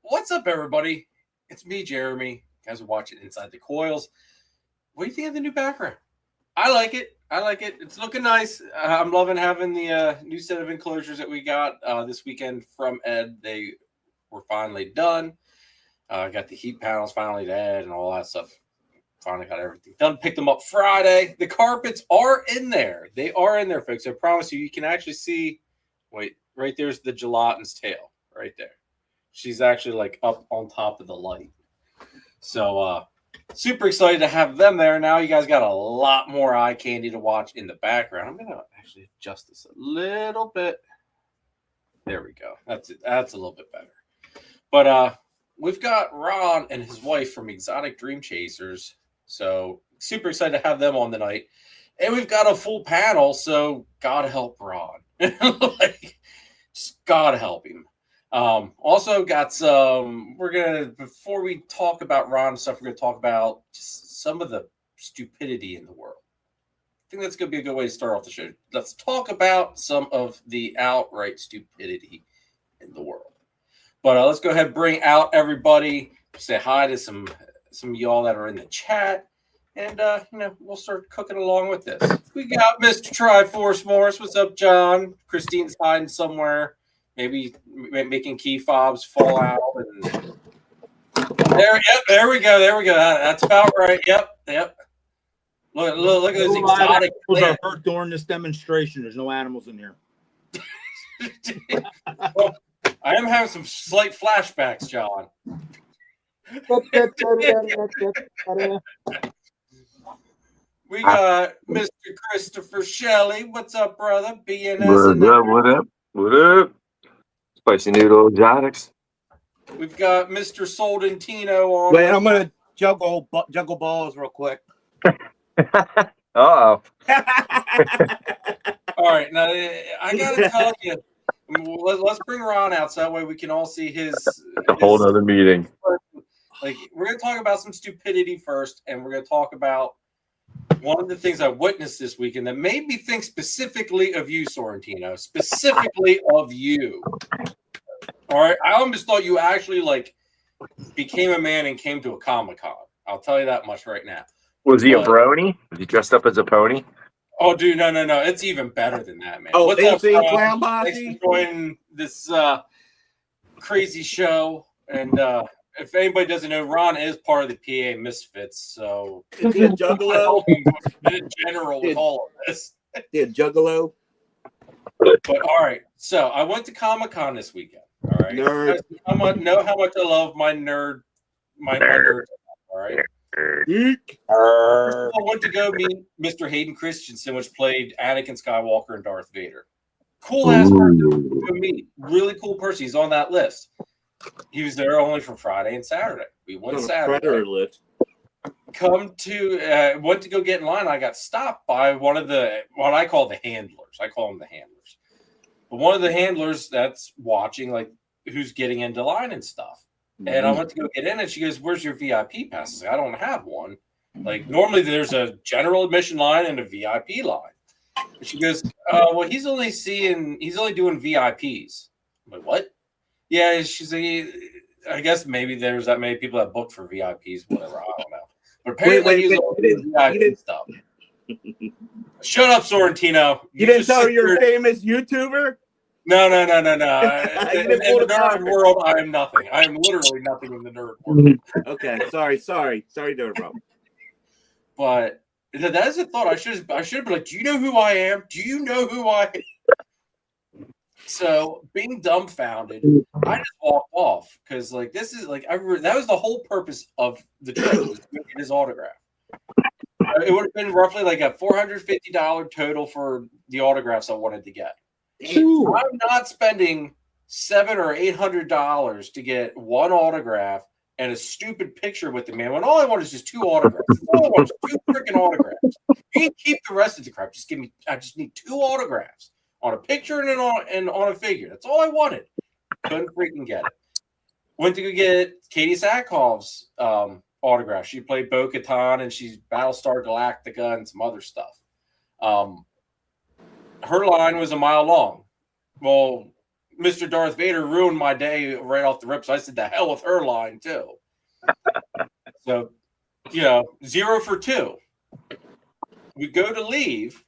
What's up, everybody? It's me, Jeremy. You guys are watching Inside the Coils. What do you think of the new background? I like it. It's looking nice. I'm loving having the new set of enclosures that we got this weekend from Ed. They were finally done. Got the heat panels finally to Ed and all that stuff. Finally got everything done. Picked them up Friday. The carpets are in there. They are in there, folks. I promise you, you can actually see. Wait, right there's the gelatin's tail right there. She's actually like up on top of the light. So super excited to have them there. Now you guys got a lot more eye candy to watch in the background. I'm gonna actually adjust this a little bit. There we go. That's it. That's a little bit better. But we've got Ron and his wife from Exotic Dream Chasers. So super excited to have them on tonight. And we've got a full panel, so God help Ron. Just God help him. Also got some, before we talk about Ron and stuff, we're going to talk about just some of the stupidity in the world. I think that's going to be a good way to start off the show. Let's talk about some of the outright stupidity in the world. But let's go ahead and bring out everybody, say hi to some of y'all that are in the chat, and we'll start cooking along with this. We got Mr. Triforce Morris. What's up, John? Christine's hiding somewhere. Maybe making key fobs fall out. And there we go. That's about right. Yep. Look at those exotic plants. Are hurt during this demonstration. There's no animals in here. Well, I am having some slight flashbacks, John. We got Mr. Christopher Shelley. What's up, brother? BNS. What up? Spicy noodle exotics. We've got Mr. Soldentino on. Wait, I'm gonna juggle balls real quick. Uh-oh. All right, now I gotta tell you, let's bring Ron out so that way we can all see his. A whole other meeting. Like, we're gonna talk about some stupidity first, and we're gonna talk about one of the things I witnessed this weekend that made me think specifically of you, Sorrentino. Specifically of you. All right, I almost thought you actually became a man and came to a Comic-Con. I'll tell you that much right now. Was he a brony? Was he dressed up as a pony? Oh, dude, no. It's even better than that, man. Oh, what's up, Clown Thanks for joining this crazy show. And if anybody doesn't know, Ron is part of the PA Misfits, so is he a juggalo? In general, with all of this. He a juggalo? But all right, so I went to Comic-Con this weekend. All right, nerd. Know how much I love my nerd. All right. I went to go meet Mr. Hayden Christensen, which played Anakin Skywalker and Darth Vader. Cool ass person to go meet. Really cool person. He's on that list. He was there only for Friday and Saturday. We went Saturday. Predator list. Went to go get in line. I got stopped by one of what I call the handlers. I call them the handlers. But one of the handlers that's watching, who's getting into line and stuff. And I went to go get in, and she goes, "Where's your VIP pass?" I was like, "I don't have one. Normally there's a general admission line and a VIP line." And she goes, "Well, he's only doing VIPs." I'm like, "What?" Yeah, she's like, "I guess maybe there's that many people that booked for VIPs, whatever. I don't know." But apparently he's only doing VIP stuff. Shut up, Sorrentino. You didn't tell her you're a famous YouTuber? No. In the nerd world, I am nothing. I am literally nothing in the nerd world. Okay, sorry to interrupt. But that is a thought. I should have been like, "Do you know who I am? Do you know who I am?" So being dumbfounded, I just walked off because this is that was the whole purpose of the trip, was to get his autograph. It would have been roughly a $450 total for the autographs I wanted to get. Ooh. I'm not spending $700 or $800 to get one autograph and a stupid picture with the man when all I want is just two autographs. All I want is two freaking autographs. You can keep the rest of the crap. I just need two autographs on a picture and on a figure. That's all I wanted. Couldn't freaking get it. Went to go get Katie Sackhoff's autograph. She played Bo-Katan and she's Battlestar Galactica and some other stuff. Her line was a mile long. Well, Mr. Darth Vader ruined my day right off the rip. So I said, the hell with her line too. So, 0 for 2. We go to leave.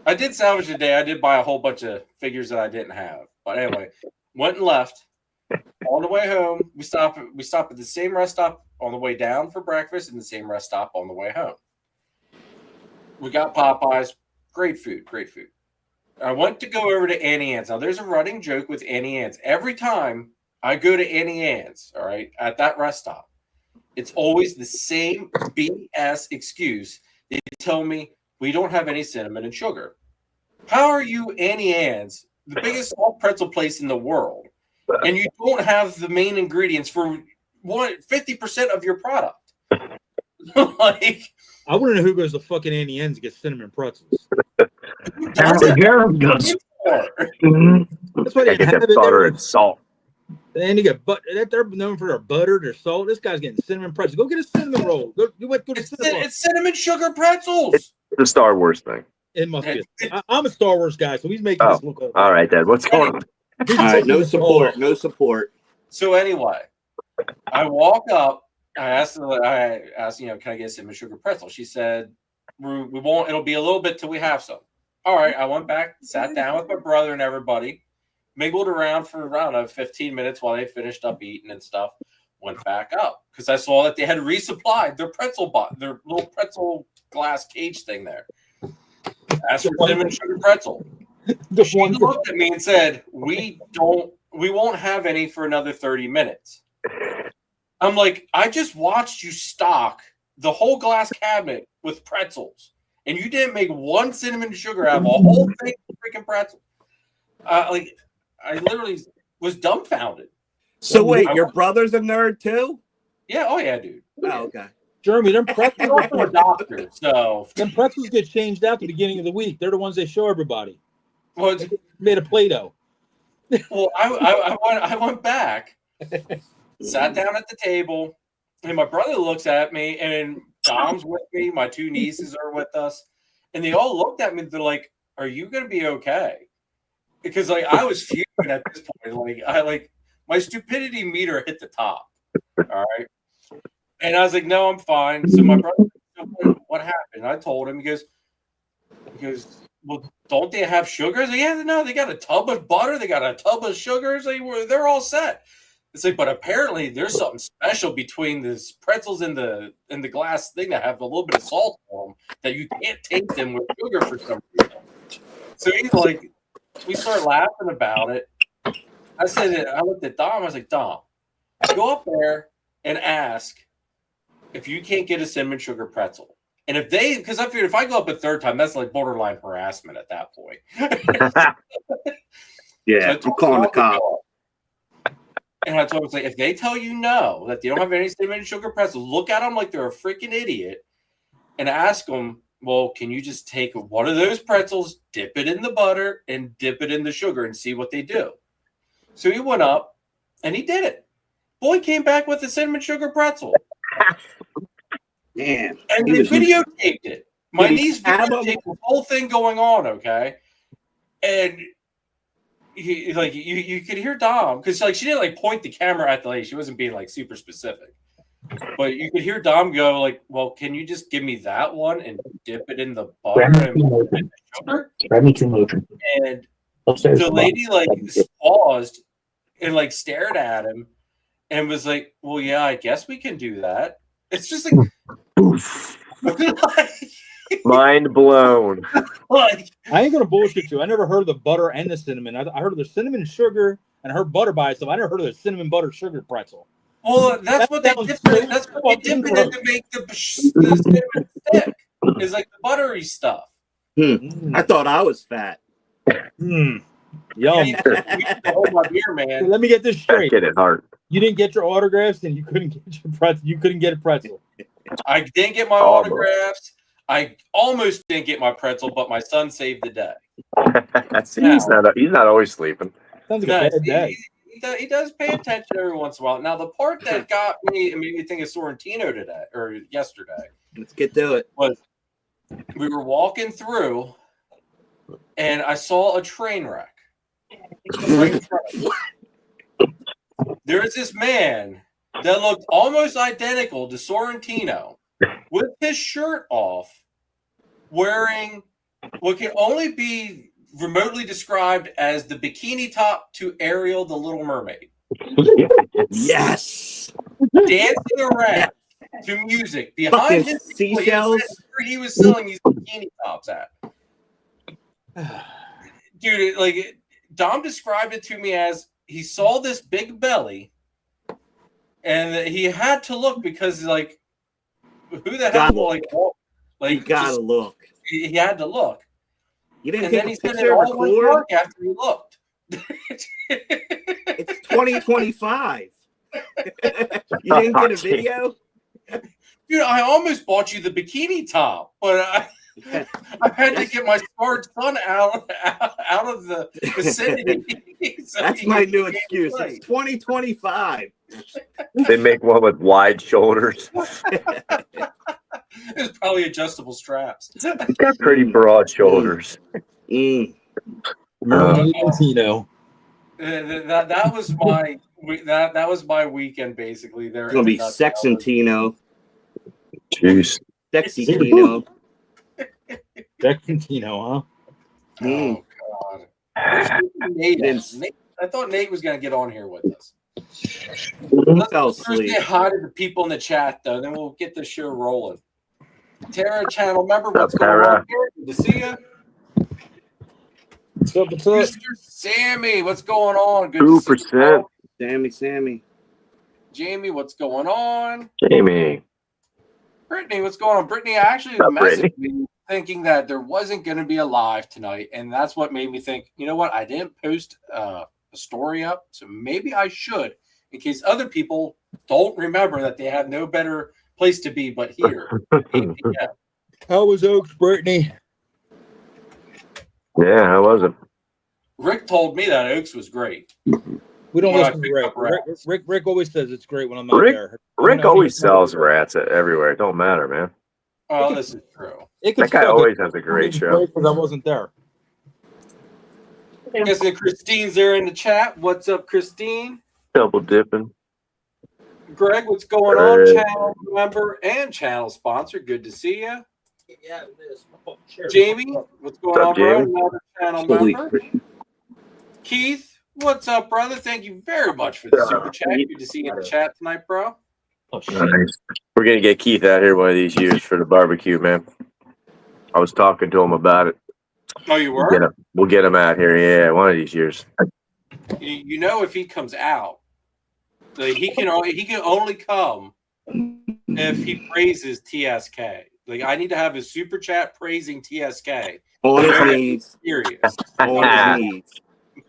I did salvage the day. I did buy a whole bunch of figures that I didn't have. But anyway, went and left. On the way home, we stop at the same rest stop on the way down for breakfast and the same rest stop on the way home. We got Popeyes. Great food. I went to go over to Annie Ann's. Now, there's a running joke with Annie Ann's. Every time I go to Annie Ann's, all right, at that rest stop, it's always the same BS excuse. They tell me, we don't have any cinnamon and sugar. How are you Annie Ann's, the biggest soft pretzel place in the world, and you don't have the main ingredients for 50% of your product? Like, I want to know who goes to fucking Annie Ann's to get cinnamon pretzels. Apparently, Jared does. That's why they I get have that it butter there. and salt. And you got they're known for their butter, their salt. This guy's getting cinnamon pretzels. Go get a cinnamon roll. Go to Cinnabon. It's cinnamon sugar pretzels. It's the Star Wars thing. It must be. I'm a Star Wars guy, so he's making this look old. All right, Dad. What's going on? He's All right, making no this support. old. No support. So anyway, I walk up. I asked, can I get a cinnamon sugar pretzel? She said, we won't. It'll be a little bit till we have some. All right. I went back, sat down with my brother and everybody, mingled around for around 15 minutes while they finished up eating and stuff. Went back up because I saw that they had resupplied their their little pretzel glass cage thing there. Asked for cinnamon sugar pretzel. She looked at me and said, we won't have any for another 30 minutes. I'm like, I just watched you stock the whole glass cabinet with pretzels, and you didn't make one cinnamon and sugar out of a whole thing of freaking pretzel. I literally was dumbfounded. So wait, your brother's a nerd too? Yeah, oh yeah, dude. Oh, okay. Jeremy, them He's pretzels, also a doctor, so them pretzels get changed out at the beginning of the week. They're the ones they show everybody. well, Made of Play-Doh. I went back, sat down at the table, and my brother looks at me, and Dom's with me. My two nieces are with us, and they all looked at me. They're like, "Are you going to be okay?" Because I was fuming at this point. My stupidity meter hit the top. All right, and I was like, "No, I'm fine." So my brother, what happened? I told him. He goes, well, don't they have sugar? I was like, yeah, no, they got a tub of butter. They got a tub of sugars. They're all set. It's like, but apparently there's something special between this pretzels and the glass thing that have a little bit of salt on them that you can't taste them with sugar for some reason. So he's like, we start laughing about it. I looked at Dom. I was like, Dom, go up there and ask if you can't get a cinnamon sugar pretzel. And because I figured if I go up a third time, that's like borderline harassment at that point. Yeah, so I'm calling the cop. And I told him, if they tell you no, that they don't have any cinnamon and sugar pretzels, look at them like they're a freaking idiot and ask them, well, can you just take one of those pretzels, dip it in the butter, and dip it in the sugar and see what they do? So he went up and he did it. Boy came back with a cinnamon sugar pretzel. Man, and they videotaped it. My niece videotaped the whole thing going on, okay? And you could hear Dom because she didn't point the camera at the lady. She wasn't being super specific, but you could hear Dom go well, can you just give me that one and dip it in the butter and the sugar? And the lady paused and stared at him and was like, well, yeah, I guess we can do that. It's just mind blown. I ain't gonna bullshit you. I never heard of the butter and the cinnamon. I heard of the cinnamon and sugar, and I heard butter by itself. I never heard of the cinnamon butter suger pretzel. Well, that's what they dip it. That's what they dip it in to make the cinnamon stick. It's like the buttery stuff. I thought I was fat. Yum. Hold my beer, man. Let me get this straight. Get it hard. You didn't get your autographs, and you couldn't get your pretzel. You couldn't get a pretzel. I didn't get my autographs. I almost didn't get my pretzel, but my son saved the day. See, he's not always sleeping. Sounds like a bad day. He does pay attention every once in a while. Now, the part that got me and made me think of Sorrentino today or yesterday. Let's get to it. Was we were walking through, and I saw a train wreck. Right in front of me. There is this man that looked almost identical to Sorrentino with his shirt off, wearing what can only be remotely described as the bikini top to Ariel the Little Mermaid. Yes. Dancing around to music behind Fucking his seashells. where he was selling these bikini tops at. Dude, like Dom described it to me as he saw this big belly and he had to look because like who the hell will You gotta look. He had to look. You didn't And take then a he said it picture, all went record? dark after he looked. It's 2025. You didn't get a video? Dude, I almost bought you the bikini top, but I had to get my smart son out of the vicinity. So That's my new excuse. It's 2025. They make one with wide shoulders. It's probably adjustable straps. He's got pretty broad shoulders. Tino. That was my that was my weekend basically. There It's gonna be Sexantino. Jeez. Sexy Tino. Tino, huh? Oh God! Where's Nate? I thought Nate was gonna get on here with us. Fell Let's asleep. say hi to the people in the chat though, then we'll get the show rolling. Tara channel member, what's going on here? Good to see you. What's up? Mr. Sammy, what's going on? Good to see 2%. you. Sammy. Jamie, what's going on? Jamie. Brittany, what's going on? Brittany, I actually messaged me thinking that there wasn't going to be a live tonight, and that's what made me think, you know what? I didn't post a story up, so maybe I should, in case other people don't remember that they have no better place to be but here. 8 p.m. How was Oaks, Brittany? Yeah, how was it? Rick told me that Oaks was great. We don't Well, listen to Rick. Rick always says it's great when I'm not there. Rick always sells rats everywhere. It don't matter, man. Oh, this is true. That guy always has a great show. Because I wasn't there. I guess Christine's there in the chat. What's up, Christine? Double dipping. Greg, what's going on? Channel member and channel sponsor. Good to see you. Yeah, it is. Jamie, what's going on, bro? Jamie? Another channel member. Keith, what's up, brother? Thank you very much for the super chat. Good to see you in the chat tonight, bro. Oh, shit. Nice. We're gonna get Keith out here one of these years for the barbecue, man. I was talking to him about it. Oh, you were? We'll get him out here, yeah, one of these years. You know, if he comes out, like he can only come if he praises TSK. Like I need to have a super chat praising TSK. On his knees. Serious. On his knees.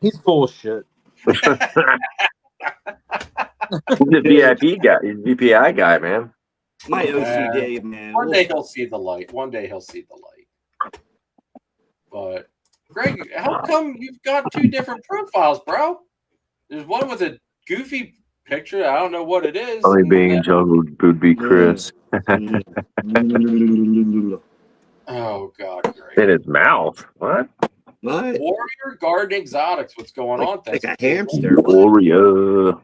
He's full of shit. He's a VIP guy. He's a VPI guy, man. My OCD, man. One day he'll see the light. One day he'll see the light. But Greg, how come you've got two different profiles, bro? There's one with a goofy picture. I don't know what it is. Only being in jungle would be Chris. Oh God, Greg. In his mouth. What? What? Warrior Garden Exotics. What's going on? Like a hamster. Warrior.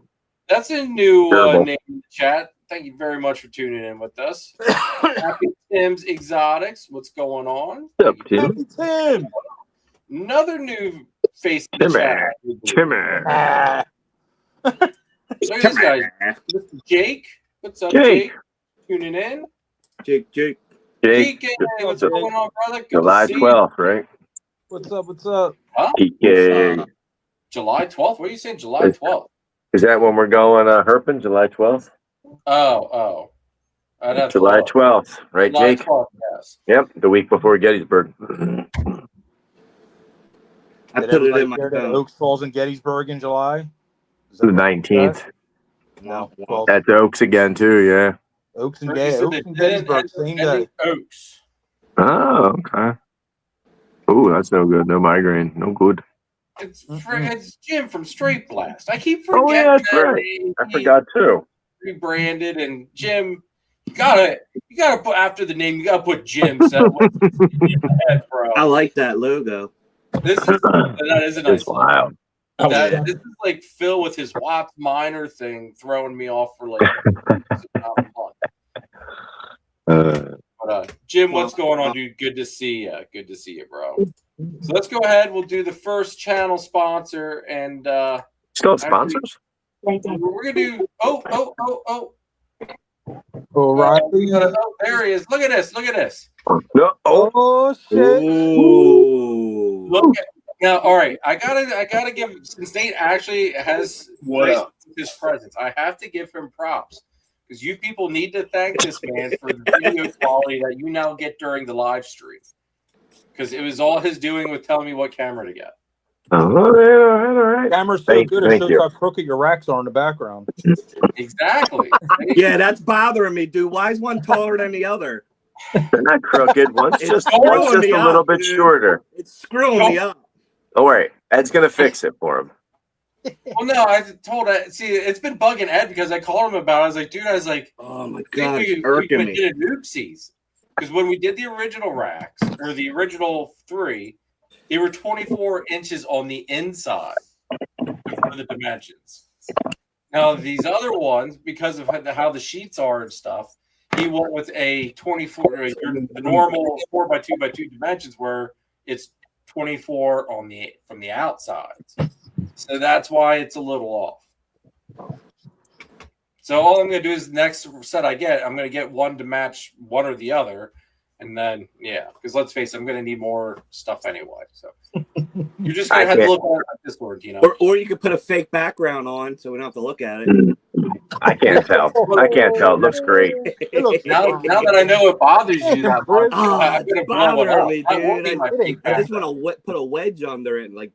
That's a new Terrible. name in the chat. Thank you very much for tuning in with us. Happy Tim's Exotics. What's going on? What's up, Tim? Happy Tim. Another new face in the chat. Timmer. Look at this guy. Mr. Jake. What's up, Jake. Jake? Tuning in. Jake. Jake. Jake, what's going on, brother? Good July to see 12th, right? What's up? What's up? Huh? PK. July 12th? What are you saying? July 12th? Is that when we're going herping? July 12th? Oh. I'd have to July look. 12th, right, July Jake? 12th, yes. Yep, the week before Gettysburg. I put it in my That phone. Oaks falls in Gettysburg in July. The 19th. No, 12th. That's Oaks again, too, yeah. Oaks and, Ricky said Oaks they and didn't Gettysburg, end same ending day. Oaks. Oh, okay. Oh, that's no good. No migraine. No good. It's Jim from Straight Blast. I keep Oh, forgetting yeah, that's that right. he I forgot, too. rebranded, and Jim, you gotta put after the name. You gotta put Jim. So bro. I like that logo. That is a nice It's wild. This is like Phil with his Watts Minor thing throwing me off for like a month. But Jim, what's going on, dude? Good to see you. Good to see you, bro. So let's go ahead. We'll do the first channel sponsor, and still have sponsors. We're gonna do. Oh, right. There he is. Look at this. Look at this. No. Oh shit! Ooh. Look at now. All right, I gotta give, since Nate actually has his presence, I have to give him props. Because you people need to thank this man for the video quality that you now get during the live stream. Because it was all his doing with telling me what camera to get. Oh, all right. Camera's so good it shows how crooked your racks are in the background. Exactly. Yeah, that's bothering me, dude. Why is one taller than the other? They're not crooked. One's just a me little up, bit dude. shorter. It's screwing me up. Don't worry. Ed's going to fix it for him. Well, no, I told Ed. See, it's been bugging Ed because I called him about it. I was like, dude, Oh my god, we irking me. did oopsies. Because when we did the original racks, or the original 3, they were 24 inches on the inside for the dimensions. Now, these other ones, because of how the sheets are and stuff, he went with a 24, the normal 4x2x2 dimensions where it's 24 from the outside. So that's why it's a little off. So all I'm going to do is next set I get, I'm going to get one to match one or the other. And then, yeah, because let's face it, I'm going to need more stuff anyway. So you're just going to have to look at Discord, you know. Or you could put a fake background on so we don't have to look at it. I can't tell. It looks great. Now that I know it bothers you that much, I'm going to blow it up. Me, dude. I just want to put a wedge under it and like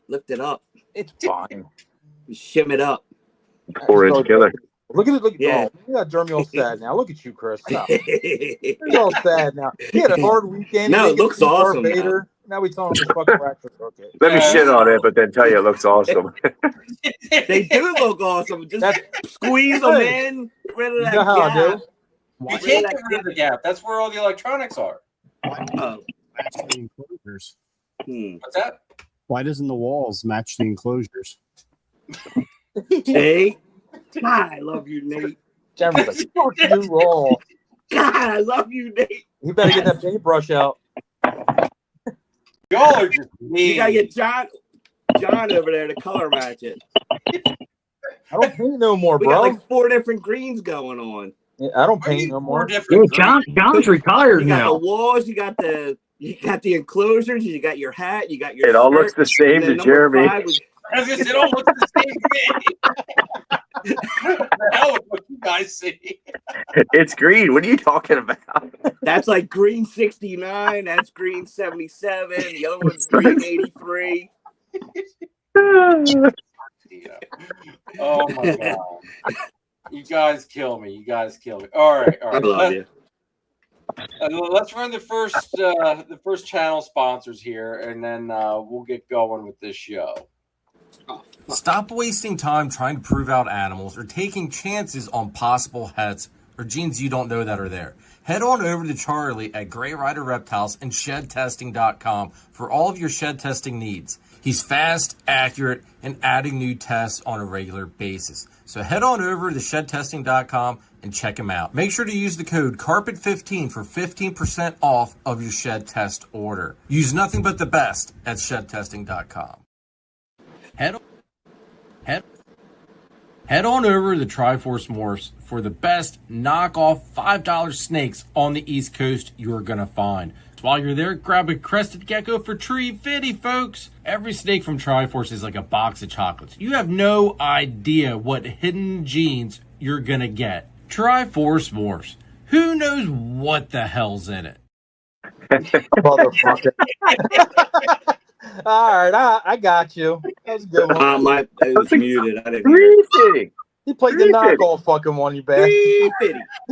lift it up. It's fine. Shim it up. 4-inch killer. Look at that Jeremy all sad now. Look at you, Chris. He's all sad now. He had a hard weekend. No, it looks awesome. Now we telling him his fucking racks are crooked. Let me shit on it, but then tell you it looks awesome. They do look awesome. Just squeeze them in. Get rid of that gap. You can't get rid of the gap. That's where all the electronics are. Match the enclosures. What's that? Why doesn't the walls match the enclosures? Hey, God, I love you, Nate. Jeremy's like, fuck you all. God, I love you, Nate. You better get that paintbrush out. Y'all are just mean. You gotta get John over there to color match it. I don't paint no more, We bro. got like 4 different greens going on. Yeah, I don't paint no more. Dude, John's retired You got now. the walls, you got the enclosures, you got your hat, you got your It all shirt, looks the same to and then Jeremy. 5 was, It all looks the same thing. What the hell is what you guys see? It's green. What are you talking about? that's like green 69, that's green 77, the other one's green 83. Oh my god. You guys kill me. All right. I love you. Let's run the first channel sponsors here, and then we'll get going with this show. Stop wasting time trying to prove out animals or taking chances on possible heads or genes you don't know that are there. Head on over to Charlie at Gray Rider Reptiles and ShedTesting.com for all of your shed testing needs. He's fast, accurate, and adding new tests on a regular basis. So head on over to ShedTesting.com and check him out. Make sure to use the code CARPET15 for 15% off of your shed test order. Use nothing but the best at ShedTesting.com. Head on over to Triforce Morphs for the best knockoff $5 snakes on the East Coast you're going to find. So while you're there, grab a crested gecko for Tree Fitty, folks. Every snake from Triforce is like a box of chocolates. You have no idea what hidden genes you're going to get. Triforce Morphs. Who knows what the hell's in it? Motherfucker. All right, I got you. That was a good one. It was muted. I didn't hear it. He played the knockoff fucking one, you bastard. He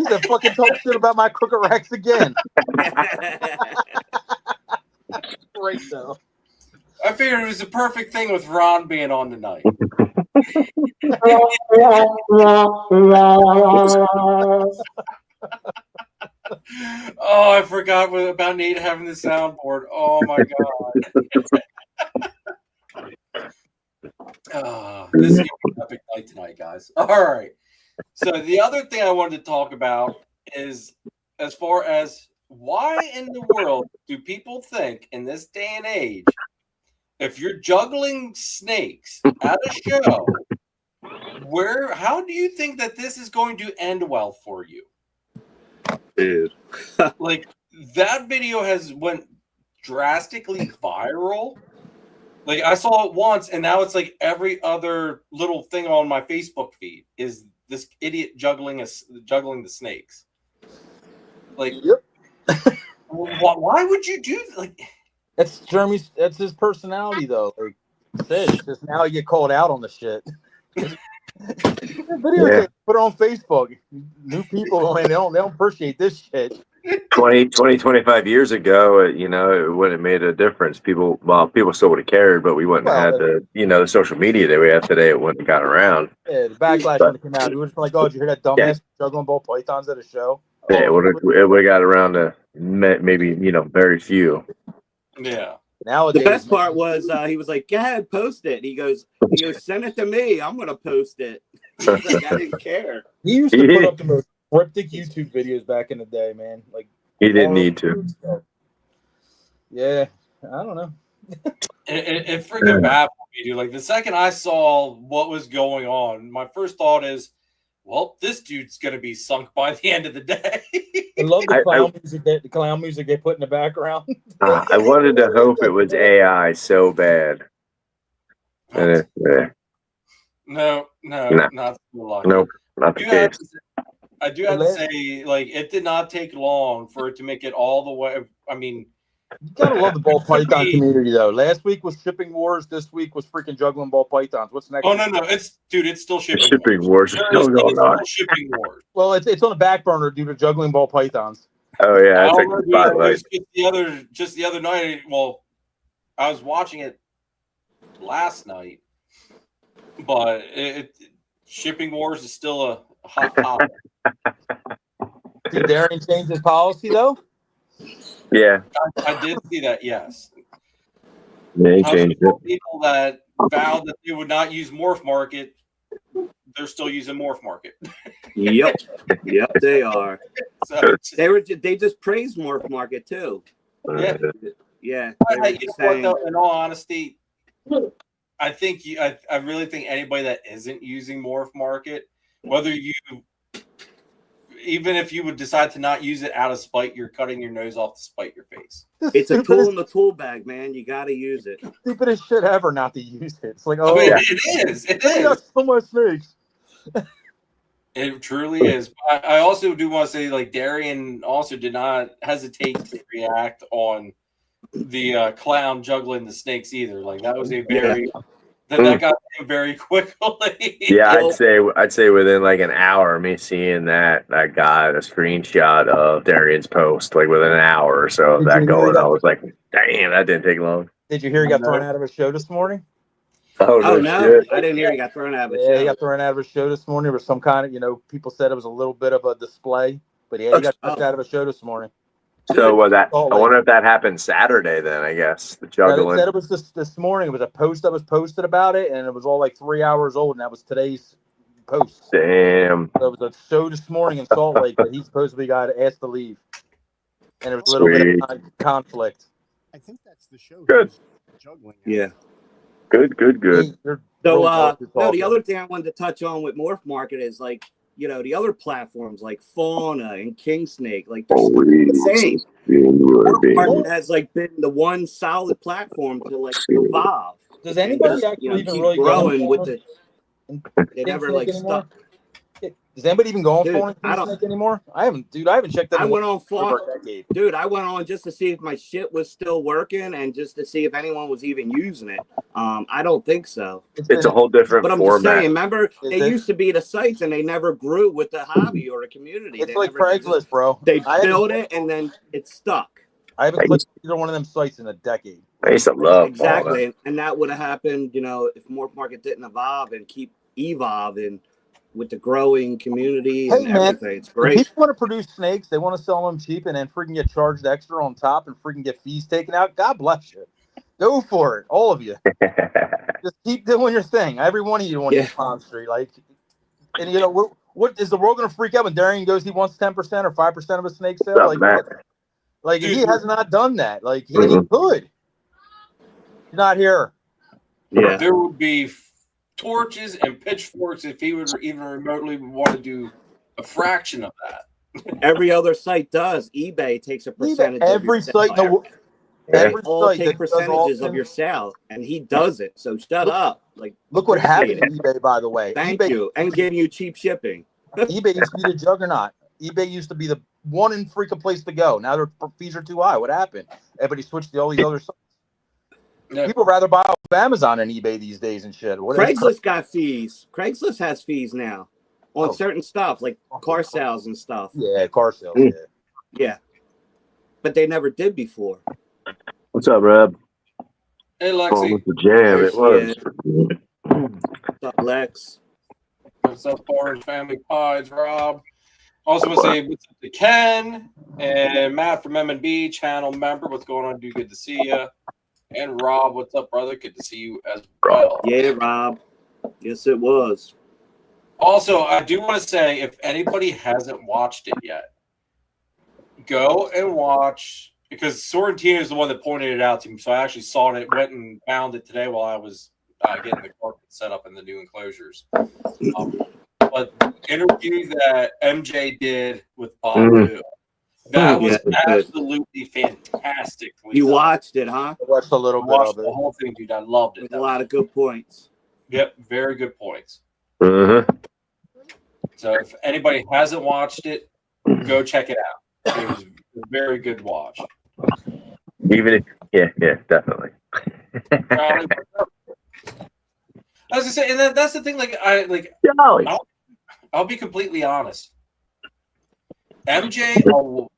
said fucking talk shit about my crooked racks again. Great though. I figured it was the perfect thing with Ron being on tonight. Oh, I forgot about Nate having the soundboard. Oh my god. This is gonna be an epic night tonight, guys. All right. So the other thing I wanted to talk about is as far as why in the world do people think in this day and age, if you're juggling snakes at a show, how do you think that this is going to end well for you? Dude. Like that video went drastically viral. Like I saw it once, and now it's like every other little thing on my Facebook feed is this idiot juggling the snakes. Like, why would you do like? That's Jeremy's. That's his personality, though. Like, it's just now you get called out on the shit. Videotape, put it on Facebook. New people, man, they don't appreciate this shit. 25 years ago, it wouldn't have made a difference. People still would have cared, but we wouldn't have had the social media that we have today. It wouldn't have got around. Yeah, the backlash when it came out, it was like, oh, did you hear that dumbass juggling ball pythons at a show? Yeah, it would have got around to maybe very few. Yeah. Nowadays, the best part was he was like, "Go ahead, post it." He goes, "Send it to me. I'm gonna post it." Like, I didn't care. He used to put up the most cryptic YouTube videos back in the day, man. Like he didn't need to. Yeah, I don't know. It freaking baffled me, dude. Like the second I saw what was going on, my first thought is, well, this dude's gonna be sunk by the end of the day. I love the clown music they put in the background. I wanted to hope it was AI so bad. No, not nope, not the case. I do have to say, like, it did not take long for it to make it all the way. I mean, you gotta love the ball python community, though. Last week was shipping wars. This week was freaking juggling ball pythons. What's next? Oh no, it's still shipping. Shipping wars are still going on. Shipping wars. Well, it's on the back burner due to juggling ball pythons. Oh yeah, that's a spotlight. Just the other night. Well, I was watching it last night, but shipping wars is still a hot topic. Did Darian change his policy though? Yeah, I did see that. Yes, they changed it. People that vowed that they would not use Morph Market, they're still using Morph Market. Yep, they are. So, they just praised Morph Market too. Yeah. Saying, in all honesty, I really think anybody that isn't using Morph Market, even if you would decide to not use it out of spite, you're cutting your nose off to spite your face. It's a tool in the tool bag, man. You got to use it. Stupidest shit ever not to use it. It's like, it is. It is. Got so much snakes. It truly is. I also do want to say, like, Darian also did not hesitate to react on the clown juggling the snakes either. Like that was a very that got him very quickly. Yeah, I'd say within like an hour, me seeing that I got a screenshot of Darian's post, like within an hour or so of that going. I was like, damn, that didn't take long. Did you hear he got thrown out of a show this morning? Oh no, shit. I didn't hear he got thrown out of a show. Yeah, he got thrown out of a show this morning. There was some kind of, people said it was a little bit of a display, but yeah, he got kicked out of a show this morning. So was that? I wonder if that happened Saturday. Then I guess the juggling. They said it was this morning. It was a post that was posted about it, and it was all like 3 hours old, and that was today's post. Damn. So it was a show this morning in Salt Lake that he supposedly got asked to leave, and it was a little bit of conflict. I think that's the show. Good. Juggling. Yeah. Good. So the other thing I wanted to touch on with Morph Market is like, the other platforms like Fauna and King Snake, like the same. Morph Market has like been the one solid platform to like evolve. Does anybody actually even really growing with it? They never like stuck. Does anybody even go on Fauna and King Snake anymore? I haven't checked that. I went on Fauna. Dude, I went on just to see if my shit was still working and just to see if anyone was even using it. I don't think so. It's a whole different format. But I'm just saying, remember, they used to be the sites and they never grew with the hobby or the community. It's like Craigslist, bro. They built it and then it stuck. I haven't clicked either one of them sites in a decade. I used to love exactly, and that would have happened, if Morph Market didn't evolve and keep evolving with the growing community and everything. It's great. If people want to produce snakes, they want to sell them cheap and then freaking get charged extra on top and freaking get fees taken out. God bless you. Go for it, all of you. Just keep doing your thing. Every one of you want to eat Palm Street. Like, and you know what is the world going to freak out when Darian goes? He wants 10% or 5% of a snake sale. Like Dude, he has not done that. Like he Mhm. could. He's not here. Yeah. there would be torches and pitchforks if he would even remotely want to do a fraction of that. Every other site does. eBay takes a percentage of Every your site in the sale. world. Yeah. They Every all site take that does all percentages of things- your sale, and he does it. So shut up. Like, Look what appreciate happened to eBay, by the way. Thank eBay, you, and giving you cheap shipping. eBay used to be the juggernaut. eBay used to be the one in freaking place to go. Now their fees are too high. What happened? Everybody switched to all these other sites. Yeah. People rather buy off Amazon and eBay these days and shit. Craigslist got fees. Craigslist has fees now on Oh. certain stuff like car sales and stuff. Yeah, car sales. Mm. Yeah. Yeah, but they never did before. What's up, Rob? Hey, Oh, Lexi. with the jam, it was. What's up, Lex? What's up, Orange Family Pies, Rob? Also want to say what's up to Ken and Matt from M&B channel member. What's going on? Dude, good to see you. And Rob, what's up, brother? Good to see you as well. Yeah, Rob. Yes, it was. Also, I do want to say, if anybody hasn't watched it yet, go and watch, because Sorrentino is the one that pointed it out to me. So I actually saw it, went and found it today while I was getting the carpet set up in the new enclosures. But the interview that MJ did with Bob Boo, that was absolutely fantastic. You watched it, huh? I watched a little I bit watched of the it. whole thing, dude. I loved it. With a lot of good points. Yep, very good points. Uh-huh. So if anybody hasn't watched it, go check it out. It was a very good watch. Even if, yeah, definitely. I was gonna say, and that's the thing. Golly. I'll be completely honest. MJ, I'll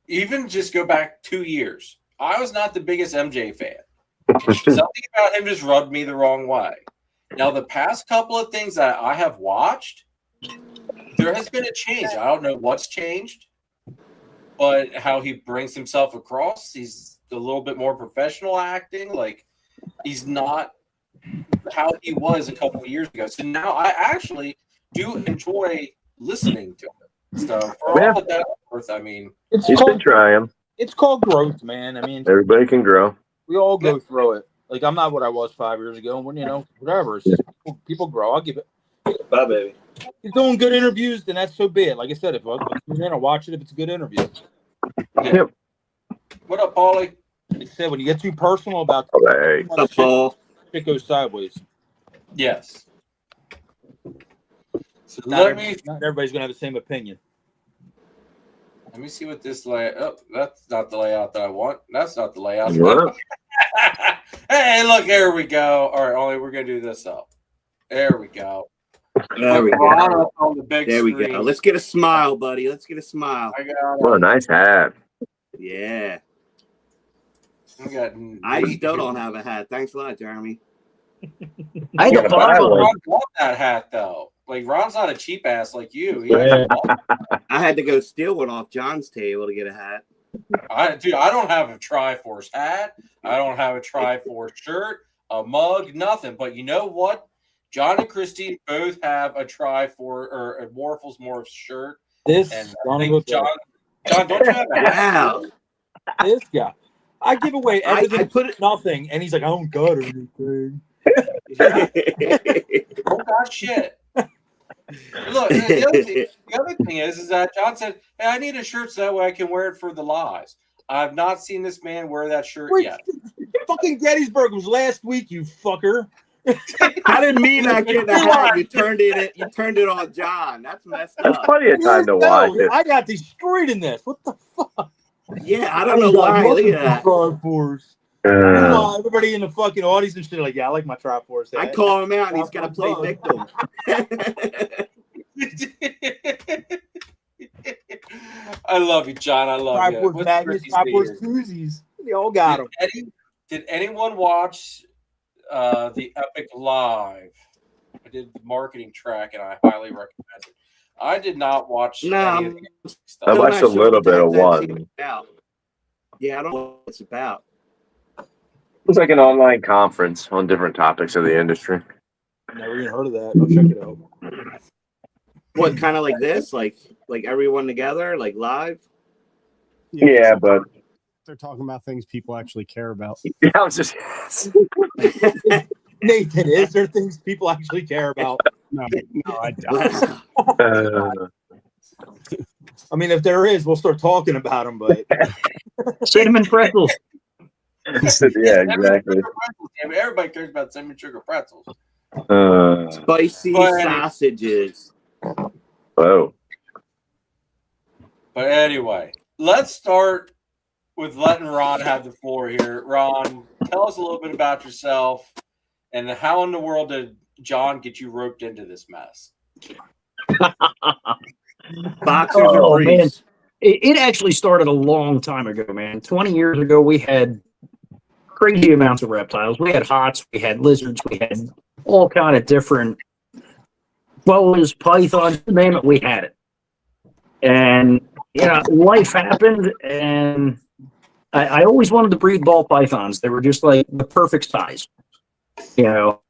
even just go back 2 years. I was not the biggest MJ fan. Something about him just rubbed me the wrong way. Now, the past couple of things that I have watched, there has been a change. I don't know what's changed, but how he brings himself across, he's a little bit more professional acting. Like, he's not how he was a couple of years ago. So now I actually do enjoy listening to him. So for all of that worth, I mean, He's been trying. It's called growth, man. I mean, Everybody can grow. we all go through it. Like, I'm not what I was 5 years ago. When, you know, whatever. It's just people grow. I'll give it. Bye, baby. He's doing good interviews, then that's so be it. Like I said, if I'm going to watch it, if it's a good interview. yeah. What up, Paulie? Like I said, when you get too personal about Hey. What's up, Paul? it goes sideways. Yes. So Not let me everybody's going to have the same opinion. see what this layout. Oh, that's not the layout that I want. That's not the layout. What? Hey, look, there we go. All right, only we're gonna do this up. There we go. There we Ron go. up on the big There we screen. go. Let's get a smile, buddy. Let's get a smile. I got. What a nice hat. Yeah. I still don't have a hat. Thanks a lot, Jeremy. I had to buy one. Ron bought that hat though. Like, Ron's not a cheap ass like you. He Yeah. I had to go steal one off John's table to get a hat. I don't have a Triforce hat. I don't have a Triforce shirt, a mug, nothing. But you know what? John and Christine both have a Triforce or a Morphles Morph shirt. This And I think John, don't you have a hat? Wow. this guy. I give away everything. I put it. Nothing, and he's like, I don't got anything. Oh, God, shit. Look, the other thing is that John said, hey, I need a shirt so that way I can wear it for the lives. I've not seen this man wear that shirt yet. Fucking Gettysburg was last week, you fucker. I didn't mean not getting a hat. You turned it on John. That's messed There's up. plenty of time to watch it. I got destroyed in this. What the fuck? Yeah, I don't know why. Look at that. Triforce. Everybody in the fucking audience and shit like, yeah, I like my Triforce. I call him out and he's got to play victim. I love you, John. I love you. Triforce What's magnets, Ricky's Triforce favorite? koozies. They all got them. Did anyone watch the Epic Live? I did the marketing track, and I highly recommend it. I did not watch any of the stuff. I watched a little bit of one. Yeah, I don't know what it's about. It's like an online conference on different topics of the industry. Never even heard of that. I'll check it out. What, kind of like this? Like everyone together, like live? Yeah, but they're talking about things people actually care about. yeah, I was just Nathan, is there things people actually care about? No, I don't. I mean, if there is, we'll start talking about them. But Cinnamon pretzels. yeah, exactly. Everybody cares about cinnamon sugar pretzels. Spicy sausages. Whoa. But anyway, let's start with letting Ron have the floor here. Ron, tell us a little bit about yourself and how in the world did John get you roped into this mess? Boxers Oh, or briefs? It actually started a long time ago, man. 20 years ago, we had crazy amounts of reptiles. We had hots, we had lizards, we had all kind of different boas, pythons, you name it, we had it. And, you know, life happened, and I always wanted to breed ball pythons. They were just like the perfect size. You know,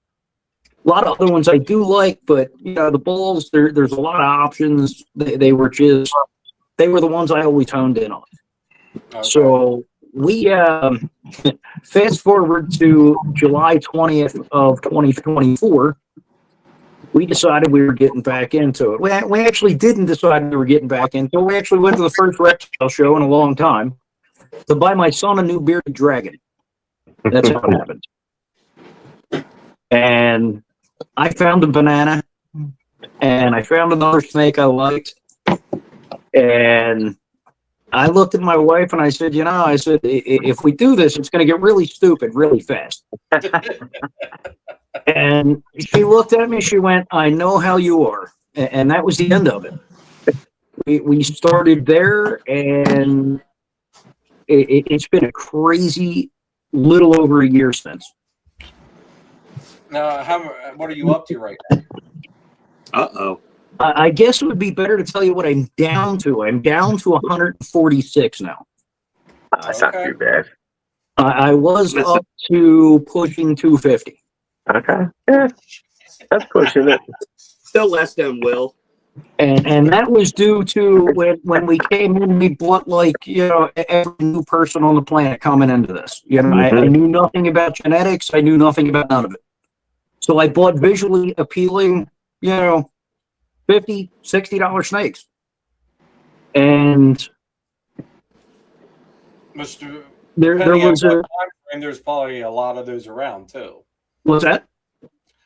a lot of other ones I do like, but, you know, the bulls, there's a lot of options. They were the ones I always honed in on. Okay. So we fast forward to July 20th of 2024, we decided we were getting back into it. We actually didn't decide we were getting back into it. We actually went to the first reptile show in a long time to buy my son a new bearded dragon. That's how it happened. And I found a banana, and I found another snake I liked, and I looked at my wife and I said, you know, if we do this, it's going to get really stupid really fast. And she looked at me, she went, I know how you are. And that was the end of it. We started there, and it's been a crazy little over a year since. Now, what are you up to right now? Uh-oh. I guess it would be better to tell you what I'm down to. I'm down to 146 now. That's not too bad. I was up to pushing 250. Okay. Yeah. That's pushing it. Still less than Will. And that was due to when we came in, we bought like, you know, every new person on the planet coming into this. You know, I knew nothing about genetics. I knew nothing about none of it. So I bought visually appealing, you know, $50, $60 snakes. And there was a time frame, there's probably a lot of those around too. What's that?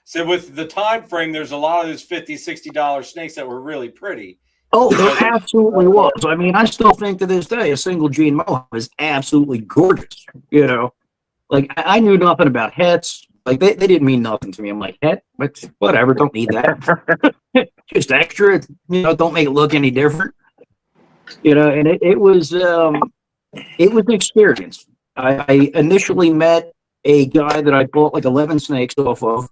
So with the time frame, there's a lot of those $50, $60 snakes that were really pretty. Oh, there absolutely was. I mean, I still think to this day a single gene mohawk is absolutely gorgeous. You know, like I knew nothing about hets. Like they didn't mean nothing to me. I'm like, het, but whatever, don't need that. Just extra, you know, don't make it look any different. You know, and it was an experience. I initially met a guy that I bought like 11 snakes off of,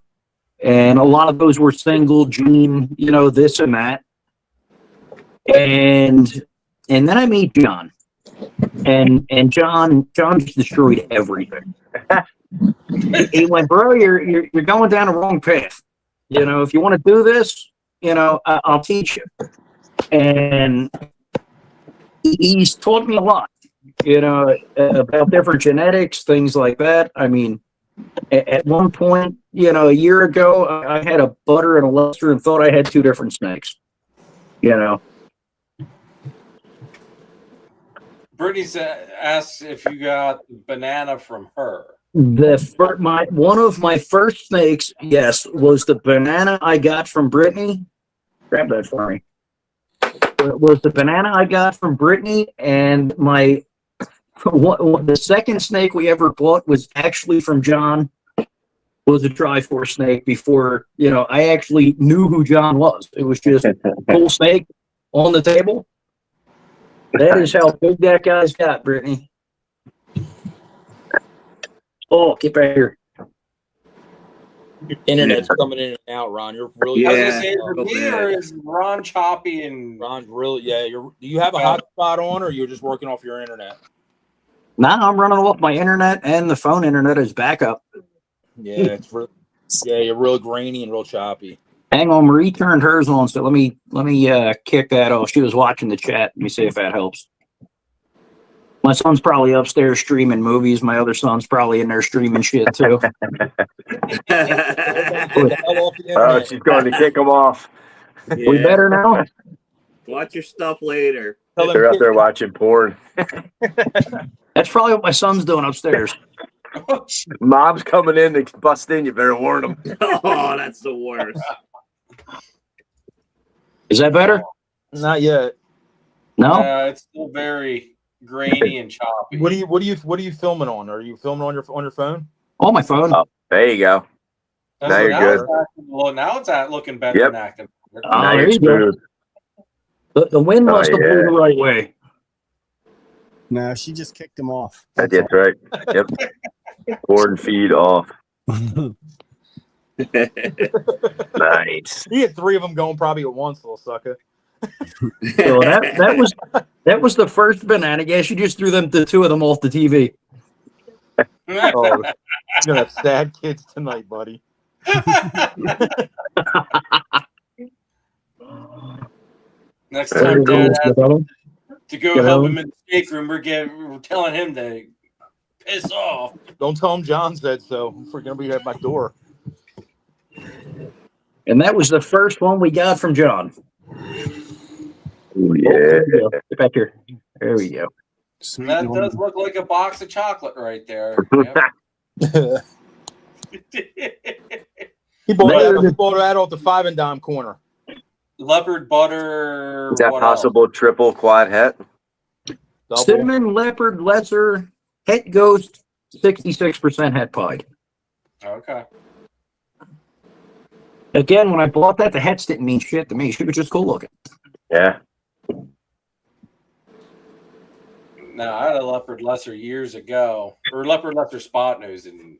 and a lot of those were single gene, you know, this and that. And then I meet John, and John just destroyed everything. He went, bro, you're going down the wrong path. You know, if you want to do this, you know, I'll teach you. And he's taught me a lot, you know, about different genetics, things like that. I mean, at one point, you know, a year ago, I had a butter and a luster and thought I had two different snakes, you know. Brittany asks if you got banana from her. One of my first snakes, yes, was the banana I got from Brittany. Grab that for me. It was the banana I got from Brittany, and the second snake we ever bought was actually from John. Was a Triforce snake before, you know, I actually knew who John was. It was just a cool snake on the table. That is how big that guy's got, Brittany. Oh, get back here. Internet's coming in and out, Ron. You're really I was gonna say, is it me or is Ron choppy and Ron's really do you have a hotspot on, or you're just working off your internet? Now I'm running off my internet and the phone internet as backup. Yeah, you're real grainy and real choppy. Hang on, Marie turned hers on, so let me kick that off. She was watching the chat. Let me see if that helps. My son's probably upstairs streaming movies. My other son's probably in there streaming shit too. Oh, she's going to kick them off. Yeah. We better now. Watch your stuff later. They're out there watching porn. That's probably what my son's doing upstairs. Mom's coming in to bust in. You better warn them. Oh, that's the worst. Is that better? Not yet. No. It's still very grainy and choppy. What are you filming on? Are you filming on your phone? On my phone. Oh, there you go. Now you're good. Now it's looking better than acting. Now there you're you go. smooth. The wind must have blew the right way. No, she just kicked him off. That's right. Yep. Board feed off. Nice. You get 3 of them going probably at once, little sucker. So that was the first banana gas. You just threw the 2 of them off the TV. Oh, you're gonna have sad kids tonight, buddy. Next time Dad has to go help him in the steak room, we're telling him to piss off. Don't tell him John said so. We're gonna be at my door. And that was the first one we got from John. Ooh, yeah. Get back here. There we go. Sweet That Norman. does look like a box of chocolate right there. He bought that off the 5 and dime corner. Leopard butter. Is that what possible triple quad het? Double. Cinnamon, leopard, lesser, het ghost, 66% het pied. else? Okay. Again, when I bought that, the hets didn't mean shit to me. She was just cool looking. Yeah. No, I had a leopard lesser years ago, or leopard lesser spot nose, and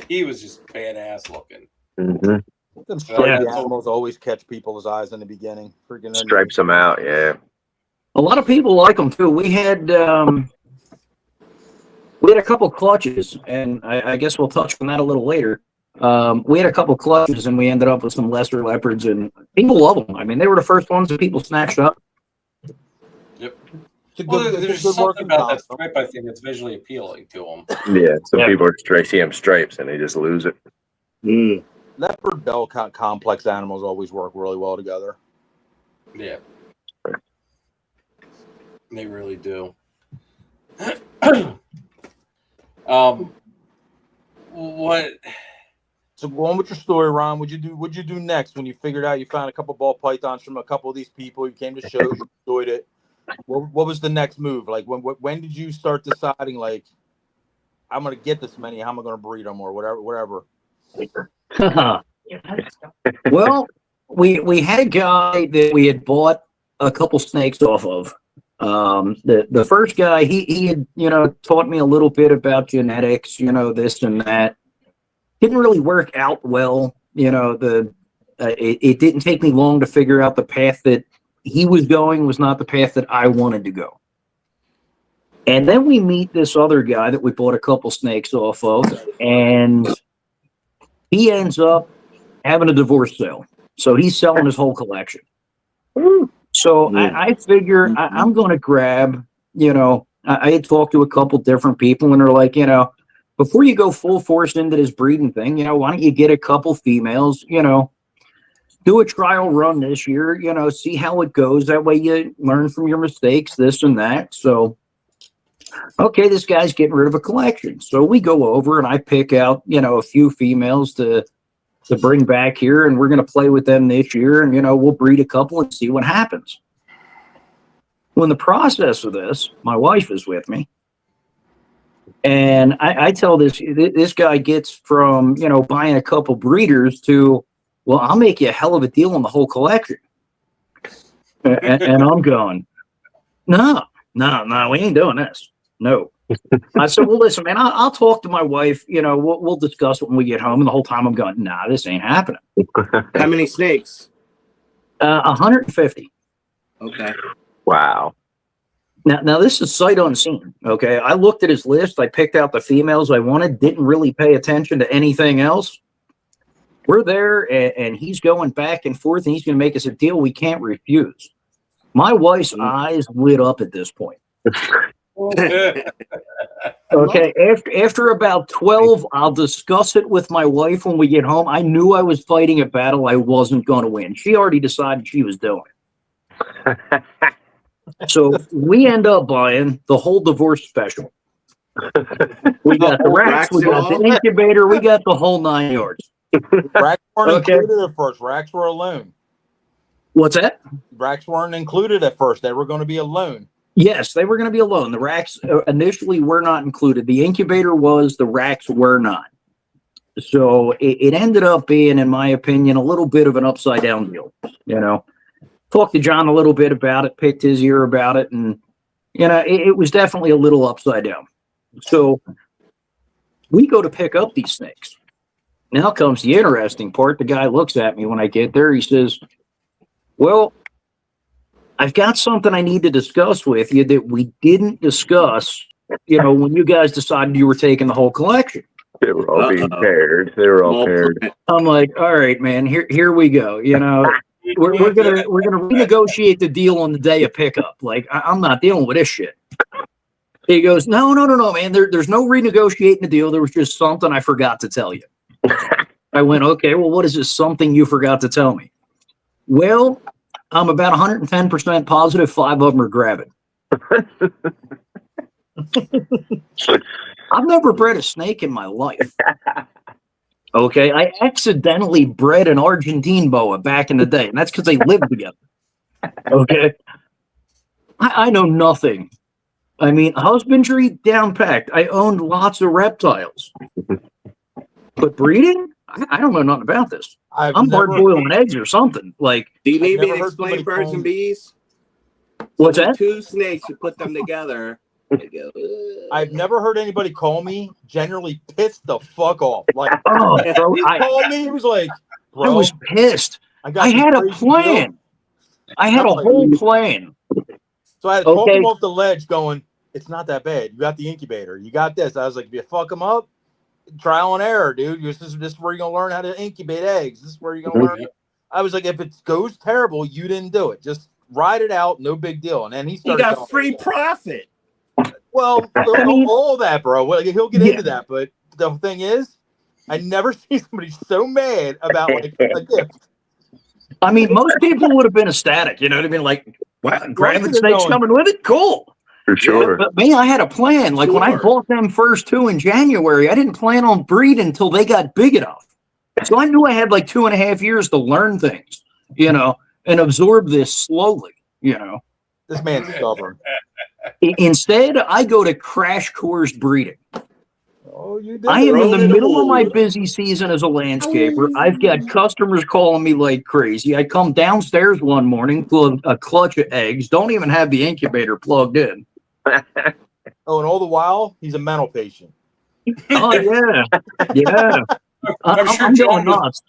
he was just badass looking. Mm-hmm. Them striped Yeah. animals always catch people's eyes in the beginning. Freaking Stripes them out. Yeah. A lot of people like them too. We had a couple clutches, and I guess we'll touch on that a little later. We had a couple clutches, and we ended up with some lesser leopards, and people love them. I mean, they were the first ones that people snatched up. Yep. It's a Well, good, there's it's a good something working about that concept. stripe, I think, that's visually appealing to them. Yeah. Some Yeah. people see them stripes and they just lose it. Mm. Leopard bell complex animals always work really well together. Yeah. They really do. What? So go on with your story, Ron. What'd you do next when you figured out you found a couple ball pythons from a couple of these people? You came to shows, you enjoyed it. What was the next move? Like when did you start deciding like I'm gonna get this many? How am I gonna breed them or whatever? Well, we had a guy that we had bought a couple snakes off of. The first guy, he had, taught me a little bit about genetics, this and that. Didn't really work out well. It didn't take me long to figure out the path that he was going was not the path that I wanted to go. And then we meet this other guy that we bought a couple snakes off of, and he ends up having a divorce sale. So he's selling his whole collection. So I figure I'm going to grab, I had talked to a couple different people, and they're like, before you go full force into this breeding thing, why don't you get a couple females, do a trial run this year, see how it goes. That way you learn from your mistakes, this and that. So, okay, this guy's getting rid of a collection. So we go over and I pick out, a few females to bring back here, and we're going to play with them this year, and, we'll breed a couple and see what happens. Well, in the process of this, my wife is with me. And I tell this guy gets from, buying a couple breeders to, well, I'll make you a hell of a deal on the whole collection. And I'm going, no, we ain't doing this. No. I said, well, listen, man, I'll talk to my wife. We'll discuss it when we get home. And the whole time I'm going, nah, this ain't happening. How many snakes? 150. Okay. Wow. Now this is sight unseen. Okay, I looked at his list. I picked out the females I wanted. Didn't really pay attention to anything else. We're there, and he's going back and forth, and he's going to make us a deal we can't refuse. My wife's eyes lit up at this point. Okay, after about 12, I'll discuss it with my wife when we get home. I knew I was fighting a battle I wasn't going to win. She already decided she was doing it. So we end up buying the whole divorce special. We got the racks, we got the incubator, we got the whole 9 yards. Racks weren't included at first. Racks were a loan. What's that? Racks weren't included at first. They were going to be a loan. Yes, they were going to be a loan. The racks initially were not included. The incubator was, the racks were not. So it ended up being, in my opinion, a little bit of an upside down deal. You know, talked to John a little bit about it, picked his ear about it, and you know, it was definitely a little upside down. So we go to pick up these snakes. Now comes the interesting part. The guy looks at me when I get there. He says, well, I've got something I need to discuss with you that we didn't discuss, you know, when you guys decided you were taking the whole collection. They were all being paired. They were all paired. I'm like, all right, man, here we go. You know, we're gonna renegotiate the deal on the day of pickup. Like, I'm not dealing with this shit. He goes, no, man. There's no renegotiating the deal. There was just something I forgot to tell you. I went, okay, well, what is this something you forgot to tell me? Well, I'm about 110% positive 5 of them are grabbing. I've never bred a snake in my life. Okay, I accidentally bred an Argentine boa back in the day, and that's because they lived together. Okay, I know nothing. I mean, husbandry down packed. I owned lots of reptiles, but breeding, I don't know nothing about this. I'm hard boiling eggs or something. Like, do you need me to explain birds and bees? What's that? 2 snakes, you put them together. I've never heard anybody call me generally pissed the fuck off. Like, oh, bro, he called me. He was like, bro, I was pissed. I had a plan. I had a whole plan. So I had to talk him off the ledge going, it's not that bad. You got the incubator. You got this. I was like, if you fuck them up, trial and error, dude. This is where you're going to learn how to incubate eggs. This is where you're going to learn. I was like, if it goes terrible, you didn't do it. Just ride it out. No big deal. And then he started. You got free profit. Well, all that, bro. Well, he'll get into that. But the thing is, I never see somebody so mad about like a gift. I mean, most people would have been ecstatic. You know what I mean? Like, wow, grabbing snakes coming with it? Cool. For sure. Yeah, but me, I had a plan. Like when I bought them first 2 in January, I didn't plan on breeding until they got big enough. So I knew I had like 2.5 years to learn things, you know, and absorb this slowly, you know. This man's stubborn. Instead, I go to crash course breeding. Oh, you did. I am in the middle of my busy season as a landscaper. I've got customers calling me like crazy. I come downstairs one morning, pull a clutch of eggs, don't even have the incubator plugged in. Oh, and all the while, he's a mental patient. Oh, yeah. Yeah. I'm going nuts.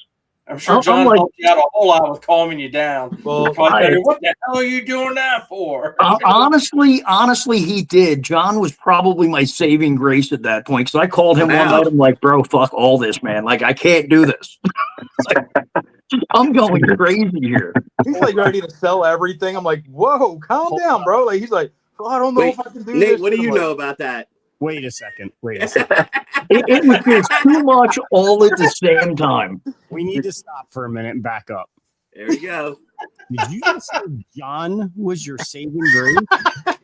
I'm sure John helped you out a whole lot with calming you down. Well, what the hell are you doing that for? Honestly, he did. John was probably my saving grace at that point because I called him one night. I'm like, bro, fuck all this, man. Like, I can't do this. Like, I'm going crazy here. He's like ready to sell everything. I'm like, whoa, calm down, bro. Like, he's like, oh, I don't know if I can do Nate, this. what do you know about that? Wait a second. It was just too much all at the same time. We need to stop for a minute and back up. There we go. Did you just say John was your saving grace?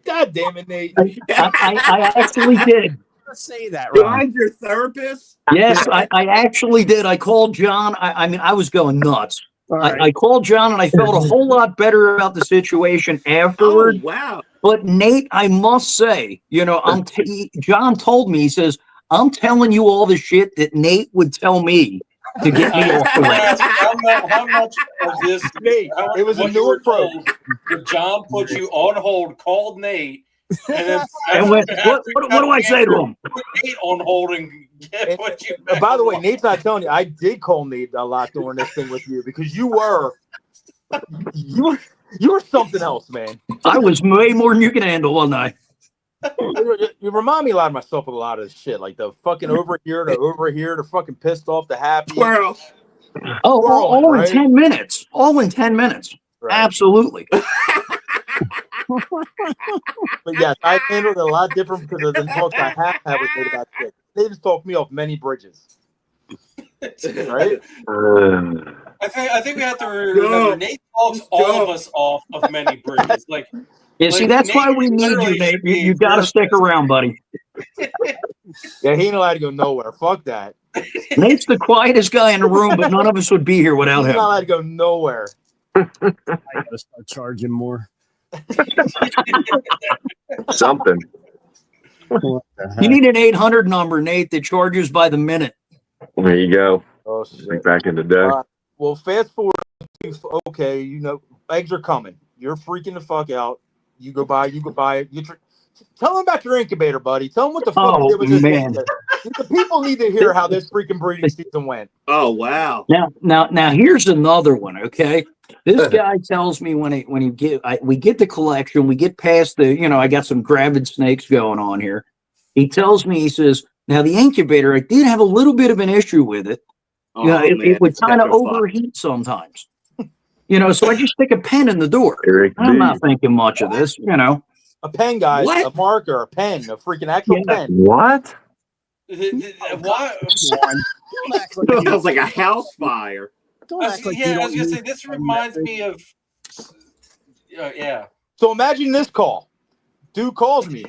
God damn it, Nate. I actually did. Say that, right? John's your therapist? Yes, I actually did. I called John. I mean, I was going nuts. Right. I called John and I felt a whole lot better about the situation afterward. Oh, wow. But Nate, I must say, you know, John told me, he says, I'm telling you all the shit that Nate would tell me to get me off the list. How much of this, Nate, it was a new approach. Did John put you on hold, called Nate, and then what do I say to him? Put Nate on hold and get what you. By the way, Nate's not telling you. I did call Nate a lot during this thing with you because you were You were something else, man. I was way more than you can handle one night. You remind me a lot of myself with a lot of this shit, like the fucking over here to fucking pissed off to happy. Twirl. Oh, all right? in 10 minutes. All in 10 minutes. Right. Absolutely. But yes, I handled it a lot different because of the talks I have had with Nate about shit. They just talked me off many bridges. Right? I think we have to remember Nate talks all of us off of many bridges. Like, Yeah, see, that's Nate why we need you, literally Nate. You got to stick around, buddy. Yeah, he ain't allowed to go nowhere. Fuck that. Nate's the quietest guy in the room, but none of us would be here without He's him. not allowed to go nowhere. I gotta start charging more. Something. What the heck? You need an 800 number, Nate, that charges by the minute. There you go. Oh Like shit. back in the day. Well, fast forward. Okay, you know, eggs are coming. You're freaking the fuck out. You go buy. Tell them about your incubator, buddy. Tell them what the fuck you did with this incubator. The people need to hear how this freaking breeding season went. Oh wow! Now, here's another one. Okay, this guy tells me we get the collection, we get past the, I got some gravid snakes going on here. He tells me, he says, now the incubator, I did have a little bit of an issue with it. It would kind of overheat sometimes. So I just stick a pen in the door. I'm not thinking much of this. A pen, guys. What? A marker, a pen, a freaking actual pen. What? Why? It sounds like a house fire. Don't act like I you was don't gonna need say this reminds me of. Yeah. So imagine this call. Dude calls me.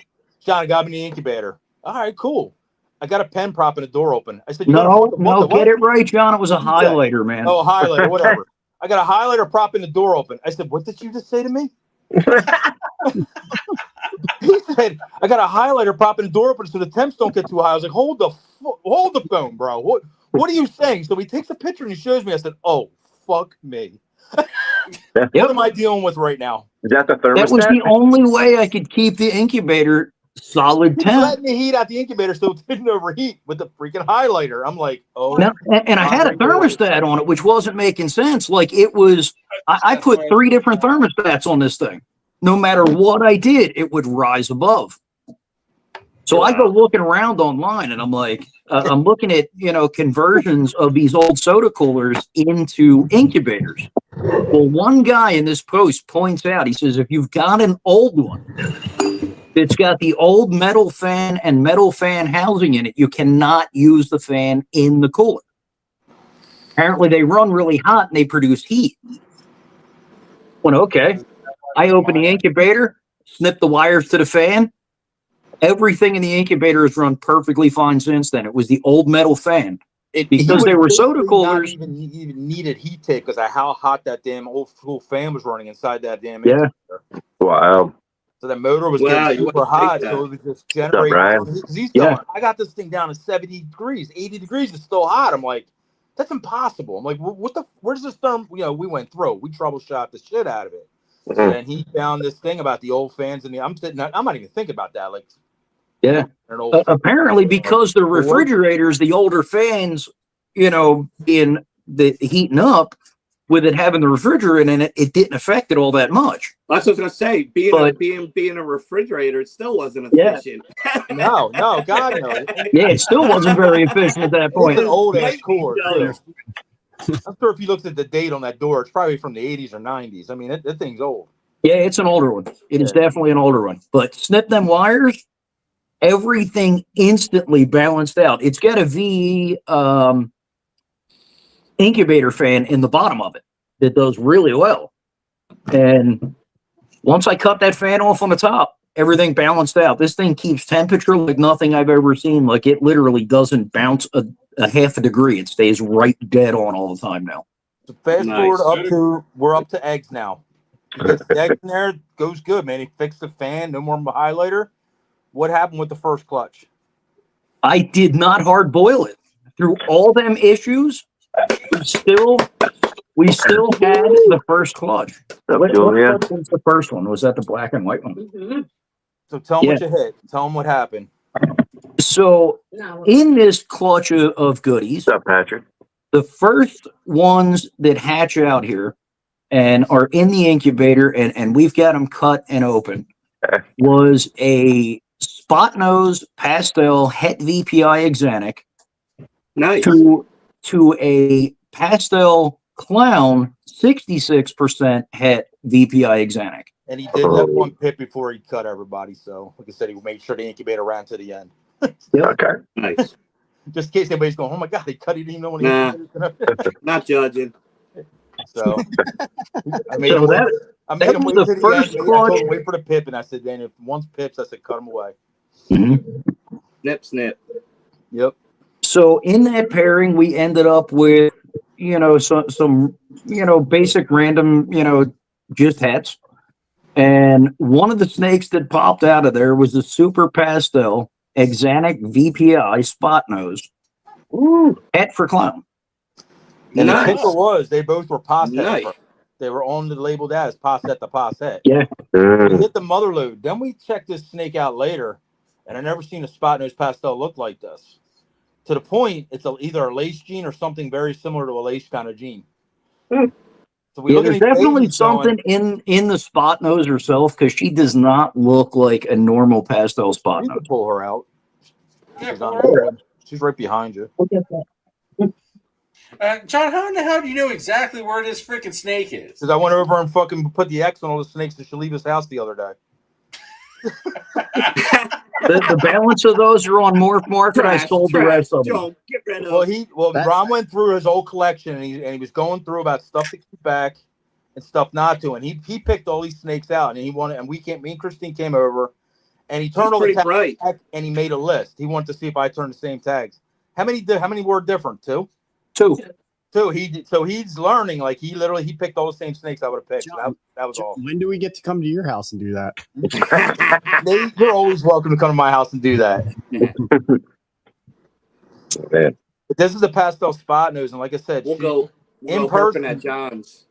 John, I got me in the incubator. All right, cool. I got a pen propping the door open. I said, no, get it right, John. It was a highlighter, man. Oh, highlighter, whatever. I got a highlighter propping the door open. I said, what did you just say to me? He said, I got a highlighter propping the door open so the temps don't get too high. I was like, hold the phone, bro. What are you saying? So he takes a picture and he shows me. I said, oh, fuck me. What am I dealing with right now? Is that the thermostat? That was the only way I could keep the incubator solid He's temp. letting the heat out the incubator so it didn't overheat with the freaking highlighter. I'm like, oh. Now, and I had a thermostat on it, which wasn't making sense. Like it was, I put 3 different thermostats on this thing. No matter what I did, it would rise above. So I go looking around online and I'm like, I'm looking at, conversions of these old soda coolers into incubators. Well, one guy in this post points out, he says, if you've got an old one, it's got the old metal fan and metal fan housing in it, you cannot use the fan in the cooler. Apparently they run really hot and they produce heat. Well, okay. I open the incubator, snip the wires to the fan. Everything in the incubator has run perfectly fine since then. It was the old metal fan. Because they were soda coolers. Not even needed heat take because of how hot that damn old school fan was running inside that damn incubator. Wow. So that motor was getting super hot, so it was just generating. He's telling, I got this thing down to 70 degrees, 80 degrees. It's still hot. I'm like, that's impossible. I'm like, where's this therm? We went through. We troubleshot the shit out of it. And he found this thing about the old fans, and I'm not even thinking about that. Like, apparently because the refrigerators, the older fans, being the heating up with it having the refrigerant in it, it didn't affect it all that much. That's what I was gonna say. Being a refrigerator, it still wasn't efficient. No, God no. Yeah, it still wasn't very efficient at that point. It's an old ass cooler too. I'm sure if you looked at the date on that door, it's probably from the 80s or 90s. I mean, that thing's old. Yeah, it's an older one. It is definitely an older one. But snip them wires, everything instantly balanced out. It's got a VE incubator fan in the bottom of it that does really well. And once I cut that fan off on the top, everything balanced out. This thing keeps temperature like nothing I've ever seen. Like it literally doesn't bounce a half a degree. It stays right dead on all the time now. So fast forward we're up to eggs now. He gets the eggs in there, goes good, man. He fixed the fan, no more highlighter. What happened with the first clutch? I did not hard boil it. Through all them issues, we still had the first clutch. What was the first one? Was that the black and white one? Mm-hmm. So tell them what you hit. Tell them what happened. So in this clutch of goodies, what's up, Patrick? the first ones that hatch out here and are in the incubator, and we've got them cut and open, was a spot nose pastel het VPI exanic Nice. to a pastel clown 66% het VPI exanic. And he did have one pit before he cut everybody. So, like I said, he made sure the incubator ran to the end. Okay. Nice. Just in case anybody's going, oh my God, he cut it even though when Nah. he Not judging. So I made So him that- wait that him was wait the to the first end. I told clutch. him wait for the pip, and I said, then if once pips, I said cut him away. Snip, snip. Yep. So in that pairing, we ended up with, some basic random, just hets. And one of the snakes that popped out of there was a super pastel exanic VPI spot nose. Het for clown. And Nice. the kicker was they both were posset. Nice. They were on the labeled as posset to posset. Yeah. We hit the mother load. Then we checked this snake out later, and I never seen a spot nose pastel look like this. To the point, it's either a lace gene or something very similar to a lace kind of gene. So we look at There's these definitely babies going, something in the spot nose herself, because she does not look like a normal pastel spot you nose. can pull her out. Yeah, She's, pull on her the out. board. She's right behind you. John, how in the hell do you know exactly where this freaking snake is? Because I went over and fucking put the X on all the snakes that should leave his house the other day. The balance of those are on Morph Market. I sold the rest of them. Joe, get rid of Well, That's- Ron went through his whole collection and he was going through about stuff to keep back and stuff not to. And he picked all these snakes out and he wanted, and me and Christine came over and he turned all the pretty tags bright. back and he made a list. He wanted to see if I turned the same tags. How many were different? Two. Two. So he's learning. Like he picked all the same snakes I would have picked. So that was all. When do we get to come to your house and do that? You're always welcome to come to my house and do that. Man. But this is a pastel spot nose, and like I said, We'll go in herping person at John's.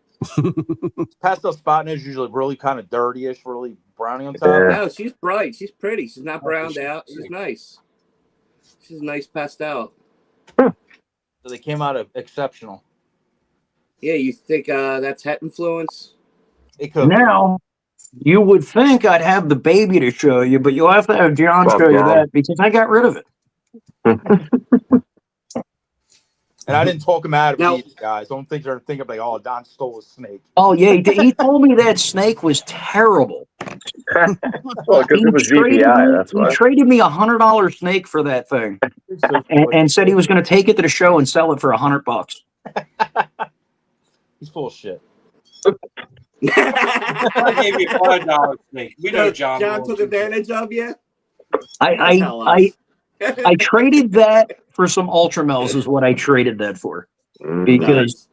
pastel spot nose is usually really kind of dirty-ish, really browny on top. Yeah. No, she's bright. She's pretty. She's not browned out. She's nice. She's nice pastel. So they came out of exceptional. Yeah, you think that's het influence? It could. Now, you would think I'd have the baby to show you, but you'll have to have John Well, show you John. that, because I got rid of it. And I didn't talk him out of Now- it, guys. Don't think they're thinking like, oh, Don stole a snake. Oh, yeah. He told me that snake was terrible. Well, because it was VPI, that's He why. traded me $100 snake for that thing, and said he was going to take it to the show and sell it for $100. He's full of shit. I gave you $5 snake. We know John. John won't took do advantage of you. I traded that for some Ultramels is what I traded that for. Because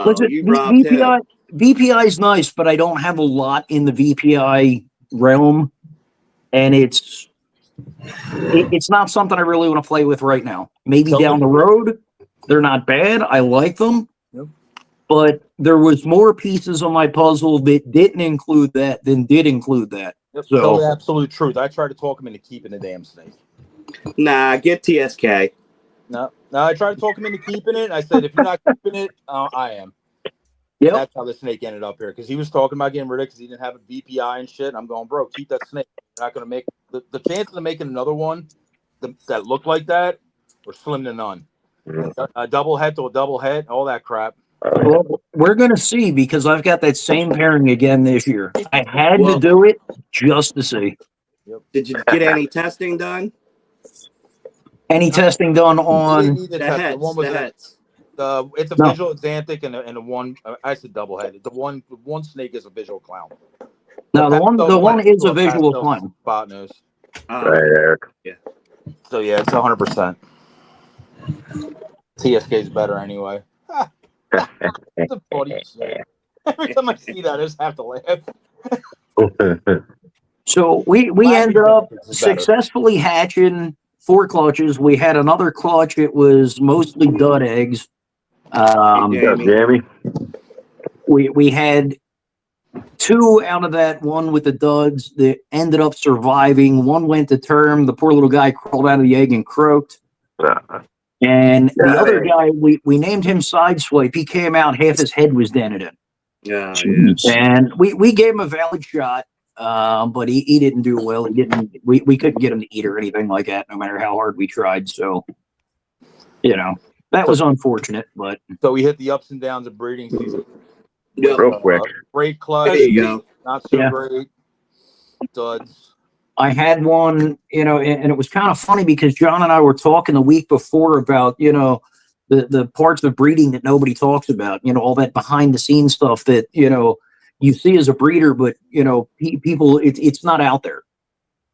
listen, you robbed him. VPI is nice, but I don't have a lot in the VPI realm, and it's not something I really want to play with right now. Maybe down the road. They're not bad. I like them. Yep. But there was more pieces on my puzzle that didn't include that than did include that. Yep. So- Tell the absolute truth. I tried to talk him into keeping the damn snake. Nah, get TSK. No, I tried to talk him into keeping it. I said, if you're not keeping it, I am. Yep. That's how the snake ended up here, because he was talking about getting rid of it because he didn't have a VPI and shit. And I'm going, bro, keep that snake. You're not going to make the chances of making another one that looked like that were slim to none. A double head to a double head, all that crap. Well, we're going to see, because I've got that same pairing again this year. I had to do it just to see. Did you get any testing done? Any testing done He on? didn't need the The test. heads. The one was The heads. it's a No. visual xanthic and the one I said double headed. The one snake is a visual clown. No, the one is a pastel visual clown. spot nose. Right, Eric. So yeah, it's 100%. TSK is better anyway. It's a funny shit. Every time I see that, I just have to laugh. So we ended up successfully hatching 4 clutches. We had another clutch. It was mostly dud eggs. Jamie. We had 2 out of that, one with the duds that ended up surviving. One went to term. The poor little guy crawled out of the egg and croaked. And the other guy, we named him Sideswipe. He came out, half his head was dented in. Yeah. And we gave him a valid shot, but he didn't do well. He didn't. We couldn't get him to eat or anything like that, no matter how hard we tried. So, that was unfortunate. But So we hit the ups and downs of breeding season. Yep. Real quick. Great clutch. There you go. Not so Yeah. great. Duds. I had one, and it was kind of funny because John and I were talking the week before about, the parts of breeding that nobody talks about, all that behind the scenes stuff that, you see as a breeder, but, people, it's not out there.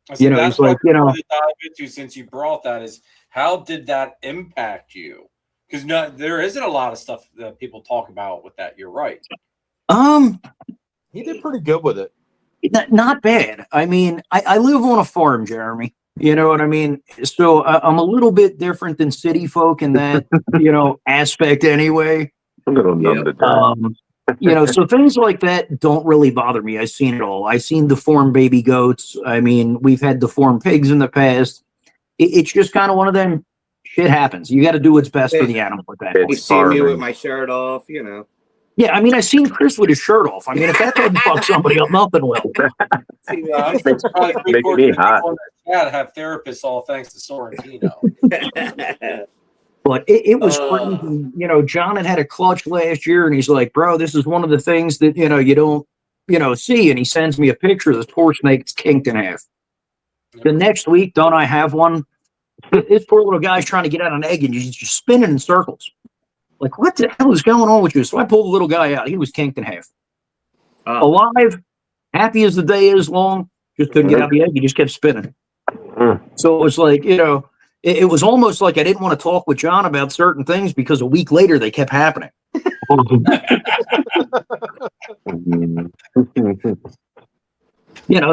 So it's that's like, what I wanted to dive into since you brought that is how did that impact you? Because there isn't a lot of stuff that people talk about with that. You're right. He did pretty good with it. Not bad. I mean, I live on a farm, Jeremy. You know what I mean? So I'm a little bit different than city folk in that, aspect anyway. A little numb to death. So things like that don't really bother me. I've seen it all. I've seen deformed baby goats. I mean, we've had deformed pigs in the past. It's just kind of one of them. Shit happens. You got to do what's best for the animal at that You point. see me with my shirt off, Yeah, I mean, I seen Chris with his shirt off. I mean, if that doesn't fuck somebody up, nothing will. It's probably Makes me hot. Yeah, to have therapists all thanks to Sorrentino. But it was crazy. John had a clutch last year, and he's like, bro, this is one of the things that, you don't, see. And he sends me a picture of this poor snake that's kinked in half. The next week, don't I have one? This poor little guy's trying to get out an egg, and he's just spinning in circles. Like, what the hell is going on with you? So I pulled the little guy out. He was kinked in half. Alive, happy as the day is long, just couldn't get out the egg. He just kept spinning. So it was like, it was almost like I didn't want to talk with John about certain things because a week later they kept happening.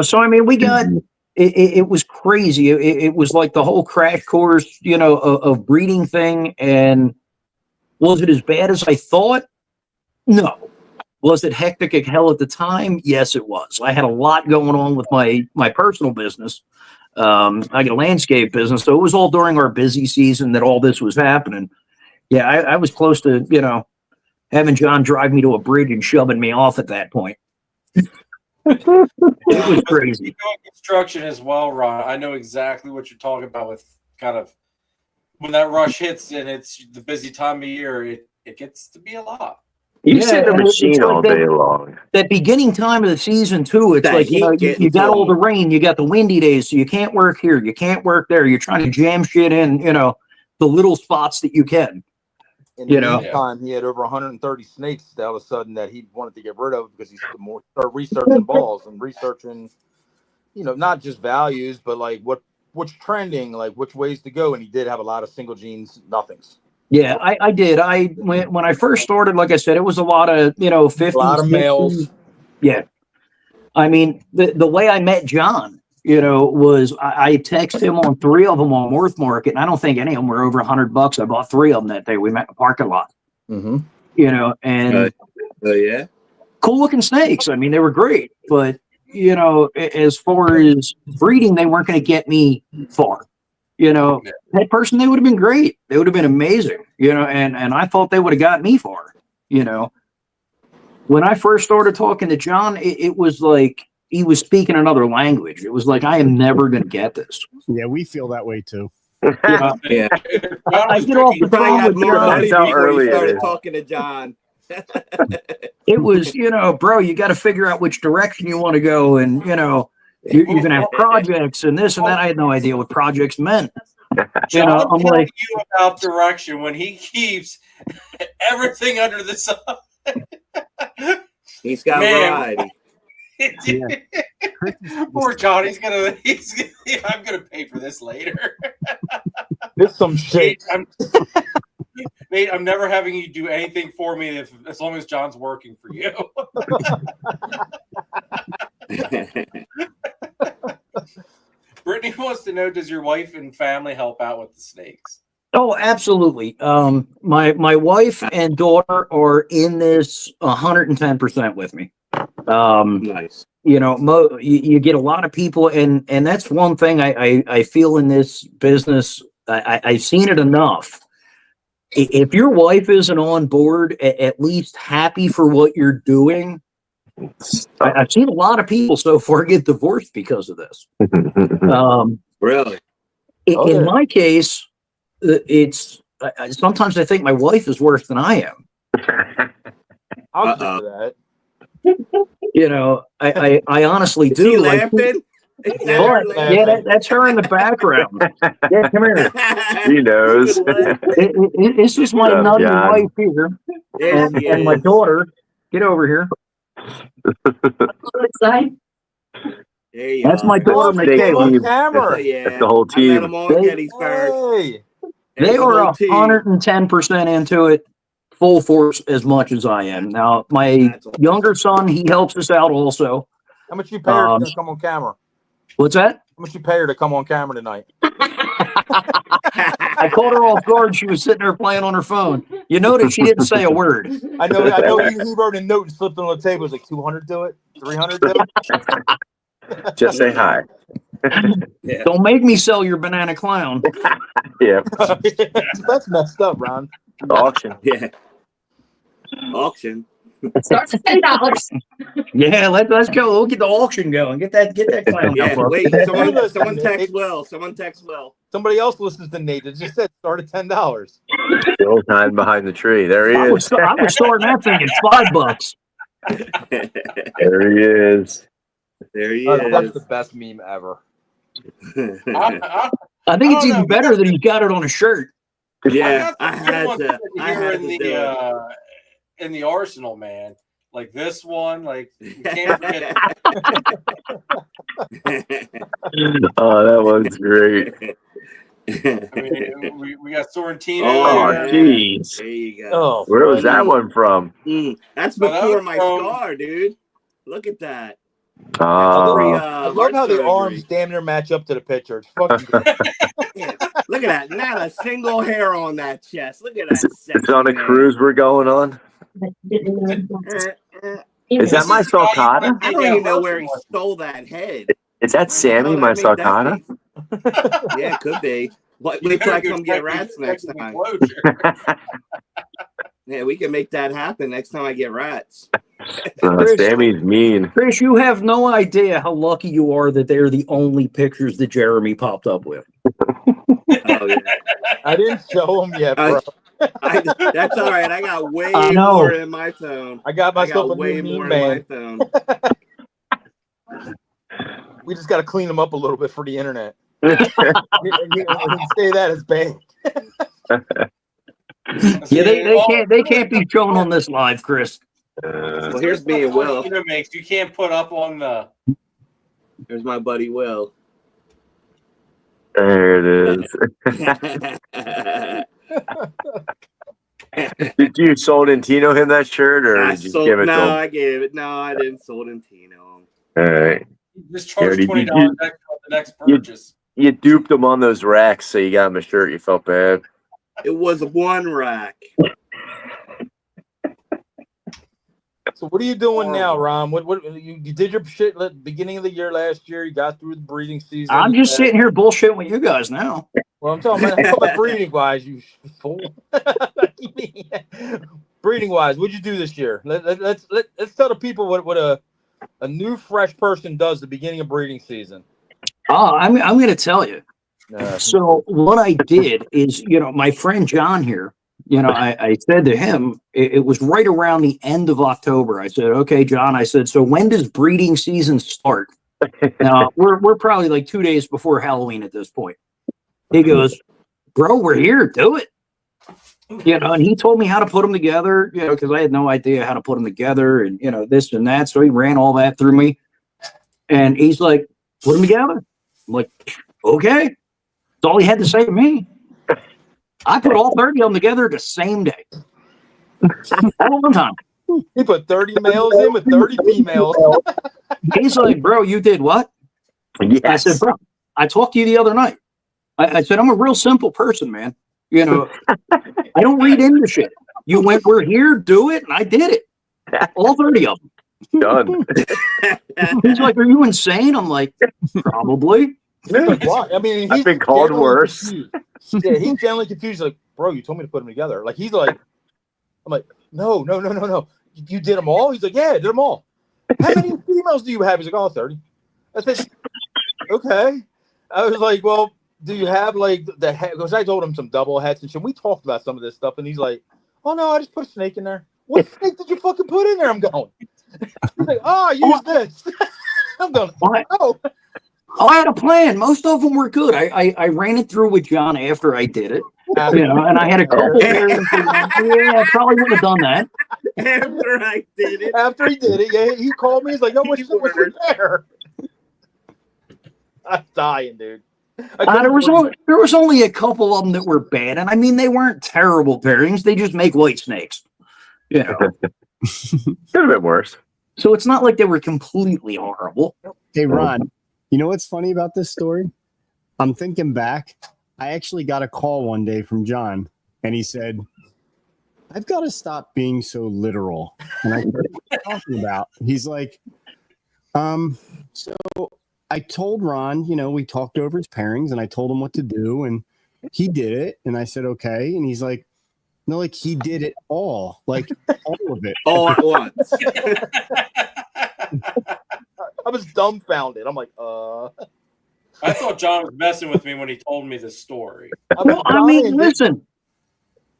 So I mean, we got it was crazy. It was like the whole crash course, of breeding thing. And was it as bad as I thought? No. Was it hectic as hell at the time? Yes, it was. I had a lot going on with my personal business. I got a landscape business, so it was all during our busy season that all this was happening. Yeah, I was close to, having John drive me to a bridge and shoving me off at that point. It was crazy. Doing construction as well, Ron. I know exactly what you're talking about with kind of when that rush hits and it's the busy time of year, it gets to be a lot. You sit in the machine all day long. That beginning time of the season too, it's like you got all the rain, you got the windy days, so you can't work here, you can't work there. You're trying to jam shit in, the little spots that you can. In the meantime, he had over 130 snakes that all of a sudden that he wanted to get rid of because he's more started researching balls and researching, not just values, but like what's trending, like which ways to go. And he did have a lot of single genes, nothings. Yeah, I did. When I first started, like I said, it was a lot of 50s, a lot of 60s. males. Yeah, I mean the way I met John, was I texted him on 3 of them on Worth Market, and I don't think any of them were over $100. I bought 3 of them that day. We met in the parking lot. And yeah, cool looking snakes. I mean, they were great, but as far as breeding, they weren't going to get me far. That person, they would have been great. They would have been amazing, and I thought they would have got me far, When I first started talking to John, it was like he was speaking another language. It was like, I am never going to get this. Yeah, we feel that way too. Yeah. I get off the phone with John. That's how early you started talking to John. It was, bro, you got to figure out which direction you want to go. And, you're going to have projects and this and that. I had no idea what projects meant. John, I'm like, you about direction when he keeps everything under the sun. He's got variety. Poor John, I'm gonna pay for this later. There's some shit. Nate, I'm never having you do anything for me as long as John's working for you. Brittany wants to know, does your wife and family help out with the snakes? Oh, absolutely. My wife and daughter are in this 110% with me. Nice. You get a lot of people, and that's one thing I feel in this business. I've seen it enough if your wife isn't on board, at least happy for what you're doing. I've seen a lot of people so far get divorced because of this. Really? In my case, it's sometimes I think my wife is worse than I am. I'll give you that. You know, I honestly Is do. he Like, laughing? yeah, that's her in the background. Yeah, come here. He knows. This is my Good job, nutty John. wife here, There she and my is. daughter. Get over here. There you That's are. my daughter, They Michaela. keep- On camera. Oh, yeah. That's the whole I met team. him on Gettysburg. Hey. They There's the are whole team. 110% into it, full force as much as I am. Now, my That's awesome. younger son, he helps us out also. How much you pay her to come on camera? What's that? How much you pay her to come on camera tonight? I caught her off guard. She was sitting there playing on her phone. You notice she didn't say a word. I know he wrote a note and slipped it on the table. It was like 200 to it, 300 to it. Just say hi. Yeah. Don't make me sell your banana clown. Yeah. That's messed up, Ron. Auction. Yeah. Auction. Starts at $10. Yeah, let's go. We'll get the auction going. Get that clown Yeah. out, bro. Wait. Someone text Will. Someone text Will. Somebody else listens to Nate. It just said start at $10. Still hiding behind the tree. There he I was is. starting that thing at $5. There he is. There he That's is. the best meme ever. I think it's don't even know. better that he's got it on a shirt. Yeah, I I had to. I here had in to the do it. in the arsenal, man. Like this one, like you can't forget. Oh, that was great. I mean, we got Sorrentino. Oh, yeah. jeez. There you go. Oh, Where was that one from? That's Well, that before was my from- scar, dude. Look at that. Oh, I love how the arms damn near match up to the picture. It's fucking good. Yeah. Look at that. Not a single hair on that chest. Look at that. it's on a cruise we're going on. Is that my sulcata? I don't even know where he stole that head. Is that Sammy, my sulcata? Yeah, it could be. Wait till I come get rats next time. Yeah, we can make that happen next time I get rats. Sammy's mean. Chris, you have no idea how lucky you are that they're the only pictures that Jeremy popped up with. Oh, yeah. I didn't show him yet, bro. That's all right. I got way I know. more in my phone. I got myself a way new more meme, in my man. phone. We just got to clean them up a little bit for the internet. We can say that as bad. Yeah, they can't be shown on this live, Chris. Well, here's me and Will. You can't put up on the. Here's my buddy Will. There it is. Did you Sorrentino him that shirt, or did you give it to him? I gave it. No, I didn't Sorrentino. All right. Just charge Yeah, $20 you- extra on the next purchase. You duped him on those racks, so you got him a shirt. You felt bad. It was one rack. So what are you doing now, Ron? What you did your shit at the beginning of the year last year? You got through the breeding season. I'm just sitting here bullshitting with you guys now. Well, I'm talking about breeding wise, you fool. Breeding wise, what'd you do this year? Let's tell the people what a new fresh person does at the beginning of breeding season. Oh, I'm going to tell you. So what I did is, my friend John here, I said to him, it was right around the end of October. I said, okay, John, I said, so when does breeding season start? Now we're probably like 2 days before Halloween at this point. He goes, bro, we're here. Do it. And he told me how to put them together, because I had no idea how to put them together and, this and that. So he ran all that through me. And he's like, put them together. I'm like, okay. That's all he had to say to me. I put all 30 of them together the same day. All one time. He put 30 males in with 30 females. He's like, bro, you did what? Yes. I said, bro, I talked to you the other night. I said, I'm a real simple person, man. I don't read into shit. You went, we're here, do it, and I did it. All 30 of them. Done. He's like, are you insane? I'm like, probably. Like, why? I mean, he's I've been called generally worse. confused. Yeah, he's generally confused. Like, bro, you told me to put them together. Like, he's like, I'm like, no. You did them all? He's like, yeah, I did them all. How many females do you have? He's like, oh, 30. I said, okay. I was like, well, do you have like the head? Because I told him some double heads and shit. We talked about some of this stuff, and he's like, oh no, I just put a snake in there. What snake did you fucking put in there? I'm going. He's like, oh, I used this. I'm going, oh. I had a plan. Most of them were good. I ran it through with John after I did it. You know, and I had a couple pairings. Yeah, I probably would have done that. After I did it. After he did it, yeah, he called me. He's like, yo, what's your pair? I'm dying, dude. There was only a couple of them that were bad, and I mean they weren't terrible pairings. They just make white snakes, you know. Could have been worse. So it's not like they were completely horrible. Hey, Ron, you know what's funny about this story? I'm thinking back. I actually got a call one day from John, and he said, I've got to stop being so literal. And I said, what are you talking about? He's like, so I told Ron, you know, we talked over his pairings, and I told him what to do, and he did it. And I said, okay. And he's like, no, like he did it all, like all of it. All at once. I was dumbfounded. I'm like, I thought John was messing with me when he told me this story. Well, I mean, listen.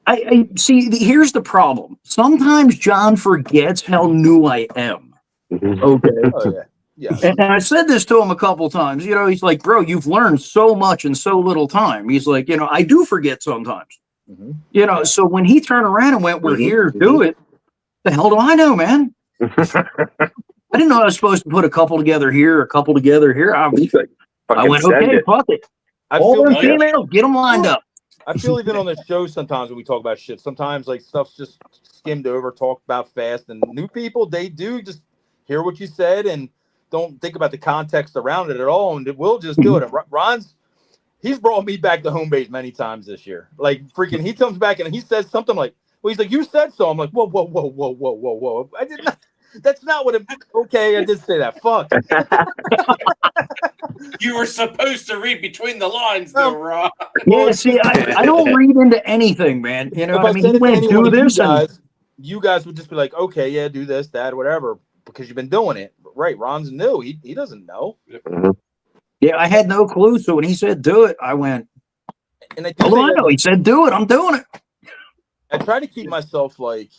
I see. Here's the problem. Sometimes John forgets how new I am. Okay. Oh, yeah. And I said this to him a couple times. You know, he's like, bro, you've learned so much in so little time. He's like, you know, I do forget sometimes. Mm-hmm. You know, so when he turned around and went, we're here, do it. The hell do I know, man? I didn't know I was supposed to put a couple together here, a couple together here. I went, okay, fuck it. All them females, get them lined up. I feel even on the show sometimes when we talk about shit, sometimes like stuff's just skimmed over, talked about fast, and new people, they do just hear what you said and don't think about the context around it at all, and we'll just do it. And he's brought me back to home base many times this year. Like freaking, he comes back and he says something like, well, he's like, you said so. I'm like, whoa. I did not. That's not what it. Okay, I did say that. Fuck. You were supposed to read between the lines, though, Rob. Yeah, see, I don't read into anything, man. You know, I mean, he went do this, you guys would just be like, okay, yeah, do this, that, whatever, because you've been doing it. Right? Ron's new. He doesn't know. Yeah, I had no clue. So when he said do it, I went. And I know. He said do it. I'm doing it. I try to keep myself like.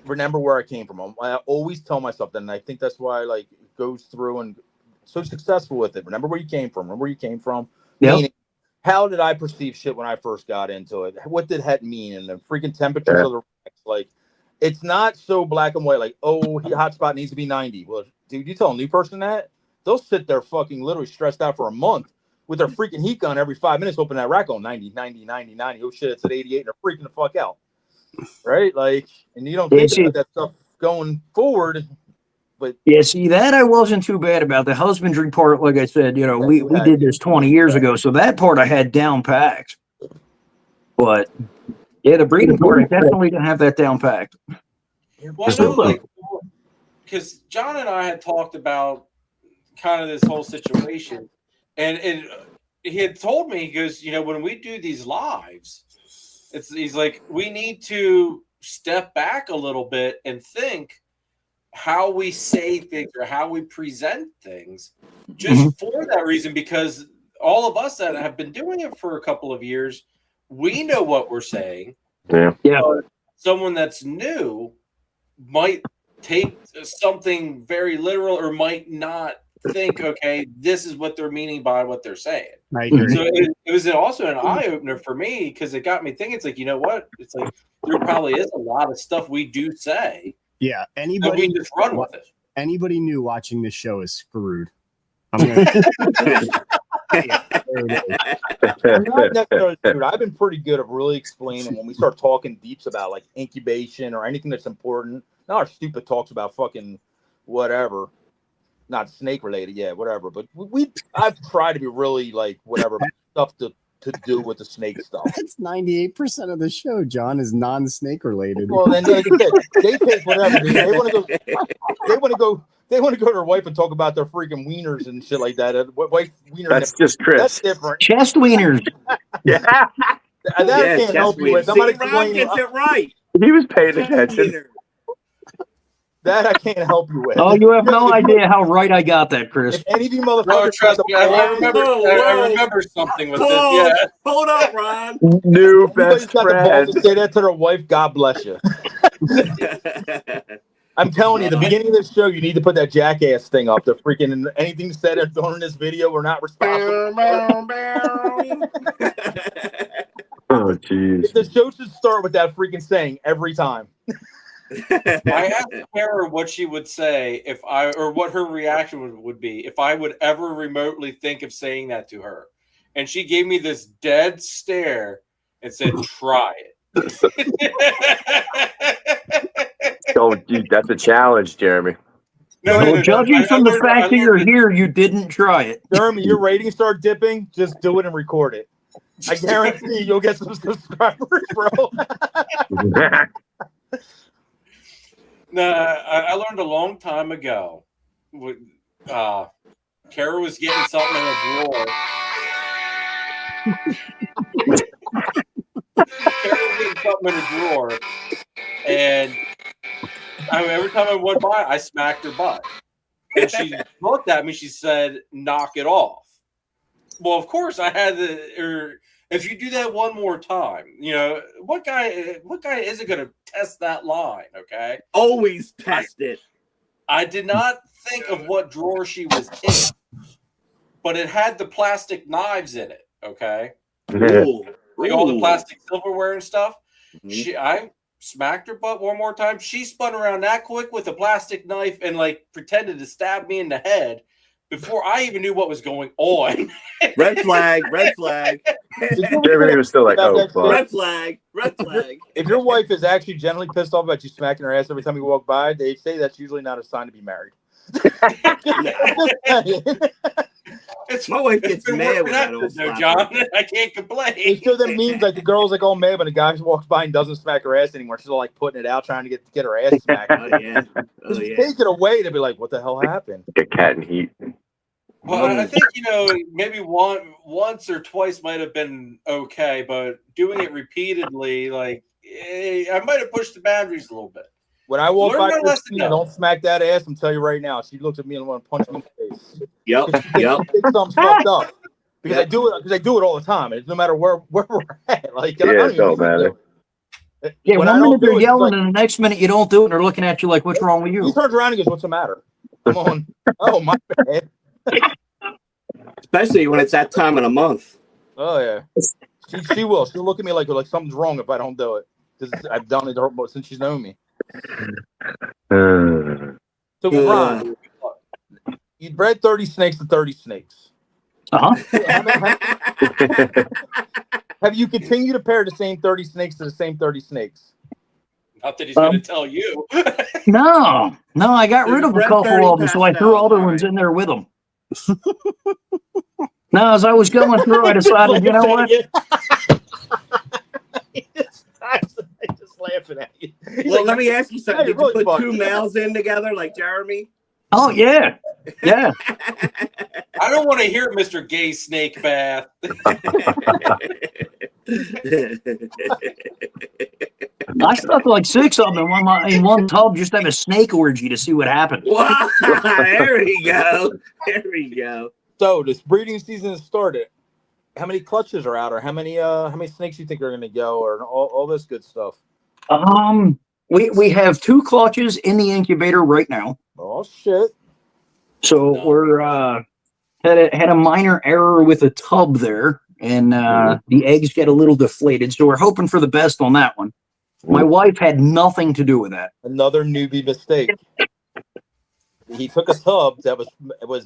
Remember where I came from. I always tell myself that, and I think that's why like it goes through and so successful with it. Remember where you came from. Remember where you came from. Yep. Meaning, how did I perceive shit when I first got into it? What did that mean? And the freaking temperatures of the racks. Like, it's not so black and white. Like, oh, hotspot needs to be 90. Well, dude, you tell a new person that, they'll sit there fucking literally stressed out for a month with their freaking heat gun every 5 minutes, open that rack on 90. Oh shit, it's at 88, and they're freaking the fuck out. Right, like, and you don't think about that stuff going forward, but yeah, see that I wasn't too bad about the husbandry part. Like I said, you know, we did this 20 years ago, so that part I had down packed. But yeah, the breeding part I definitely didn't have that down packed. Well, I know, like, because John and I had talked about kind of this whole situation, and he had told me, he goes, you know, when we do these lives. He's like, we need to step back a little bit and think how we say things or how we present things just for that reason, because all of us that have been doing it for a couple of years, we know what we're saying. Yeah. Someone that's new might take something very literal or might not think, okay, this is what they're meaning by what they're saying. I agree. So it was also an eye-opener for me, because it got me thinking. It's like, you know what? It's like there probably is a lot of stuff we do say. Yeah. We just run with it. Anybody new watching this show is screwed. I'm not necessarily screwed. I've been pretty good at really explaining when we start talking deeps about like incubation or anything that's important. Not our stupid talks about fucking whatever. Not snake related, yeah, whatever. But I've tried to be really like whatever stuff to to do with the snake stuff. That's 98% of the show, John, is non-snake related. Well, then, like I said, they take whatever. Dude. They want to go. They want to go to their wife and talk about their freaking wieners and shit like that. Wife wiener. That's just Chris. That's different. Chest wieners. Yeah. That I can't help you with. I'm See, not Ron explaining. gets it right. He was paying attention. That I can't help you with. Oh, you have no idea how right I got that, Chris. If any of you No, motherfuckers trust me. I remember. Whoa, I whoa. remember something with Pause. this. Yeah. Hold up, Ron. New anybody's best got the balls friend. to say that to their wife, God bless you. I'm telling you, the beginning of this show, you need to put that jackass thing up. The freaking anything said or done in this video, we're not responsible. Oh, jeez. The show should start with that freaking saying every time. I asked Sarah what she would say if I, or what her reaction would be if I would ever remotely think of saying that to her. And she gave me this dead stare and said, try it. Oh, dude, that's a challenge, Jeremy. Well, judging from the fact that you're here, you didn't try it. Jeremy, your ratings start dipping, just do it and record it. I guarantee you'll get some subscribers, bro. No, I learned a long time ago. Kara was getting something in a drawer. Kara was getting something in a drawer, and every time I went by, I smacked her butt. And she looked at me. She said, "Knock it off." Well, of course, I had if you do that one more time, what guy isn't going to test that line? Okay, Always test it. I did not think of what drawer she was in, but it had the plastic knives in it. Okay, Ooh. like all the plastic silverware and stuff. Mhm. I smacked her butt one more time. She spun around that quick with a plastic knife and pretended to stab me in the head before I even knew what was going on. Red flag, red flag. Jeremy was still like, oh, fuck. Red flag, red flag. If your wife is actually generally pissed off about you smacking her ass every time you walk by, they say that's usually not a sign to be married. My wife gets mad when I don't No, slap John, her. I can't They complain. show them memes like the girl's all mad when a guy walks by and doesn't smack her ass anymore. She's all putting it out, trying to get her ass smacked. Oh yeah. Oh Just yeah. take it away to be like, what the hell happened? Like a cat in heat. Well, I think maybe once or twice might have been okay, but doing it repeatedly, I might have pushed the boundaries a little bit. When I walk Learn by my lesson, Christina, though. don't smack that ass. I'm telling you right now. She looks at me and want to punch me in the face. Yep. Yep. She thinks I'm fucked up because Yep. I do it all the time. It's no matter where we're at. I don't Yeah, it even don't need to matter. do it. Yeah, When I one don't minute do they're it, yelling, she's and the next minute you don't do it, and they're looking at you like, "What's wrong with he you?" turns around and goes, "What's the matter?" I'm on. Oh my bad. Especially when it's that time of the month. Oh yeah. She will. She'll look at me like something's wrong if I don't do it because I've done it to her since she's known me. So Ron, you bred 30 snakes to 30 snakes. Have you continued to pair the same 30 snakes to the same 30 snakes? Not that he's going to tell you. No, I got rid of a couple of them, so I threw other ones in there with them. Now, as I was going through, I decided, you know what? Just laughing at you. Well, let me ask you something. Hey, Did you really put fucked. two males in together like Jeremy? Oh yeah. I don't want to hear Mr. Gay Snake Bath. I stuck like 6 of them in one tub just to have a snake orgy to see what happened. Wow, there we go. There we go. So this breeding season has started. How many clutches are out, or how many snakes you think are going to go, or all this good stuff? We have 2 clutches in the incubator right now. Oh shit! So we're had a minor error with a tub there, and the eggs get a little deflated. So we're hoping for the best on that one. My wife had nothing to do with that. Another newbie mistake. He took a tub that was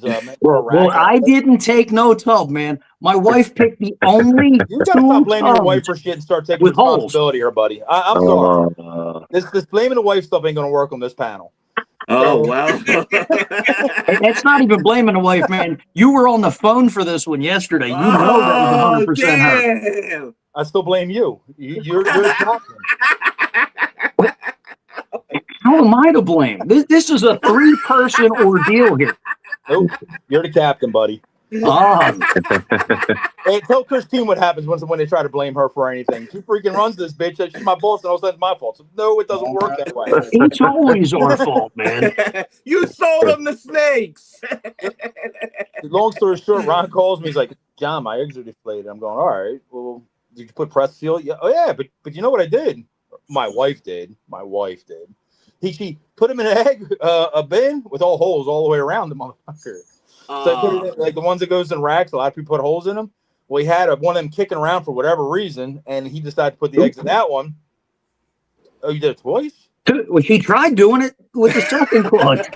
meant for a Well, rack. I didn't take no tub, man. My wife picked the only You gotta stop blaming your wife for shit and start taking responsibility here, buddy. I'm sorry. This blaming the wife stuff ain't gonna work on this panel. Oh, well. That's not even blaming the wife, man. You were on the phone for this one yesterday. You know that was 100% her. Damn. I still blame you. You're the captain. How am I to blame? This is a 3-person ordeal here. Nope. You're the captain, buddy. Hey, tell Christine what happens when they try to blame her for anything. She freaking runs this bitch. She's my boss, and all of a sudden it's my fault. So, no, it doesn't work that way. It's always our fault, man. You sold them the snakes. Long story short, Ron calls me. He's like, John, my eggs are deflated. I'm going, all right. Well, did you put press seal? Yeah. Oh, yeah. But you know what I did? My wife did. She put him in an egg, a bin with all holes all the way around the motherfucker. So I put it in, like the ones that goes in racks, a lot of people put holes in them. Well, he had one of them kicking around for whatever reason, and he decided to put the eggs in that one. Oh, you did it twice? Well, she tried doing it with the second clutch.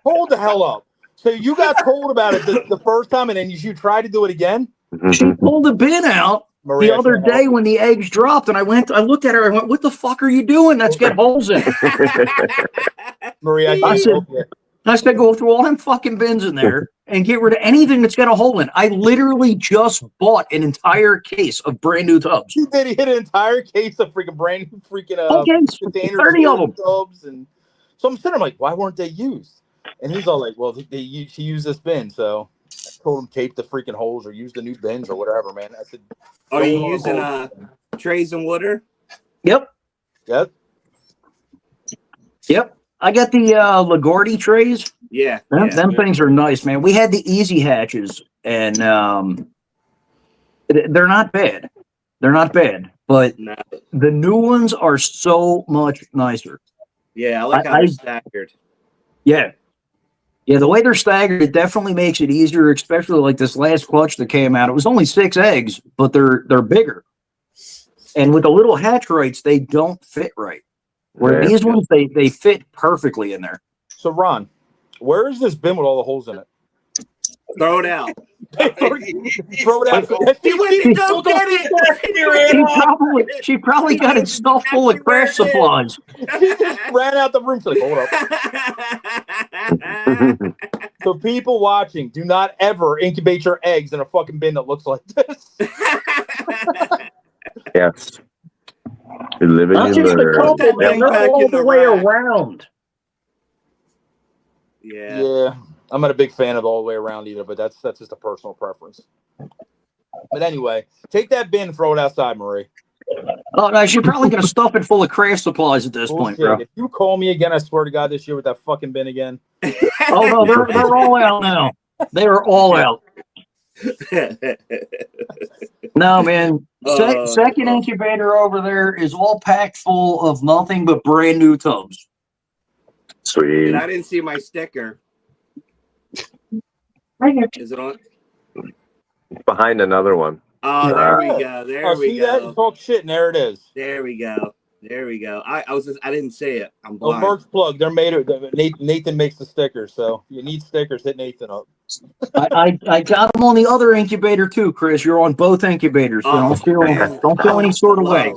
Hold the hell up. So you got told about it the first time, and then you tried to do it again? She pulled the bin out Maria, the other day when the eggs dropped, and I looked at her, I went, what the fuck are you doing? Let's get holes in it. Maria, I said, go through all them fucking bins in there and get rid of anything that's got a hole in. I literally just bought an entire case of brand new tubs. He did. He hit an entire case of freaking brand new containers, 30 of them. Tubs, and so I'm sitting there, I'm like, why weren't they used? And he's all like, well, she used this bin, so I told him tape the freaking holes or use the new bins or whatever, man. I said, are you using trays and water? Yep. I got the Lagordi trays. Yeah. Them things are nice, man. We had the easy hatches, and they're not bad. But the new ones are so much nicer. Yeah, I like how they're staggered. Yeah, the way they're staggered, it definitely makes it easier, especially like this last clutch that came out. It was only 6 eggs, but they're bigger. And with the little hatch rights, they don't fit right. Where these ones, they fit perfectly in there. So, Ron, where is this bin with all the holes in it? Throw it out. Throw it out. She probably got it stuffed full of crash supplies. She just ran out the room. Like, hold up. So people watching, do not ever incubate your eggs in a fucking bin that looks like this. Yes. You're living Not in just the couple, man. They're all the way around. Yeah. I'm not a big fan of all the way around either, but that's just a personal preference. But anyway, take that bin and throw it outside, Marie. Oh, no, she's probably going to stuff it full of craft supplies at this point, bro. If you call me again, I swear to God, this year with that fucking bin again. Oh, no, they're all out now. They are all out. No, man. Second incubator over there is all packed full of nothing but brand new tubs. Sweet. And I didn't see my sticker. Is it on? Behind another one. Oh, there we go. There we see go. That? Talk shit, and there it is. There we go. I didn't say it. I'm Oh, blind. merch plug. They're made of Nathan makes the stickers, so if you need stickers, hit Nathan up. I got them on the other incubator too, Chris. You're on both incubators, so don't feel any sort of way.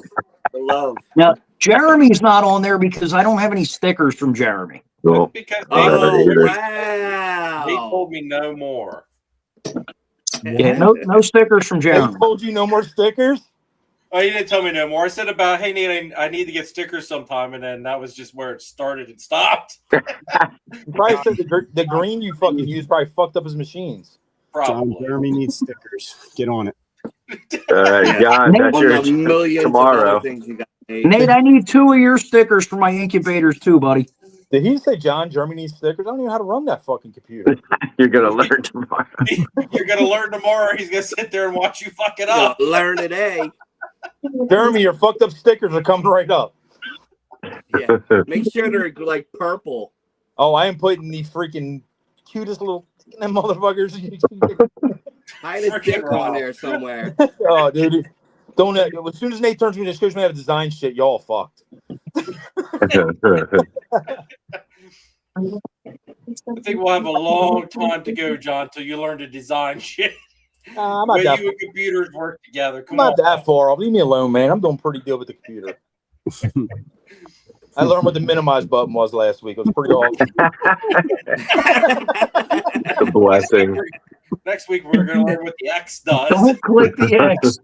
The love. Now, Jeremy's not on there because I don't have any stickers from Jeremy. Cool. Because wow. They told me no more. Yeah, no stickers from Jeremy. They told you no more stickers? Oh, you didn't tell me no more. I said about, hey, Nate, I need to get stickers sometime, and then that was just where it started and stopped. You probably said the green you fucking used probably fucked up his machines. Probably. John, Jeremy needs stickers. Get on it. John, that's yours tomorrow. Nate, I need 2 of your stickers for my incubators too, buddy. Did he say John Jeremy needs stickers? I don't even know how to run that fucking computer. You're gonna learn tomorrow. You're gonna learn tomorrow. He's gonna sit there and watch you fuck it up. Learn today. Jeremy, your fucked up stickers are coming right up. Yeah. Make sure they're like purple. Oh, I am putting the freaking cutest little motherfuckers. Hide a dick on there somewhere. Oh, dude. Don't as soon as Nate turns to me and shows me how to design shit, y'all fucked. I think we'll have a long time to go, John, till you learn to design shit. I'm When not you and computers work together. I'm not that far off. Leave me alone, man. I'm doing pretty good with the computer. I learned what the minimize button was last week. It was pretty awesome. The blessing. Next week we're going to learn what the X does. Don't click the X.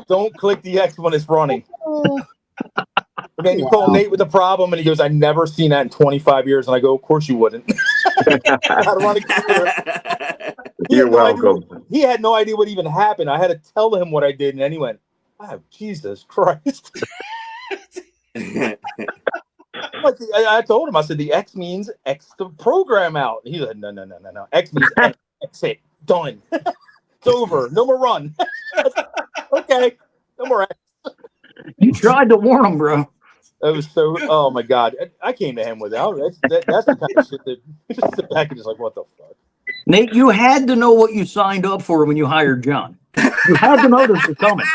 Don't click the X when it's running. And then you call Nate with the problem, and he goes, "I've never seen that in 25 years." And I go, "Of course you wouldn't." How to run a computer. You're welcome. He had no idea what even happened. I had to tell him what I did, and then he went, "Oh, Jesus Christ." I told him, I said, the X means X the program out. He said, no. X means X it. Done. It's over. No more run. Okay. No more X. You tried to warn him, bro. That was so, oh my God. I came to him with that. That's the kind of shit that you just sit back and just like, what the fuck? Nate, you had to know what you signed up for when you hired John. You had to know this was coming.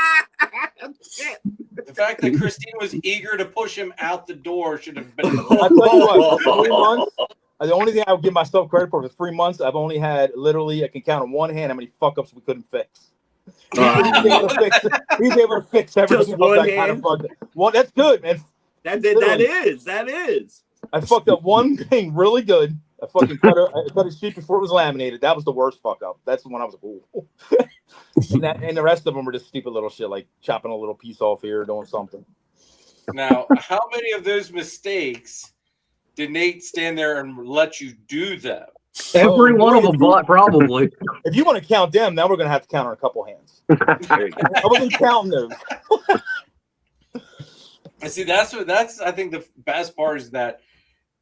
The fact that Christine was eager to push him out the door should have been. I tell you what, for 3 months, the only thing I would give myself credit for 3 months, I've only had literally, I can count on one hand how many fuck ups we couldn't fix. He's able to fix everything. Just one hand? Well, that's good, man. That is. I fucked up one thing really good. I fucking cut a sheet before it was laminated. That was the worst fuck up. That's the one I was like, ooh. and the rest of them were just stupid little shit, like chopping a little piece off here, doing something. Now, how many of those mistakes did Nate stand there and let you do them? Every one of them, probably. If you want to count them, now we're going to have to count on a couple hands. I wasn't counting those. And see, that's I think the best part is that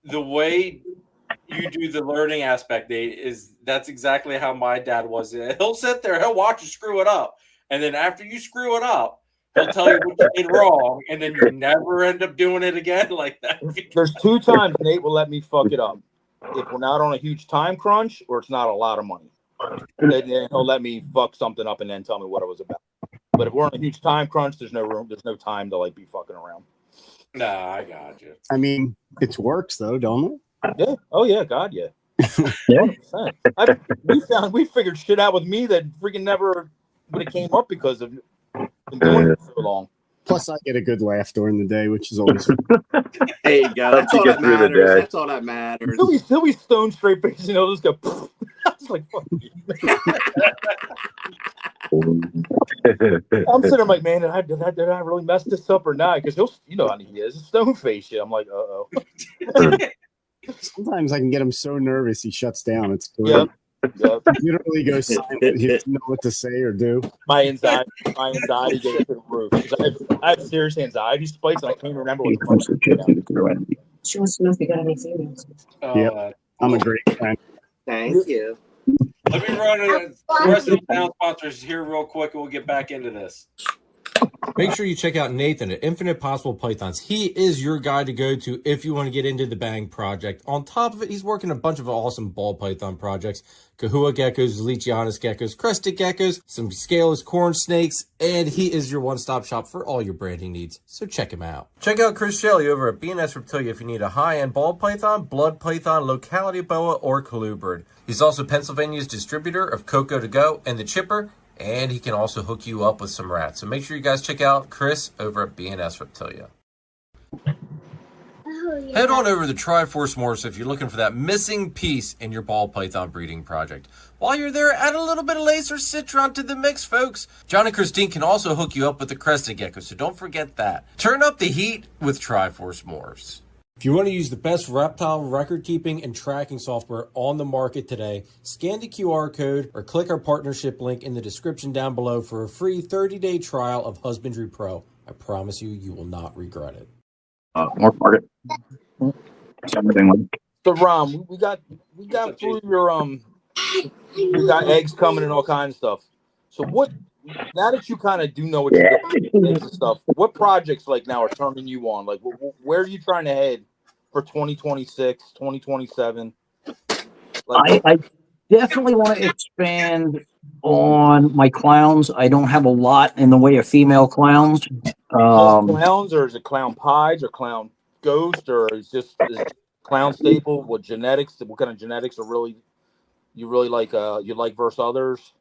the way you do the learning aspect, Nate, is that's exactly how my dad was. He'll sit there, he'll watch you screw it up, and then after you screw it up, he'll tell you what you did wrong, and then you never end up doing it again like that. There's 2 times Nate will let me fuck it up. If we're not on a huge time crunch or it's not a lot of money. Then he'll let me fuck something up and then tell me what it was about. But if we're on a huge time crunch, there's no room, there's no time to like be fucking around. Nah, I got you. I mean, it works though, don't it? Yeah. Oh yeah, God, yeah. Yeah. We figured shit out with me that freaking never would have came up because of been doing it so long. Plus, I get a good laugh during the day, which is always fun. There you go. That's all that matters. That's all that matters. He'll be stone straight face, and he'll just go. I was like, fuck you. I'm sitting there like, man, did I really mess this up or not? Because you know how he is, a stone face shit. I'm like, uh-oh. Sometimes I can get him so nervous he shuts down. It's great. Yep. He literally goes silent. He doesn't know what to say or do. My anxiety goes to the roof. I have serious anxiety spikes, and I can't remember what the fuck. She wants to know if you got any feelings. Yeah, I'm a great fan. Thank you. Let me run the rest of the panel sponsors here real quick, and we'll get back into this. Make sure you check out Nathan at Infinite Possible Pythons. He is your guy to go to if you want to get into the Bang project. On top of it, he's working a bunch of awesome ball python projects. Kahua geckos, Leachianus geckos, crested geckos, some scaleless corn snakes, and he is your one-stop shop for all your branding needs. So check him out. Check out Chris Shelley over at S Reptilia if you need a high-end ball python, blood python, locality boa, or colubrid. He's also Pennsylvania's distributor of Coco to Go and the Chipper, and he can also hook you up with some rats. So make sure you guys check out Chris over at S Reptilia. Head on over to Triforce Morse if you're looking for that missing piece in your ball python breeding project. While you're there, add a little bit of laser citron to the mix, folks. John and Christine can also hook you up with the crested gecko, so don't forget that. Turn up the heat with Triforce Morse. If you want to use the best reptile record keeping and tracking software on the market today, scan the QR code or click our partnership link in the description down below for a free 30-day trial of Husbandry Pro. I promise you, you will not regret it. More market. So Ron, we got through your we got eggs coming and all kinds of stuff. So what? Now that you kind of do know what you're doing and stuff, what projects like now are turning you on? Like, where are you trying to head for 2026, 2027? Like, I definitely want to expand on my clowns. I don't have a lot in the way of female clowns. Clowns, or is it clown pies, or clown ghost, or is clown staple? What genetics? What kind of genetics are you really like? You like versus others?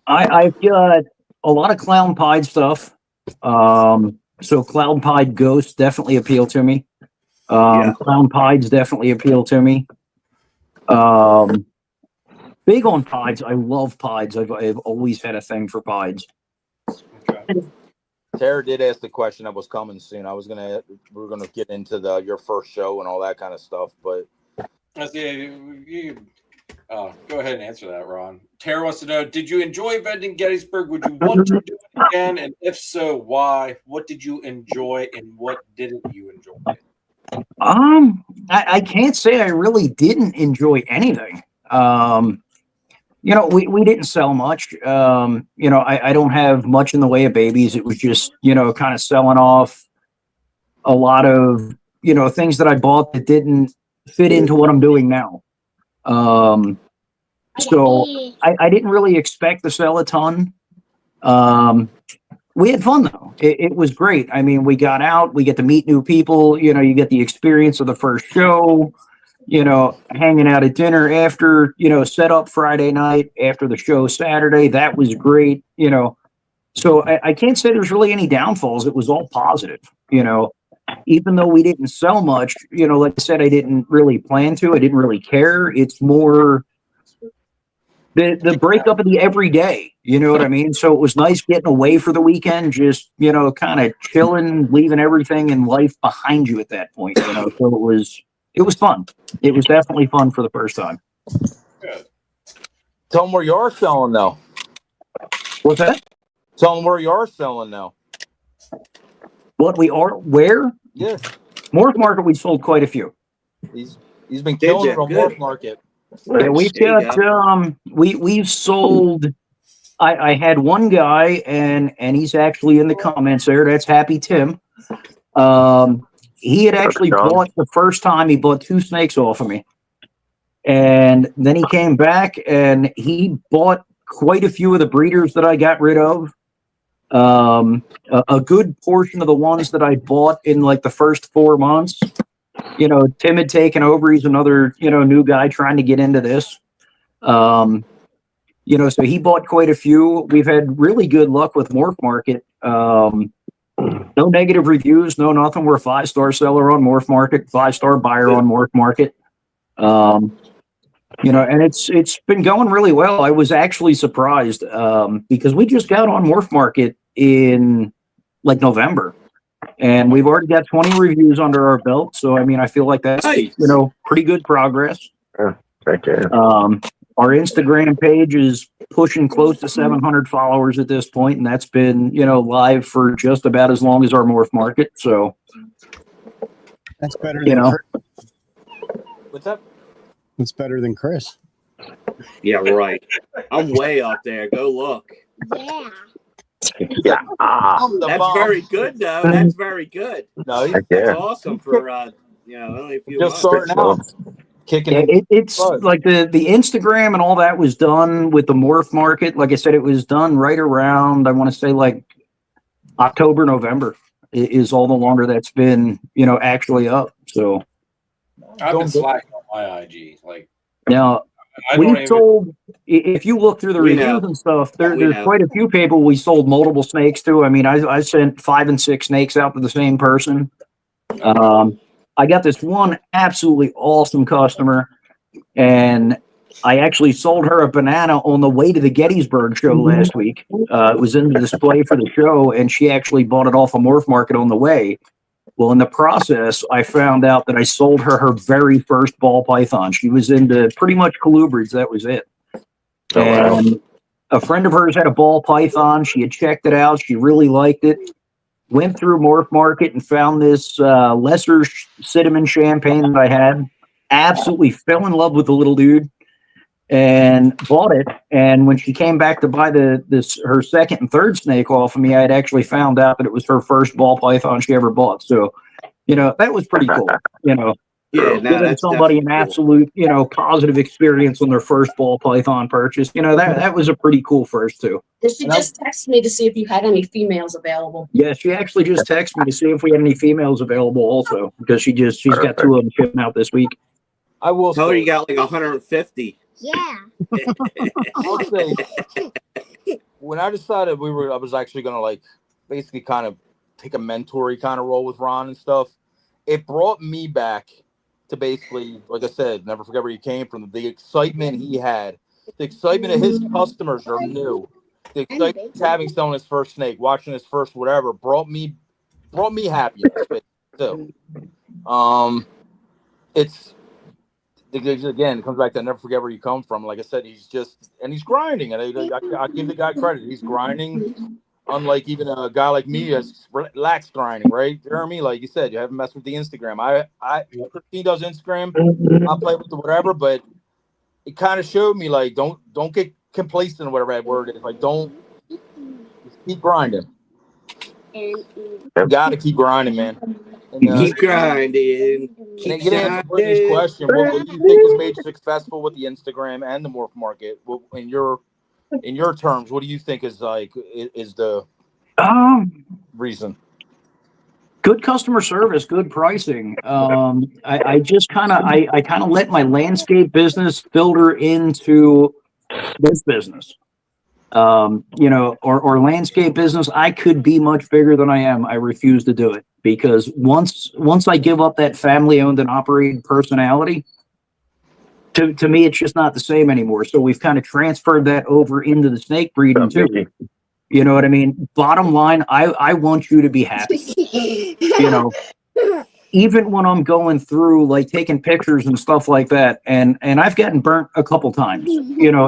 I've got a lot of clown pied stuff. So clown pied ghosts definitely appeal to me. Clown pieds definitely appeal to me. Big on pieds. I love pieds. I've always had a thing for pieds. Tara did ask the question that was coming soon. We're gonna get into your first show and all that kind of stuff, but go ahead and answer that, Ron. Tara wants to know: did you enjoy vending Gettysburg? Would you want to do it again? And if so, why? What did you enjoy, and what didn't you enjoy? I can't say I really didn't enjoy anything. We didn't sell much. I don't have much in the way of babies. It was just, kind of selling off a lot of, things that I bought that didn't fit into what I'm doing now. So I didn't really expect to sell a ton. We had fun though. It was great. I mean, we got out, we get to meet new people, you get the experience of the first show, hanging out at dinner after, set up Friday night after the show Saturday. That was great, So I can't say there's really any downfalls. It was all positive, even though we didn't sell much, like I said, I didn't really plan to, I didn't really care. It's more the breakup of the everyday, you know what I mean? So it was nice getting away for the weekend, just, kind of chilling, leaving everything in life behind you at that point, So it was fun. It was definitely fun for the first time. Good. Tell them where you are selling now. What's that? Tell them where you are selling now. What we are? Where? Yeah. Morph Market, we sold quite a few. He's been killing it on Morph Market. Yeah, we've got we've sold. I had one guy, and he's actually in the comments there. That's Happy Tim. He had actually bought the first time. He bought 2 snakes off of me, and then he came back and he bought quite a few of the breeders that I got rid of. A good portion of the ones that I bought in like the first 4 months. Tim had taken over. He's another, new guy trying to get into this. So he bought quite a few. We've had really good luck with Morph Market. No negative reviews, no nothing. We're a 5-star seller on Morph Market, 5-star buyer on Morph Market. And it's been going really well. I was actually surprised because we just got on Morph Market in like November. And we've already got 20 reviews under our belt. So, I mean, I feel like that's, pretty good progress. Thank you. Our Instagram page is pushing close to 700 followers at this point, and that's been, live for just about as long as our Morph Market. So that's better than Chris. What's up? It's better than Chris. Yeah, right. I'm way up there. Go look. Yeah. Yeah. That's very good, though. That's very good. No, that's awesome for only a few just months. starting out. Kicking it's like the Instagram and all that was done with the Morph Market. Like I said, it was done right around, I want to say like October, November is all the longer that's been, actually up. So I've been slacking on my IG. Like now we sold, if you look through the reviews and stuff, there's quite a few people we sold multiple snakes to. I mean, I sent 5 and 6 snakes out to the same person. I got this one absolutely awesome customer, and I actually sold her a banana on the way to the Gettysburg show last week. It was in the display for the show, and she actually bought it off a Morph Market on the way. Well, in the process, I found out that I sold her very first ball python. She was into pretty much colubrids. That was it. And a friend of hers had a ball python. She had checked it out. She really liked it. Went through Morph Market and found this lesser cinnamon champagne that I had. Absolutely fell in love with the little dude and bought it. And when she came back to buy her second and third snake off of me, I had actually found out that it was her first ball python she ever bought. So, that was pretty cool. Giving somebody an absolute, positive experience on their first ball python purchase. That was a pretty cool first too. Did she just text me to see if you had any females available? Yeah, she actually just texted me to see if we had any females available also, because she's got 2 of them shipping out this week. I will tell her you got like 150. Yeah. I'll say, when I decided I was actually going to like basically kind of take a mentory kind of role with Ron and stuff, it brought me back to basically, like I said, never forget where he came from. The excitement he had, the excitement of his customers are new. The excitement of having someone his first snake, watching his first whatever, brought me happiness too. It's again, it comes back to never forget where you come from. Like I said, he's grinding, and I give the guy credit. He's grinding. Unlike even a guy like me that's lax grinding, right, Jeremy? Like you said, you haven't messed with the Instagram. He does Instagram. I'll play with the whatever, but it kind of showed me like don't get complacent or whatever that word is. Like just keep grinding. You gotta keep grinding, man. And, keep grinding. Keep you didn't answer Brittany's question. What do you think has made you successful with the Instagram and the morph market? In your terms, what do you think is the reason? Good customer service, good pricing. I just kind of let my landscape business filter into this business. Or landscape business. I could be much bigger than I am. I refuse to do it because once I give up that family owned and operated personality, to me, it's just not the same anymore. So we've kind of transferred that over into the snake breeding too. You know what I mean? Bottom line, I want you to be happy. Even when I'm going through like taking pictures and stuff like that, and I've gotten burnt a couple times,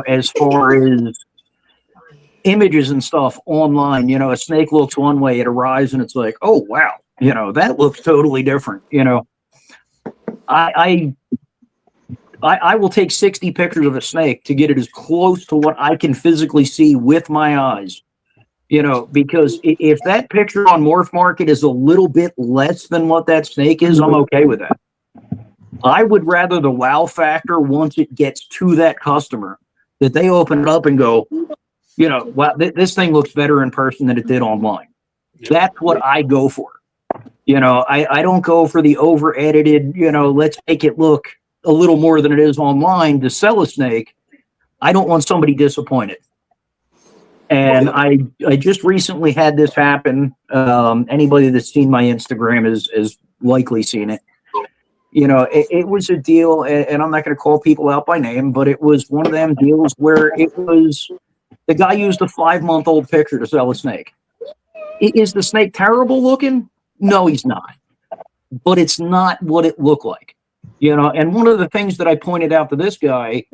as far as images and stuff online. A snake looks one way, it arrives and it's like, oh wow, that looks totally different. I will take 60 pictures of a snake to get it as close to what I can physically see with my eyes. Because if that picture on Morph Market is a little bit less than what that snake is, I'm okay with that. I would rather the wow factor once it gets to that customer that they open it up and go, wow, this thing looks better in person than it did online. That's what I go for. I don't go for the over edited, let's make it look a little more than it is online to sell a snake. I don't want somebody disappointed. And I just recently had this happen. Anybody that's seen my Instagram has likely seen it. It was a deal, and I'm not going to call people out by name, but it was one of them deals where the guy used a 5-month-old picture to sell a snake. Is the snake terrible looking? No, he's not. But it's not what it looked like. And one of the things that I pointed out to this guy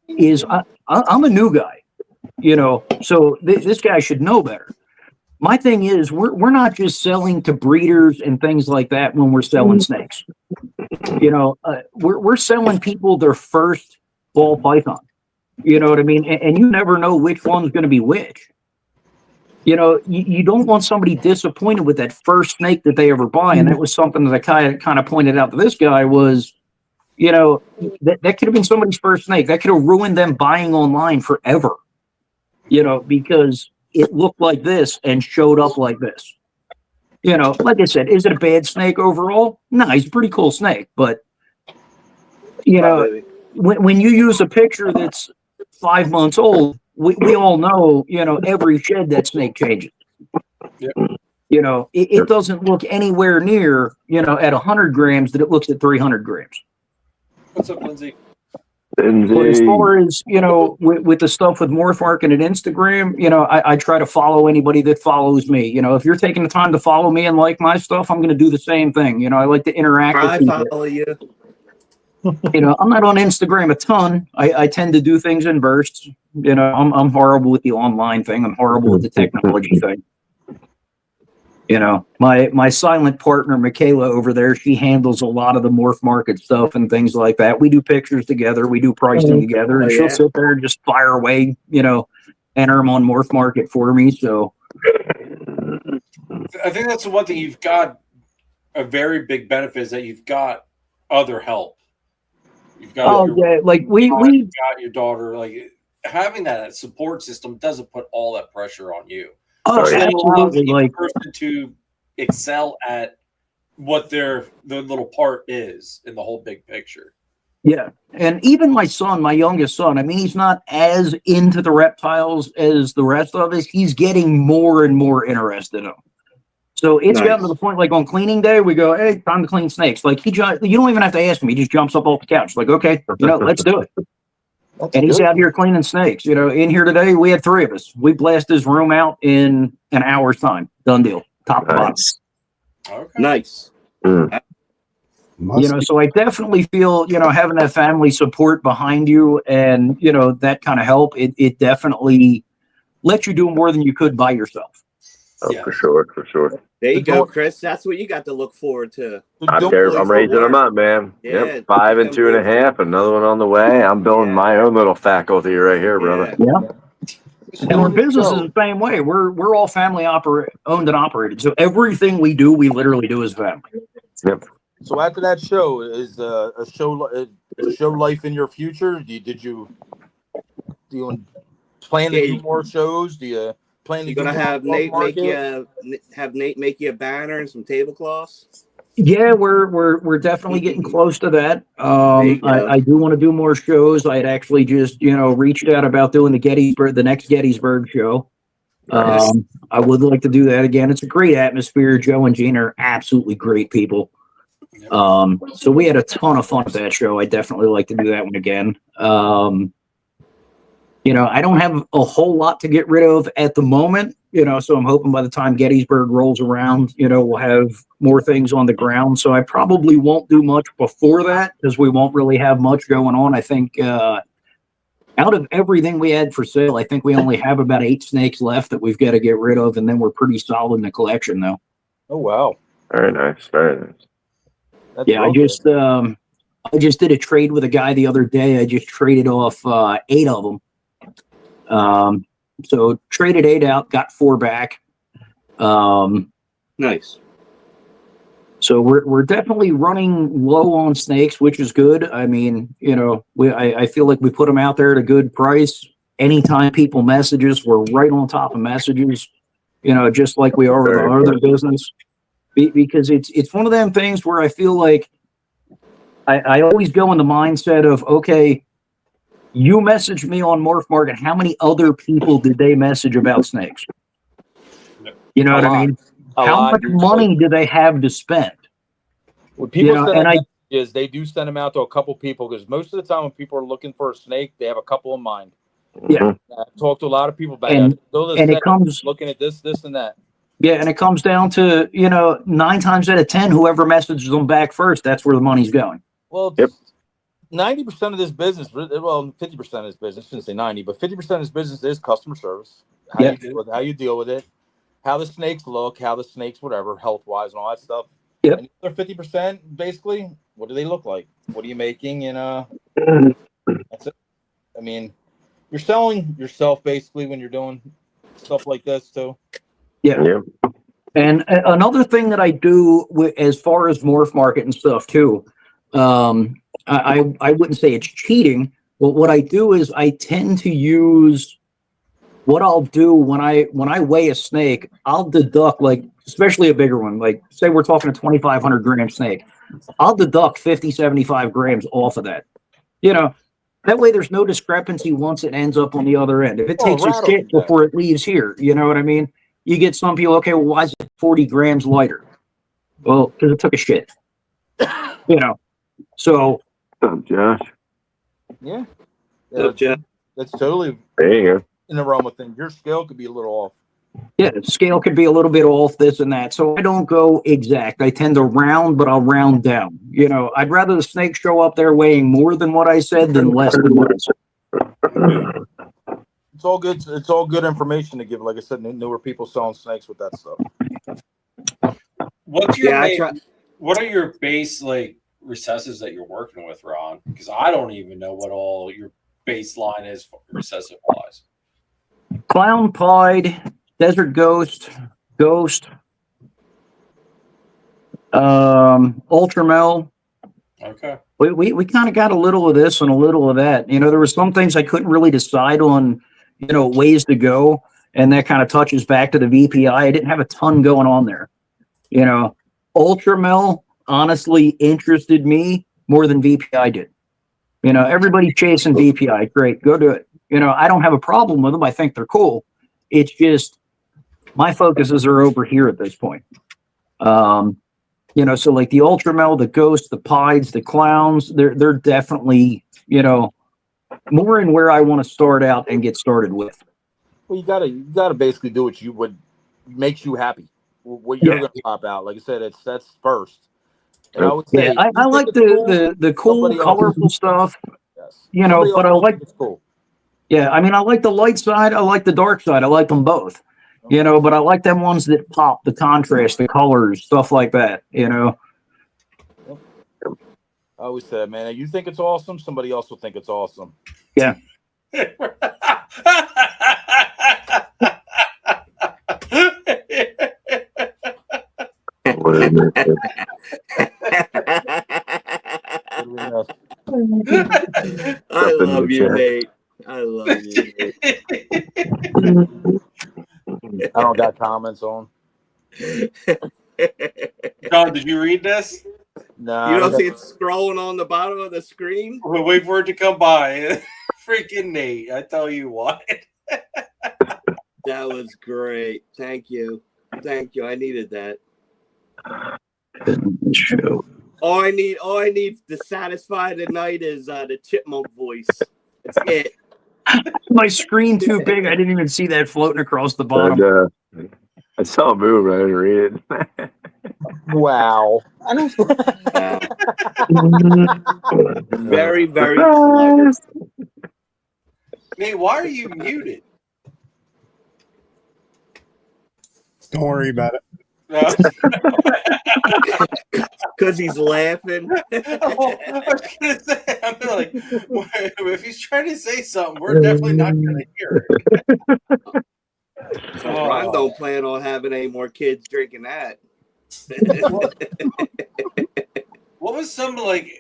is I'm a new guy. So this guy should know better. My thing is, we're not just selling to breeders and things like that when we're selling snakes. We're selling people their first ball python. You know what I mean? And you never know which one's going to be which. You don't want somebody disappointed with that first snake that they ever buy. And that was something that I kind of pointed out to this guy was, that could have been somebody's first snake. That could have ruined them buying online forever. Because it looked like this and showed up like this. Like I said, is it a bad snake overall? No, he's a pretty cool snake. But, when you use a picture that's 5 months old, we all know, every shed that snake changes. Yep. It doesn't look anywhere near, at 100 grams that it looks at 300 grams. What's up, Lindsay? But as far as, with the stuff with Morph Market and Instagram, I try to follow anybody that follows me. If you're taking the time to follow me and like my stuff, I'm going to do the same thing. I like to interact with people. Follow you. I'm not on Instagram a ton. I tend to do things in bursts. I'm horrible with the online thing. I'm horrible with the technology thing. My silent partner, Michaela, over there, she handles a lot of the Morph Market stuff and things like that. We do pictures together. We do pricing together. And she'll sit there and just fire away, enter them on Morph Market for me. So I think that's the one thing you've got a very big benefit is that you've got other help. You've got we got your daughter. Like having that support system doesn't put all that pressure on you. Oh, absolutely! Like person to excel at what their little part is in the whole big picture. Yeah, and even my son, my youngest son. I mean, he's not as into the reptiles as the rest of us. He's getting more and more interested in them. So it's Nice. gotten to the point, like on cleaning day, we go, hey, time to clean snakes. Like you don't even have to ask him. He just jumps up off the couch. Like, okay, let's do it. That's And he's good. out here cleaning snakes. In here today, we had 3 of us. We blasted his room out in an hour's time. Done deal. Top to bottom. Nice. Okay. Nice. Must be. So I definitely feel, having that family support behind you and, that kind of help, it definitely lets you do more than you could by yourself. Oh, Yeah. for sure. There you The go, door- Chris. That's what you got to look forward to. I'm raising them up, man. Yeah. Yep. 5 and 2.5. Another one on the way. I'm building my own little faculty right here, brother. Yeah. Yeah. And our business is the same way. We're all family owned and operated. So everything we do, we literally do as a family. Yep. So after that show, is a show life in your future? Do you plan to do more shows? Do you plan to You gonna do have more Nate market? Nate make you a banner and some tablecloths? Yeah, we're definitely getting close to that. There you go. I do want to do more shows. I had actually just reached out about doing the next Gettysburg show. Nice. I would like to do that again. It's a great atmosphere. Joe and Gene are absolutely great people. So we had a ton of fun at that show. I definitely like to do that one again. I don't have a whole lot to get rid of at the moment, so I'm hoping by the time Gettysburg rolls around, we'll have more things on the ground. So I probably won't do much before that because we won't really have much going on. I think out of everything we had for sale, I think we only have about 8 snakes left that we've got to get rid of, and then we're pretty solid in the collection though. Oh wow! Very nice. That's Yeah, real good. I just did a trade with a guy the other day. I just traded off 8 of them. So traded 8 out, got 4 back. Nice. So we're definitely running low on snakes, which is good. I mean, I feel like we put them out there at a good price. Anytime people message us, we're right on top of messages. Just like we are with our other business. Because it's one of them things where I feel like I always go in the mindset of, okay, you messaged me on Morph Market. How many other people did they message about snakes? You know what I mean? How much money do they have to spend? When people send and messages, they do send them out to a couple people because most of the time when people are looking for a snake, they have a couple in mind. Yeah. I've talked to a lot of people about And- it. They'll just and it say, comes- looking at this, and that. Yeah, and it comes down to, 9 times out of 10, whoever messages them back first, that's where the money's going. Well, Yep. 90% of this business, well, 50% of this business, I shouldn't say 90, but 50% of this business is customer service. How you deal with it, how the snakes look, how the snakes, whatever, health-wise and all that stuff. Yep. And the other 50%, basically, what do they look like? What are you making? And that's it. I mean, you're selling yourself, basically, when you're doing stuff like this, too. Yeah. And another thing that I do as far as Morph Market and stuff too, I wouldn't say it's cheating, but what I do is I tend to use what I'll do when I weigh a snake, I'll deduct, like, especially a bigger one, like say we're talking a 2,500 gram snake, I'll deduct 50, 75 grams off of that. That way there's no discrepancy once it ends up on the other end. If it takes a shit before it leaves here, you know what I mean? You get some people, okay, well, why is it 40 grams lighter? Well, because it took a shit. So. Oh, Josh. Yeah. Jeff. That's totally There you go. in the realm of things. Your scale could be a little off. Yeah, the scale could be a little bit off, this and that. So I don't go exact. I tend to round, but I'll round down. I'd rather the snake show up there weighing more than what I said than less than what I said. It's all good. It's all good information to give. Like I said, newer people selling snakes with that stuff. What's your Yeah, what are your base recessives that you're working with, Ron? Because I don't even know what all your baseline is for recessive wise. Clown Pied, Desert Ghost, Ultramel. Okay. We kind of got a little of this and a little of that. There were some things I couldn't really decide on, ways to go. And that kind of touches back to the VPI. I didn't have a ton going on there. Ultramel honestly interested me more than VPI did. Everybody's chasing VPI. Great. Go do it. I don't have a problem with them. I think they're cool. It's just my focuses are over here at this point. You know, so like the Ultramel, the Ghost, the Pieds, the Clowns, they're definitely, you know, more in where I want to start out and get started with. Well, you gotta basically do what makes you happy. What you're gonna pop out. Like I said, that's first. And I would say, I like the cool, colorful stuff. Yes. You know, but I like it's cool. Yeah, I mean, I like the light side. I like the dark side. I like them both. Okay. You know, but I like them ones that pop, the contrast, the colors, stuff like that. You know. I always said, man, you think it's awesome, somebody else will think it's awesome. Yeah. I love you, Nate. I love you, Nate. I don't got comments on. John, did you read this? No. You don't see it scrolling on the bottom of the screen? We'll wait for it to come by. Freaking Nate, I tell you what. That was great. Thank you. Thank you. I needed that. All I need to satisfy the night is the chipmunk voice. That's it. My screen too big. I didn't even see that floating across the bottom. I saw a move. I didn't read it. Wow. Very, very clever. Nate, why are you muted? Don't worry about it. Because he's laughing. I was gonna say, I'm like, if he's trying to say something, we're definitely not gonna hear it. Ron don't plan on having any more kids drinking that. What was some like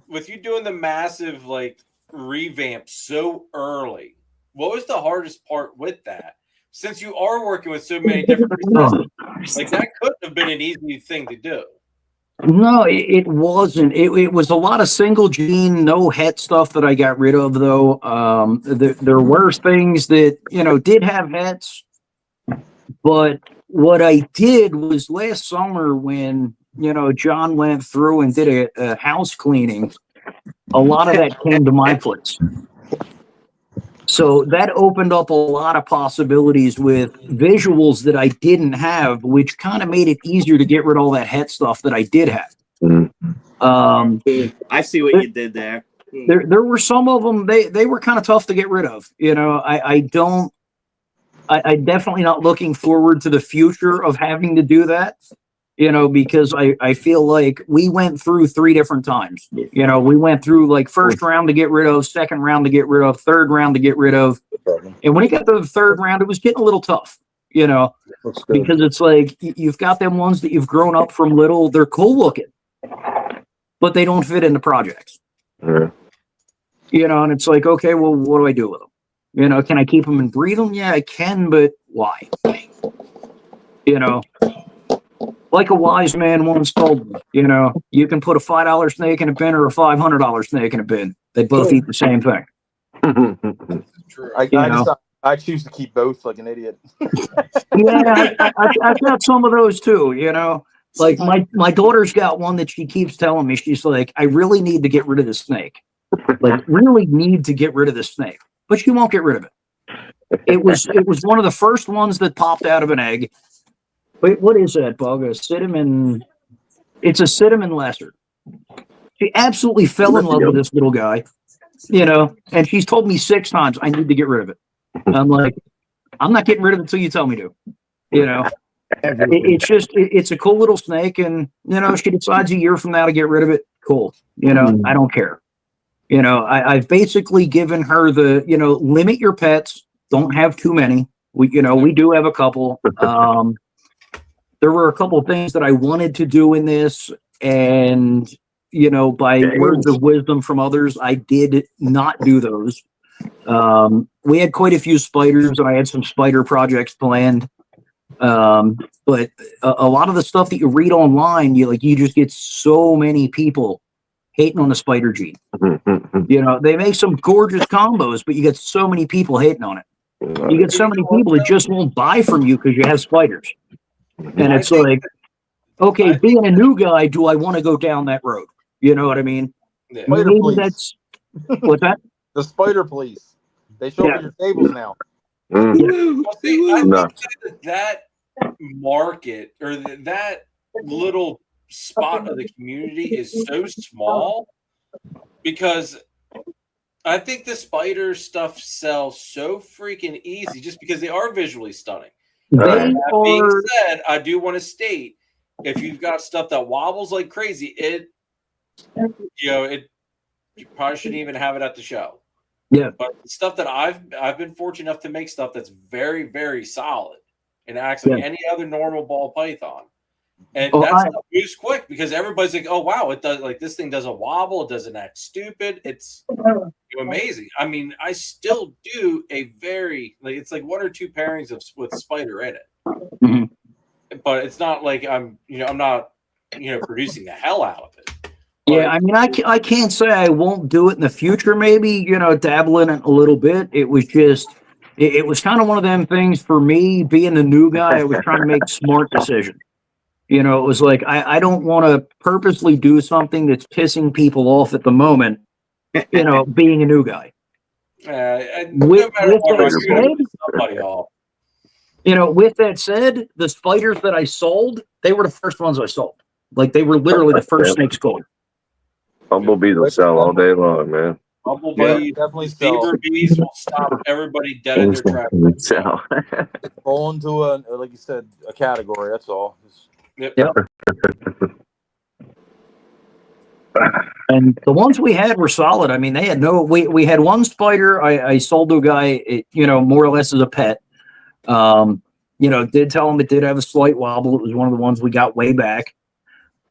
with you doing the massive like revamp so early? What was the hardest part with that? Since you are working with so many different systems, like that couldn't have been an easy thing to do. No, it wasn't. It was a lot of single gene, no het stuff that I got rid of, though. There were things that, you know, did have hets. But what I did was last summer when, you know, John went through and did a house cleaning, a lot of that came to my place. So that opened up a lot of possibilities with visuals that I didn't have, which kind of made it easier to get rid of all that het stuff that I did have. I see what you did there. There were some of them, they were kind of tough to get rid of. You know, I'm definitely not looking forward to the future of having to do that. You know, because I feel like we went through 3 different times. You know, we went through like first round to get rid of, second round to get rid of, third round to get rid of. And when it got to the third round, it was getting a little tough, you know, because it's like you've got them ones that you've grown up from little. They're cool looking, but they don't fit into projects. You know, and it's like, okay, well, what do I do with them? You know, can I keep them and breed them? Yeah, I can, but why? You know. Like a wise man once told me, you know, you can put a $5 snake in a bin or a $500 snake in a bin. They both eat the same thing. I choose to keep both like an idiot. Yeah, I've got some of those too, you know. Like my daughter's got one that she keeps telling me, she's like, I really need to get rid of the snake. Like, really need to get rid of the snake. But she won't get rid of it. It was one of the first ones that popped out of an egg. Wait, what is that bug? A cinnamon? It's a cinnamon lesser. She absolutely fell in love with this little guy, you know, and she's told me 6 times I need to get rid of it. I'm like, I'm not getting rid of it until you tell me to, you know. It's a cool little snake, and you know, she decides a year from now to get rid of it. Cool, you know, I don't care. You know, I've basically given her the, you know, limit your pets, don't have too many. We do have a couple. There were a couple of things that I wanted to do in this, and, you know, by words of wisdom from others, I did not do those. We had quite a few spiders, and I had some spider projects planned. But a lot of the stuff that you read online, you just get so many people hating on the spider gene. You know, they make some gorgeous combos, but you get so many people hating on it. You get so many people that just won't buy from you because you have spiders. And it's like, okay, being a new guy, do I want to go down that road? You know what I mean? Yeah. Spider Maybe police. that's what's that? The spider police. They show up at your tables now. Mm. Well, see, I No. think that market or that little spot of the community is so small because I think the spider stuff sells so freaking easy just because they are visually stunning. They That being are. said, I do want to state if you've got stuff that wobbles like crazy, you probably shouldn't even have it at the show. Yeah. But the stuff that I've been fortunate enough to make stuff that's very, very solid and acts like any other normal ball python. And that stuff moves quick because everybody's like, oh wow, it does like this thing doesn't wobble, it doesn't act stupid. It's amazing. I mean, I still do a very it's like 1 or 2 pairings with spider in it. Mm-hmm. But it's not like I'm not producing the hell out of it. Yeah, I mean, I can't say I won't do it in the future. Maybe dabble in it a little bit. It was just, it was kind of one of them things for me. Being the new guy, I was trying to make smart decisions. It was like I don't want to purposely do something that's pissing people off at the moment. Being a new guy. With that said, the spiders that I sold, they were the first ones I sold. Like they were literally the first snakes going. Bumblebees will sell all day long, man. Bumblebees, definitely fever bees will stop everybody dead in their tracks. So. Fall into like you said, a category. That's all. Yep. And the ones we had were solid. I mean, they had we had one spider I sold to a guy, more or less as a pet. Did tell him it did have a slight wobble. It was one of the ones we got way back.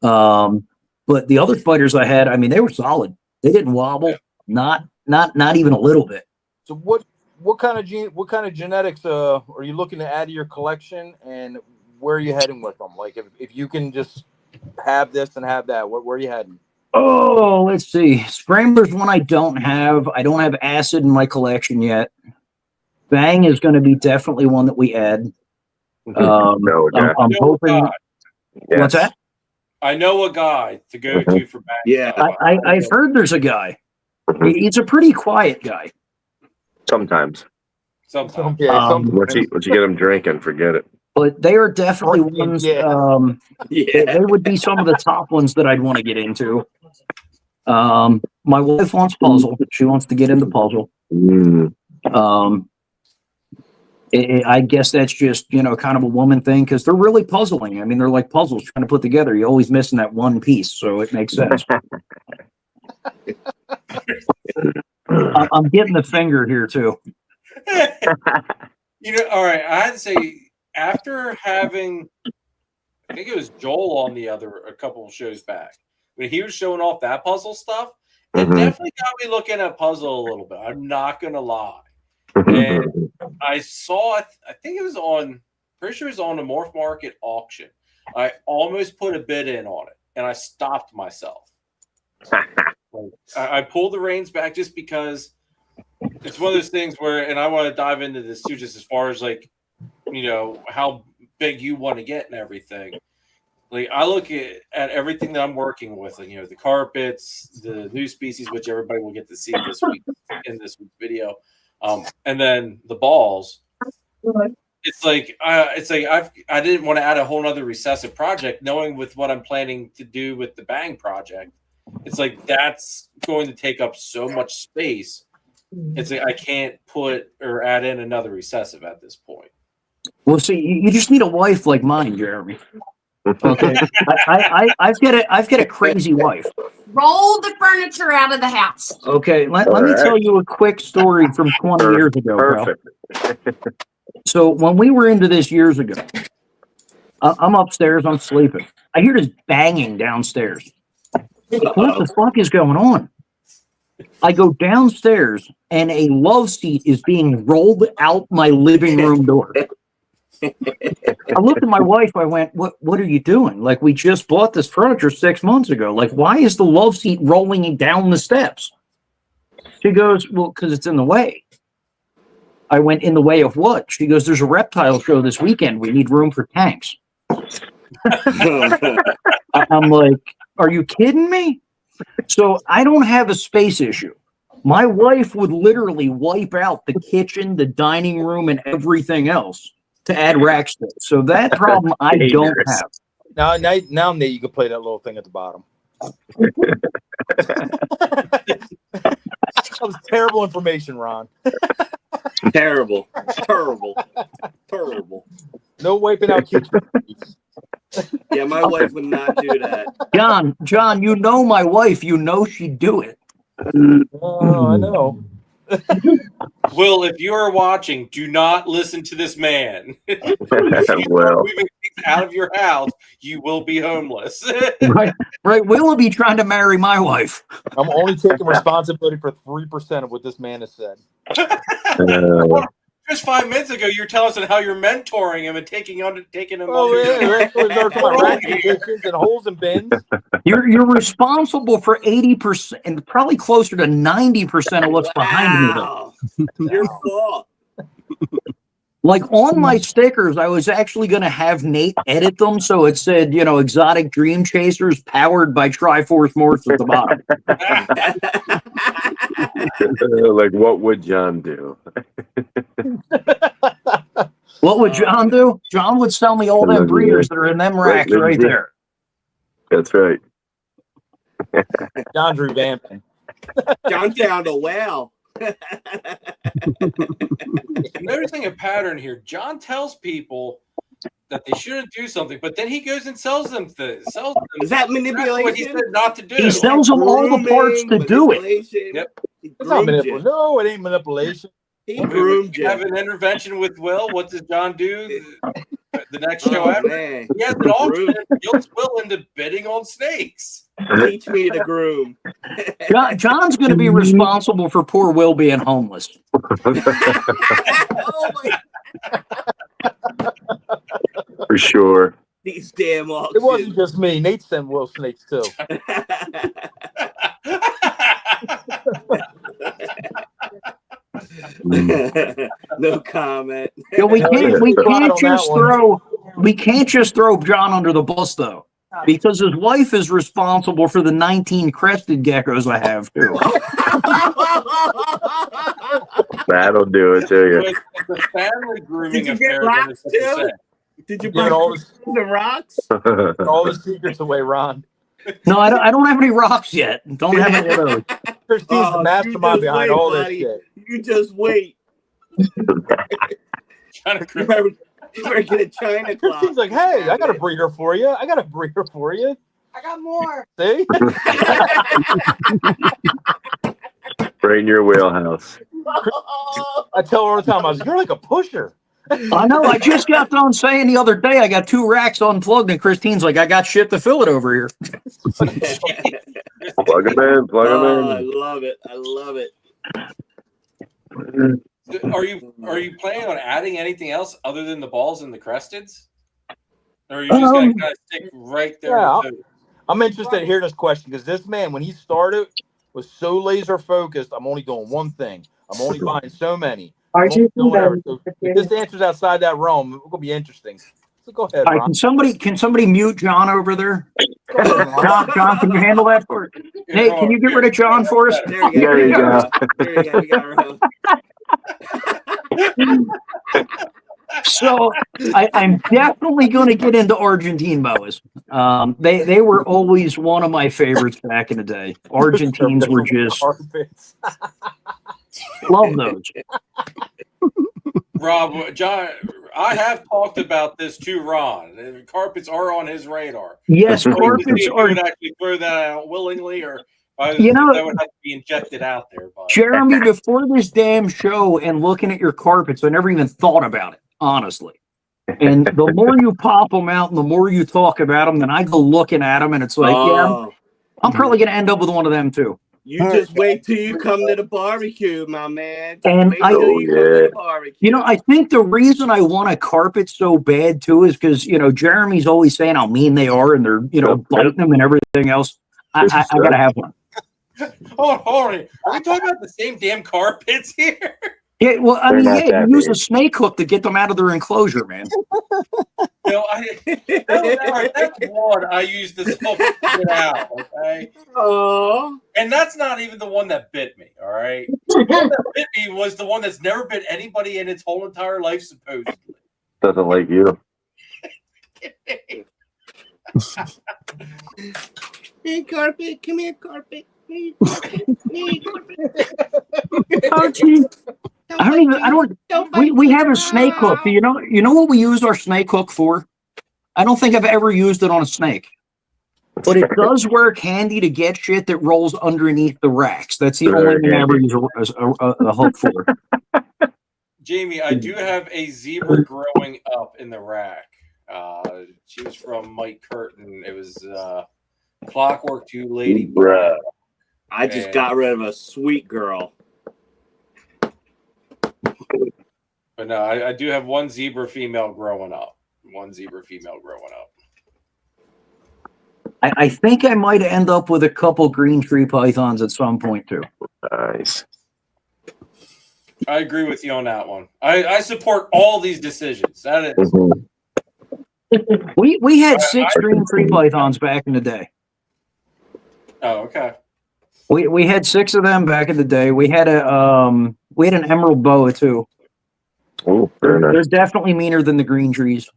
But the other spiders I had, I mean, they were solid. They didn't wobble, not even a little bit. So what kind of genetics are you looking to add to your collection, and where are you heading with them? Like if you can just have this and have that, where are you heading? Oh, let's see. Scrambler's one I don't have. I don't have acid in my collection yet. Bang is going to be definitely one that we add. I'm hoping. Yes. What's that? I know a guy to go to for Bang. Yeah, I've heard there's a guy. He's a pretty quiet guy. Sometimes. Yeah, Once you get them drinking, forget it. But they are definitely ones. They would be some of the top ones that I'd want to get into. My wife wants puzzle. She wants to get into puzzle. I guess that's just kind of a woman thing because they're really puzzling. I mean, they're like puzzles trying to put together. You're always missing that one piece, so it makes sense. I'm getting the finger here too. All right. I had to say, after having, I think it was Joel on a couple of shows back, when he was showing off that puzzle stuff, it definitely got me looking at puzzle a little bit. I'm not gonna lie. And I saw, I think it was pretty sure it was on the Morph Market auction. I almost put a bid in on it, and I stopped myself. I pulled the reins back just because it's one of those things where, and I want to dive into this too, just as far as like, how big you want to get and everything. Like I look at everything that I'm working with, and the carpets, the new species, which everybody will get to see this week in this week's video, and then the balls. It's like I didn't want to add a whole nother recessive project, knowing with what I'm planning to do with the Bang project. It's like that's going to take up so much space. It's like I can't put or add in another recessive at this point. Well, see, you just need a wife like mine, Jeremy. Okay, I've got a crazy wife. Roll the furniture out of the house. Okay, let me tell you a quick story from 20 years ago, Perfect. So when we were into this years ago, I'm upstairs, I'm sleeping. I hear this banging downstairs. What the fuck is going on? I go downstairs and a love seat is being rolled out my living room door. I looked at my wife. I went, what are you doing? Like, we just bought this furniture 6 months ago. Like, why is the love seat rolling down the steps? She goes, well, because it's in the way. I went, in the way of what? She goes, there's a reptile show this weekend. We need room for tanks. I'm like, are you kidding me? So I don't have a space issue. My wife would literally wipe out the kitchen, the dining room, and everything else to add rack space. So that problem I don't Dangerous. have. Now, Nate, you can play that little thing at the bottom. That was terrible information, Ron. Terrible. No wiping out kitchen. Yeah, my wife would not do that. John, you know my wife. You know she'd do it. Oh, I know. Will, if you are watching, do not listen to this man. Well, Moving things out of your house, you will be homeless. Right. Will be trying to marry my wife. I'm only taking responsibility for 3% of what this man has said. Just 5 minutes ago, you were telling us how you're mentoring him and taking him. Oh, yeah, we're talking about rack conditions and holes and bins. You're responsible for 80% and probably closer to 90% of what's behind me. Though. Your fault. Like on my stickers, I was actually going to have Nate edit them so it said, exotic dream chasers powered by Triforce Morphs at the bottom. like, what would John do? What would John do? John would sell me all them breeders that are in them racks right there. That's right. John's revamping. John found a whale. Noticing a pattern here. John tells people that they shouldn't do something, but then he goes and sells them things. Is that manipulation? What he said not to do. He sells them all the parts to do it. Yep. It's not manipulation. No, it ain't manipulation. He groomed We you. have an intervention with Will. What does John do? The next show after. Man. He has an auction and guilts Will into bidding on snakes. Teach me to groom. John's going to be responsible for poor Will being homeless. Oh my. For sure. These damn auctions. It wasn't just me. Nate sent Will snakes too. No comment. We can't just throw John under the bus though, because his wife is responsible for the 19 crested geckos I have too. That'll do it to you. It's a family grooming Did you get affair. rocks too? Did you bring all the rocks? all the secrets away, Ron? No, I don't have any rocks yet. Don't have any of those. Christine's the mastermind behind all this shit. You just wait. You better get a China clock. Christine's like, hey, I got a breeder for you. I got more. See? Right in your wheelhouse. I tell her all the time, I was like, you're like a pusher. I know. I just got done saying the other day I got 2 racks unplugged, and Christine's like, I got shit to fill it over here. Plug them in. I love it. Are you planning on adding anything else other than the balls and the cresteds? Or are you just going to kind of stick right there? Yeah, I'm interested in hearing this question because this man, when he started, was so laser focused. I'm only doing one thing. I'm only buying so many. So if this answers outside that realm, it's gonna be interesting. So go ahead, Ron. Can somebody mute John over there? John, can you handle that for us? Nate, can you get rid of John for us? There you go. We got So I'm definitely going to get into Argentine boas. They were always one of my favorites back in the day. Argentines were just love those. Rob, John, I have talked about this to Ron. The carpets are on his radar. Yes, carpets are. Actually throw that out willingly, or that would have to be injected out there. But. Jeremy, before this damn show and looking at your carpets, I never even thought about it, honestly. And the more you pop them out and the more you talk about them, then I go looking at them, and it's like, I'm probably going to end up with one of them too. You just wait till you come to the barbecue, my man. And wait till you come to the barbecue. I think the reason I want a carpet so bad too is because Jeremy's always saying how mean they are and they're biting them and everything else. I gotta have one. Hold on. Are we talking about the same damn carpets here? Yeah, well, I mean, you use a snake hook to get them out of their enclosure, man. No, that's one I used this whole shit out. Okay. Oh. And that's not even the one that bit me. All right. The one that bit me was the one that's never bit anybody in its whole entire life, supposedly. Doesn't like you. Hey, Carpet, come here, Carpet. Hey, Carpet. Oh, gee. We have a snake hook. Do you know what we use our snake hook for? I don't think I've ever used it on a snake. But it does work handy to get shit that rolls underneath the racks. That's the only thing I ever use a hook for. Jamie, I do have a zebra growing up in the rack. She was from Mike Curtin. It was Clockwork 2 Lady. Bruh. I just got rid of a sweet girl. But no, I do have one zebra female growing up. I think I might end up with a couple green tree pythons at some point too. Nice. I agree with you on that one. I support all these decisions. That is. Mhm. We had 6 green tree pythons back in the day. Oh, okay. We had 6 of them back in the day. We had an emerald boa too. Oh, very They're nice. definitely meaner than the green trees.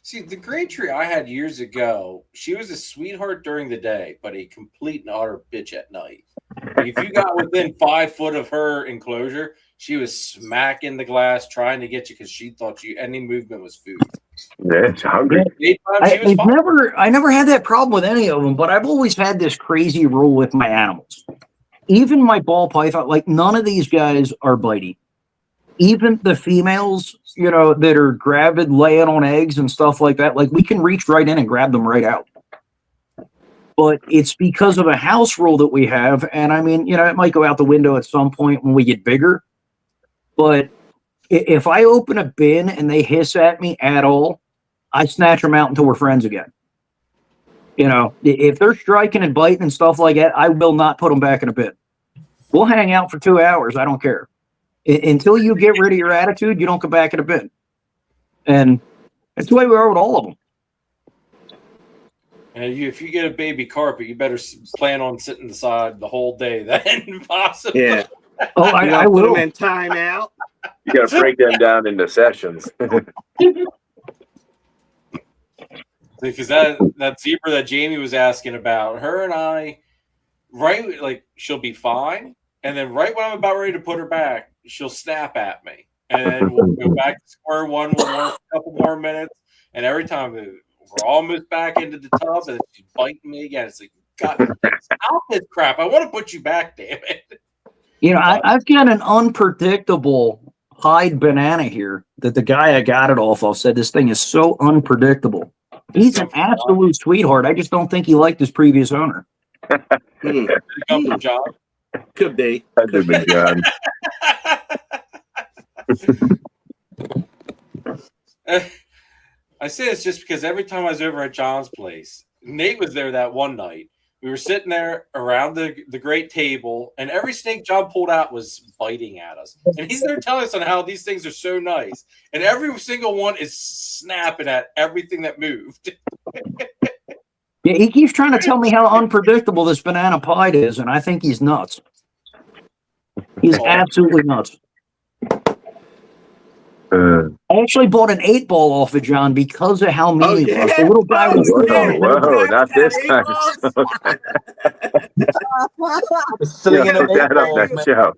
See, the green tree I had years ago, she was a sweetheart during the day, but a complete and utter bitch at night. Like, if you got within 5 foot of her enclosure, she was smacking the glass, trying to get you because she thought any movement was food. Yeah, it's hungry. I never had that problem with any of them, but I've always had this crazy rule with my animals. Even my ball python, like none of these guys are bitey. Even the females, that are gravid, laying on eggs and stuff like that, like we can reach right in and grab them right out. But it's because of a house rule that we have, and I mean, it might go out the window at some point when we get bigger. But if I open a bin and they hiss at me at all, I snatch them out until we're friends again. If they're striking and biting and stuff like that, I will not put them back in a bin. We'll hang out for 2 hours. I don't care. Until you get rid of your attitude, you don't come back in a bin. And that's the way we are with all of them. And if you get a baby carpet, you better plan on sitting aside the whole day then, possibly. Yeah. Oh, I will. Put them in timeout. You got to break them down into sessions. Because that zebra that Jamie was asking about, her and I, right, like she'll be fine, and then right when I'm about ready to put her back, she'll snap at me, and then we'll go back to square one. We'll work a couple more minutes, and every time we're almost back into the tub, and she's biting me again. It's like, God, stop this crap! I want to put you back, damn it. I've got an unpredictable hide banana here that the guy I got it off of said this thing is so unpredictable. He's an absolute sweetheart. I just don't think he liked his previous owner. Come from John. Could be. That could be John. I say this just because every time I was over at John's place, Nate was there that one night. We were sitting there around the great table, and every snake John pulled out was biting at us. And he's there telling us on how these things are so nice. And every single one is snapping at everything that moved. Yeah, he keeps trying to tell me how unpredictable this banana pie is, and I think he's nuts. He's absolutely nuts. I actually bought an 8-ball off of John because of how mean he was. The little guy was whoa, not this time. That up next show.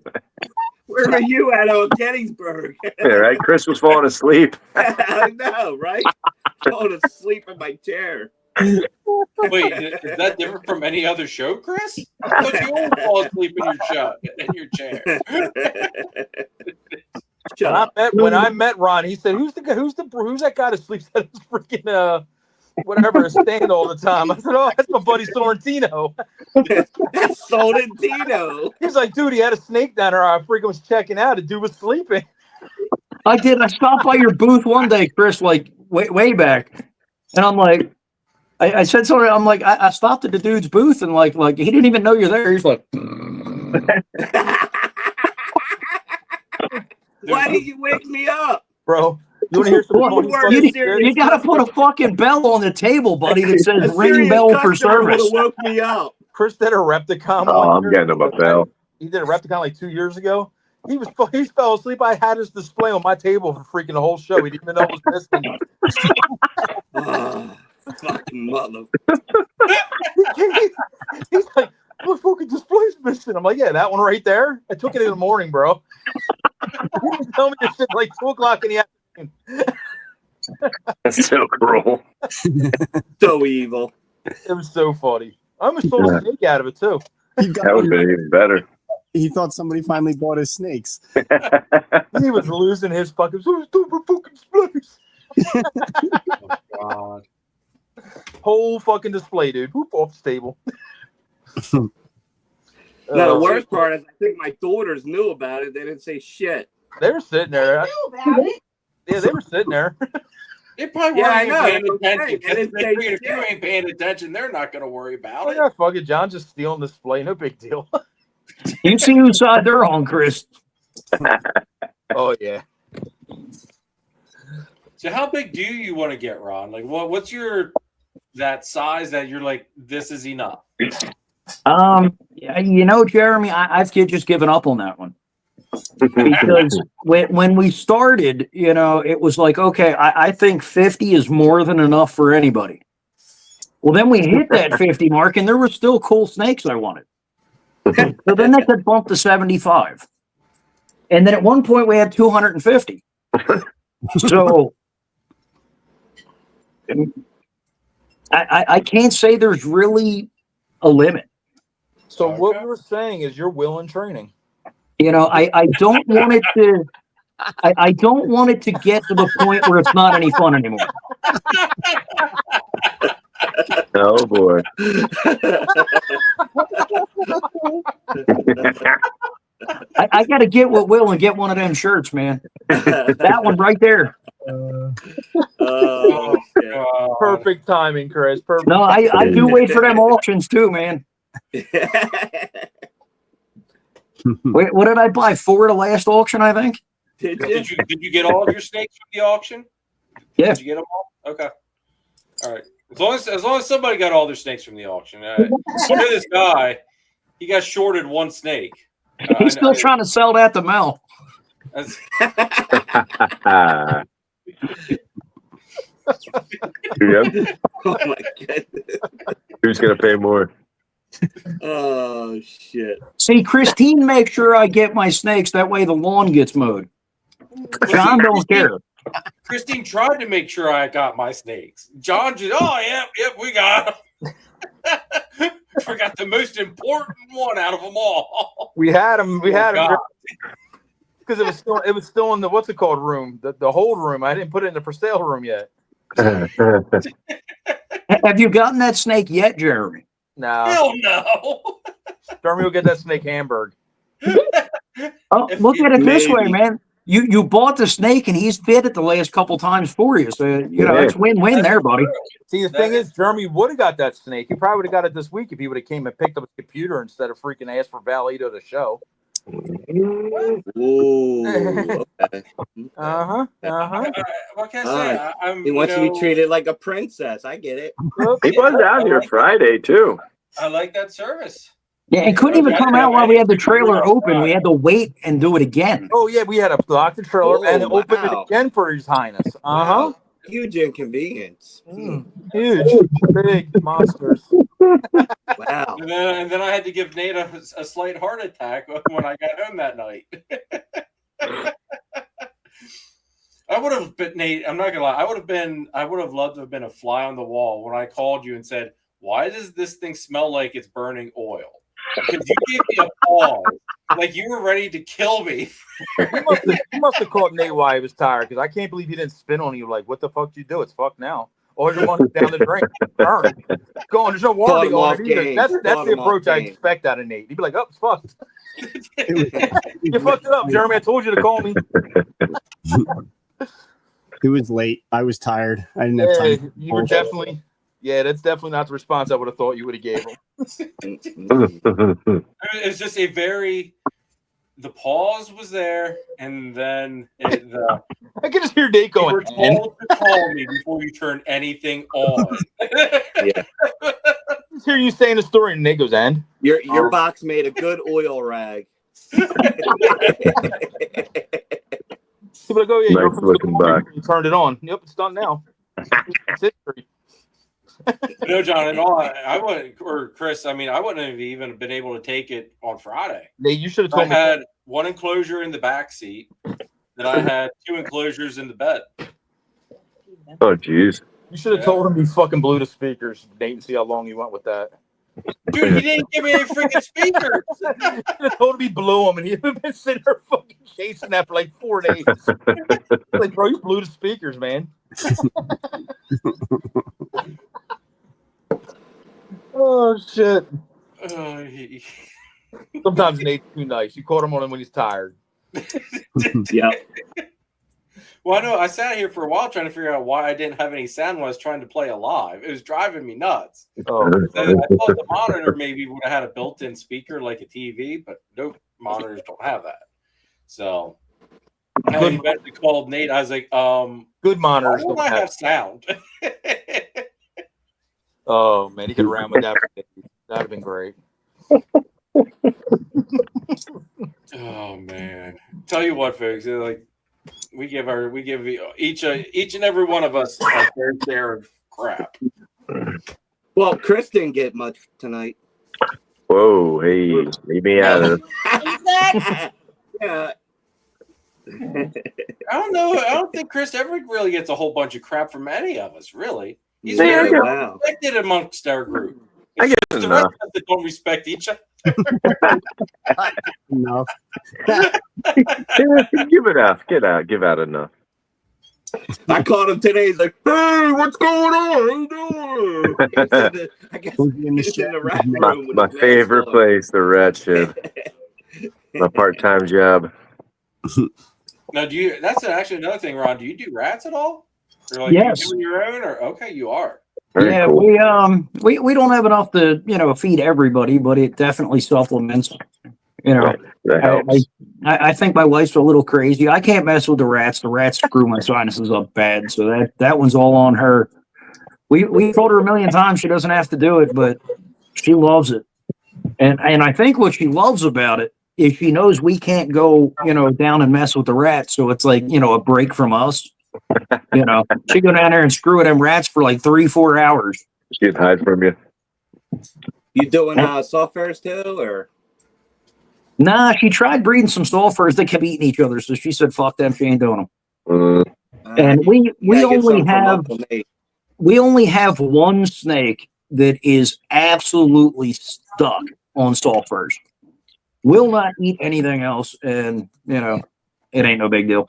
Where were you at Gettysburg? Yeah, right. Chris was falling asleep. I know, right? Falling asleep in my chair. Wait, is that different from any other show, Chris? I thought you always fall asleep in your chair. When I met Ron, he said, "Who's that guy that sleeps at his freaking whatever is stand all the time?" I said, "Oh, that's my buddy Sorrentino." That's Sorrentino. He's like, "Dude, he had a snake down there. I freaking was checking out. The dude was sleeping." I did. I stopped by your booth one day, Chris, like way back, and I'm like, I said something. I'm like, I stopped at the dude's booth, and like he didn't even know you're there. He's like. Why did you wake me up? Bro, You want to hear some Well, funny you were fucking a You, serious you got to put a fucking bell on the table, buddy, that says A ring serious bell for customer would service. have woke me up. Chris did a Repticon Oh, one I'm year. getting him a bell. He did a Repticon like 2 years ago. He fell asleep. I had his display on my table for freaking the whole show. He didn't even know it was missing. Oh, fucking mother. He's like, my fucking display's missing. I'm like, yeah, that one right there. I took it in the morning, bro. You didn't tell me this shit like 2:00 in the afternoon. That's so cruel. So evil. It was so funny. I almost sold a snake out of it too. That would have been even better. He thought somebody finally bought his snakes. He was losing his fucking stupid fucking displays. Oh, God. Whole fucking display, dude. Whoop off the table. Now, the worst part is I think my daughters knew about it. They didn't say shit. They were sitting there. Yeah, they were sitting there. They probably Yeah, weren't I even know, paying that's what I'm attention. saying. They didn't They say figured if you shit. ain't paying attention, they're not going to worry about Oh, it. yeah, fuck it. John's just stealing the display. No big deal. You see whose side they're on, Chris. Oh, yeah. So how big do you want to get, Ron? Like, what's your that size that you're like, this is enough? You know, Jeremy, I've just given up on that one. Because when we started, you know, it was like, okay, I think 50 is more than enough for anybody. Well, then we hit that 50 mark, and there were still cool snakes I wanted. So then that got bumped to 75. And then at one point we had 250. So I can't say there's really a limit. So Okay. what we were saying is your will and training. You know, I don't want it to I don't want it to get to the point where it's not any fun anymore. Oh boy. I got to get with Will and get one of them shirts, man. That one right there. Oh, shit. God. Perfect timing, Chris. Perfect. No, I do wait for them auctions too, man. Wait, what did I buy? 4 at the last auction, I think. Did you? Did you get all of your snakes from the auction? Yeah. Did you get them all? Okay. All right. As long as somebody got all their snakes from the auction. I know this guy, he got shorted one snake. He's still trying to sell that to Mel. Yep. Oh, my goodness. Who's gonna pay more? Oh, shit. See, Christine makes sure I get my snakes. That way the lawn gets mowed. John don't care. Christine tried to make sure I got my snakes. John just, yep, we got them. Forgot the most important one out of them all. We had him. We had him God. because it was still in the what's it called room, the hold room. I didn't put it in the for sale room yet. Have you gotten that snake yet, Jeremy? No, Hell no. Jeremy will get that snake Hamburg. Oh, If look you- at it this way, Maybe. man. You bought the snake and he's bid it the last couple times for you. So, you know, Yeah. it's win-win there, buddy. See, the thing is, Jeremy would have got that snake. He probably would have got it this week if he would have came and picked up his computer instead of freaking asked for valet to the show. Ooh. Okay. What can I say? I'm, He wants you to know, be treated like a princess. I get it. He was out here Friday too. I like that service. Yeah, and couldn't even come out while we had the trailer open. We had to wait and do it again. Oh yeah, we had to block the trailer and Oh, open wow. it again for His Highness. Wow. Huge inconvenience. Huge, big monsters. Wow. And then I had to give Nate a slight heart attack when I got home that night. I would have been, Nate, I'm not gonna lie, I would have loved to have been a fly on the wall when I called you and said, why does this thing smell like it's burning oil? Because you gave me a pause, like you were ready to kill me. He must have called Nate while he was tired, because I can't believe he didn't spin on you like, what the fuck did you do? It's fucked now. All your money's down the drain. Burn. Going, there's no warranty on it either. That's the approach I expect out of Nate. He'd be like, oh, it's fucked. You fucked it up, Jeremy. I told you to call me. It was late. I was tired. I didn't have time. You were definitely, that's definitely not the response I would have thought you would have gave him. It's just a very the pause was there, and then I can just hear Nate you going. were told to call me before you turn anything on. Yeah. Just hear you saying the story, and Nate goes, "And Your box made a good oil rag. he'll be like, oh yeah, Nice looking box. you turned it on. Yep, it's done now. It's history." No, John, and all I wouldn't, or Chris, I mean, I wouldn't have even been able to take it on Friday. Nate, you should have I told me. had one enclosure in the back seat, then I had 2 enclosures in the bed. Oh, jeez. You should have told him he fucking blew the speakers, Nate, and see how long you went with that. Dude, he didn't give me any freaking speakers. You should have told him he blew them, and he'd have been sitting there fucking chasing that for like 4 days. Like, bro, you blew the speakers, man. Oh shit. Sometimes Nate's too nice. You caught him on him when he's tired. Yeah. Well, I know I sat here for a while trying to figure out why I didn't have any sound when I was trying to play alive. It was driving me nuts. Oh, I thought the monitor maybe would have had a built-in speaker like a TV, but nope, monitors don't have that. So I eventually called Nate. I was like, good monitors why don't I have sound? Oh man, he could ram with that. That'd have been great. Oh man! Tell you what, folks. Like we give each and every one of us our fair share of crap. Well, Chris didn't get much tonight. Whoa, hey, leave me out of it. Yeah. I don't know. I don't think Chris ever really gets a whole bunch of crap from any of us. Really, he's Yeah, very wow. respected amongst our group. I It's get just the enough. rest of us that don't respect each other. Enough. Give it up. Give out enough. I called him today. He's like, "Hey, what's going on? How you doing?" I guess he's in the rat room with My his favorite mask on. place, the rat shed. My part-time job. Now, that's actually another thing, Ron. Do you do rats at all? Or like Yes. you doing your own? Or okay, you are. Very Yeah, cool. we don't have enough to feed everybody, but it definitely supplements. That helps. I think my wife's a little crazy. I can't mess with the rats. The rats screw my sinuses up bad, so that one's all on her. We told her a million times she doesn't have to do it, but she loves it. And I think what she loves about it is she knows we can't go down and mess with the rats, so it's like a break from us. She go down there and screw with them rats for like 3-4 hours. She can hide from you. You doing softwares too, or? Nah, she tried breeding some sulfurs. They kept eating each other, so she said, "Fuck them, she ain't doing them." And we only have one snake that is absolutely stuck on sulfurs. Will not eat anything else, and it ain't no big deal.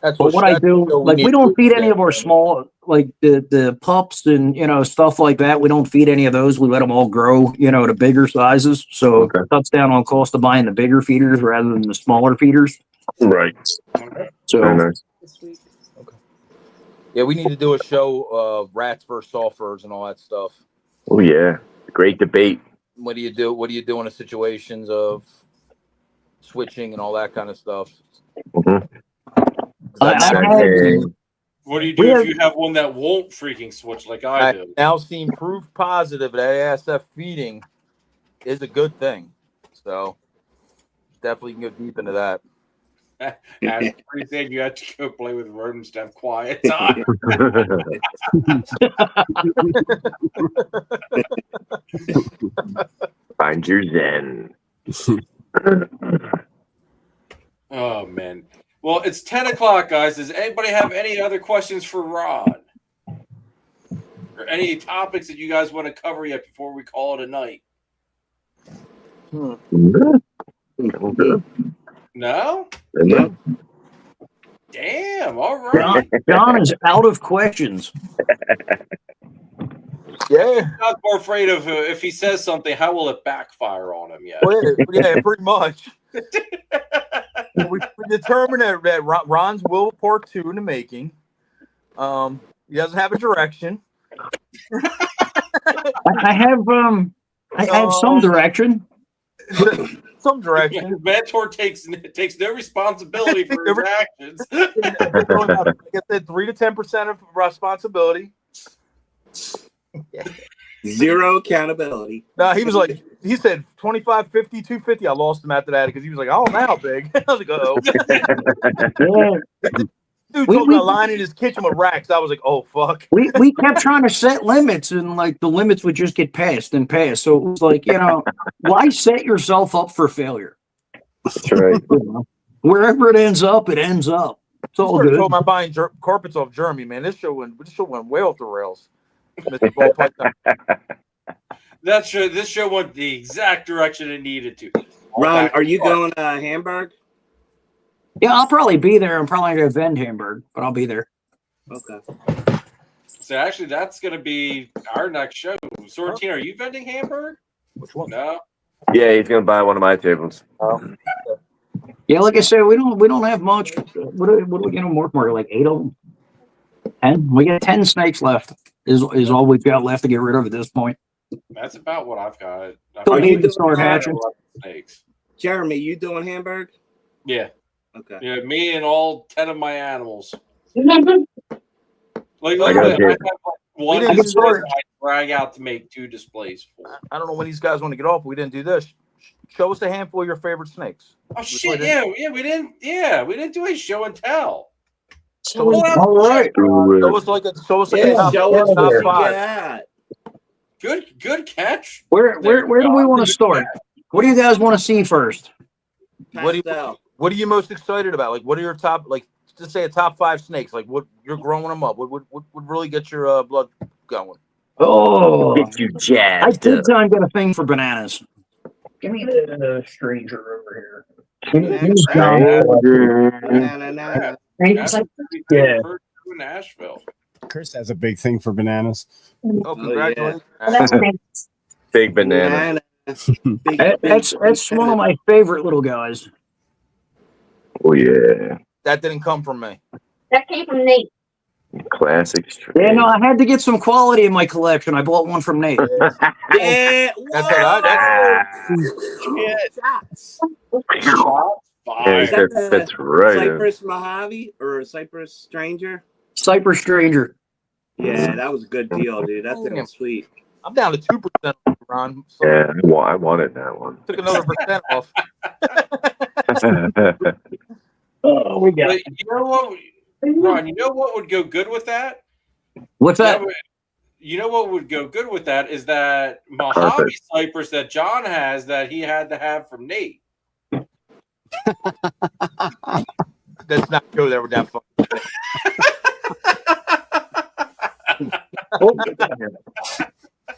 That's But what I do, like, we don't feed any of our small, like the pups and stuff like that. We don't feed any of those. We let them all grow, to bigger sizes. So Okay. it cuts down on cost of buying the bigger feeders rather than the smaller feeders. Right. So Very nice. Yeah, we need to do a show of rats versus sulfurs and all that stuff. Oh yeah, great debate. What do you do? What do you do in the situations of switching and all that kind of stuff? Mhm. What do you do if you have one that won't freaking switch like I do? Now seen proof positive that ASF feeding is a good thing. So definitely can go deep into that. As you said, you have to go play with rodents to have quiet time. Find your zen. Oh man. Well, it's 10 o'clock, guys. Does anybody have any other questions for Ron? Or any topics that you guys want to cover yet before we call it a night? Okay. No? No. Damn, all right. John is out of questions. Yeah. I'm not more afraid of if he says something, how will it backfire on him yet? Well, yeah, pretty much. We determined that Ron's Will Part 2 in the making. He doesn't have a direction. I have some direction. some direction. Mentor takes no responsibility for his actions. Like I said, 3 to 10% of responsibility. Zero accountability. No, he said 25, 50, 250. I lost him after that because he was like, oh, now big. I was like, oh. Dude talking about lying in his kitchen with racks. I was like, oh, fuck. We kept trying to set limits, and like the limits would just get passed and passed. So it was like, why set yourself up for failure? That's right. Wherever it ends up, it ends up. It's all good. Talking about buying carpets off Jeremy, man. This show went way off the rails. This show went the exact direction it needed to. Ron, are you going to Hamburg? Yeah, I'll probably be there. I'm probably going to vend Hamburg, but I'll be there. Okay. So actually, that's going to be our next show. Sorrentino, are you vending Hamburg? Which one? No. Yeah, he's gonna buy one of my tables. Yeah, like I said, we don't have much. What do we get on Morph Market? Like 8 of them? 10? We got 10 snakes left. Is all we've got left to get rid of at this point. That's about what I've got. Don't need to start hatching. Snakes. Jeremy, you doing Hamburg? Yeah. Okay. Yeah, me and all 10 of my animals. Like I got literally, I have like one didn't display start. I drag out to make 2 displays for. I don't know when these guys want to get off. We didn't do this. Show us a handful of your favorite snakes. Oh shit! Yeah, we didn't do a show and tell. All right. Show us like a Show us top what five. you got. Good catch. Where do we want to start? What do you guys want to see first? Pastel. What are you most excited about? Like, what are your top, like, just say a top 5 snakes? Like, what you're growing them up? What would really get your blood going? Oh, Get you I jazzed did up. time get a thing for bananas. Give me the stranger over here. Na-na-na. That's a big thing Yeah. for Nashville. Chris has a big thing for bananas. Oh, congratulations. Big banana. That's one of my favorite little guys. Oh yeah. That didn't come from me. That came from Nate. Classic. Yeah, no, I had to get some quality in my collection. I bought one from Nate. Yeah. That's what Fire. That's right. Cypress Mojave or Cypress Stranger? Cypress Stranger. Yeah, that was a good deal, dude. That thing was sweet. I'm down to 2%, Ron. So Yeah, I wanted that one. took another percent off. Oh, we got But you know what, Ron? You know what would go good with that? What's that? You know what would go good with that is that Mojave Carpet. cypress that John has that he had to have from Nate. Let's not go there with that fun.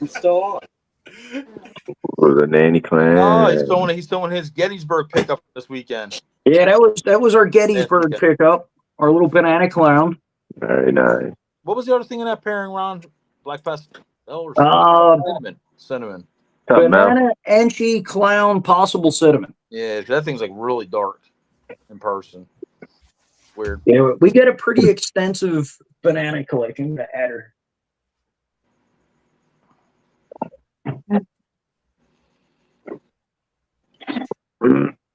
I'm still on. For the nanny clan. Oh, he's throwing his Gettysburg pickup this weekend. Yeah, that was our Gettysburg pickup, our little banana clown. Very nice. What was the other thing in that pairing, Ron? Black pastel or cinnamon? Banana, Enchi, clown, possible cinnamon. Yeah, that thing's like really dark in person. Weird. Yeah, we get a pretty extensive banana collection to add her.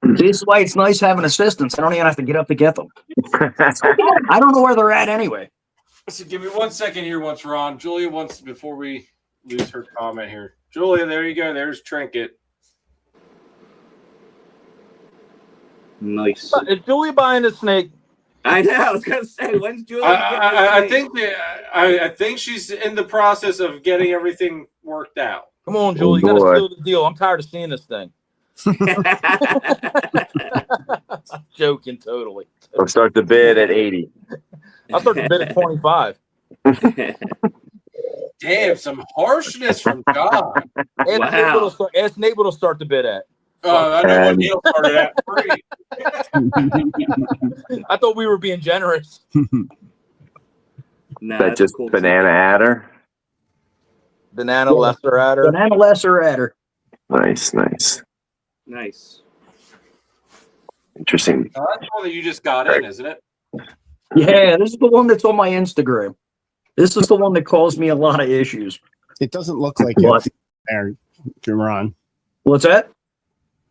This is why it's nice having assistants. I don't even have to get up to get them. I don't know where they're at anyway. So give me 1 second here once, Ron. Julia wants, before we lose her comment here. Julia, there you go. There's Trinket. Nice. Is Julia buying a snake? I know. I was gonna say, when's Julia? I think she's in the process of getting everything worked out. Come on, Julia. You gotta seal the deal. I'm tired of seeing this thing. Joking, totally. I'll start the bid at 80. I'll start the bid at 25. Damn, some harshness from God. Ask Nate what'll start the bid at. I know what Neil started at. Free. I thought we were being generous. Nah, That just cool banana adder. Banana lesser adder. Banana lesser adder. Nice. Nice. Interesting. That's the one that you just got in, isn't it? Yeah, this is the one that's on my Instagram. This is the one that caused me a lot of issues. It doesn't look like What? it there, Jimron. What's that?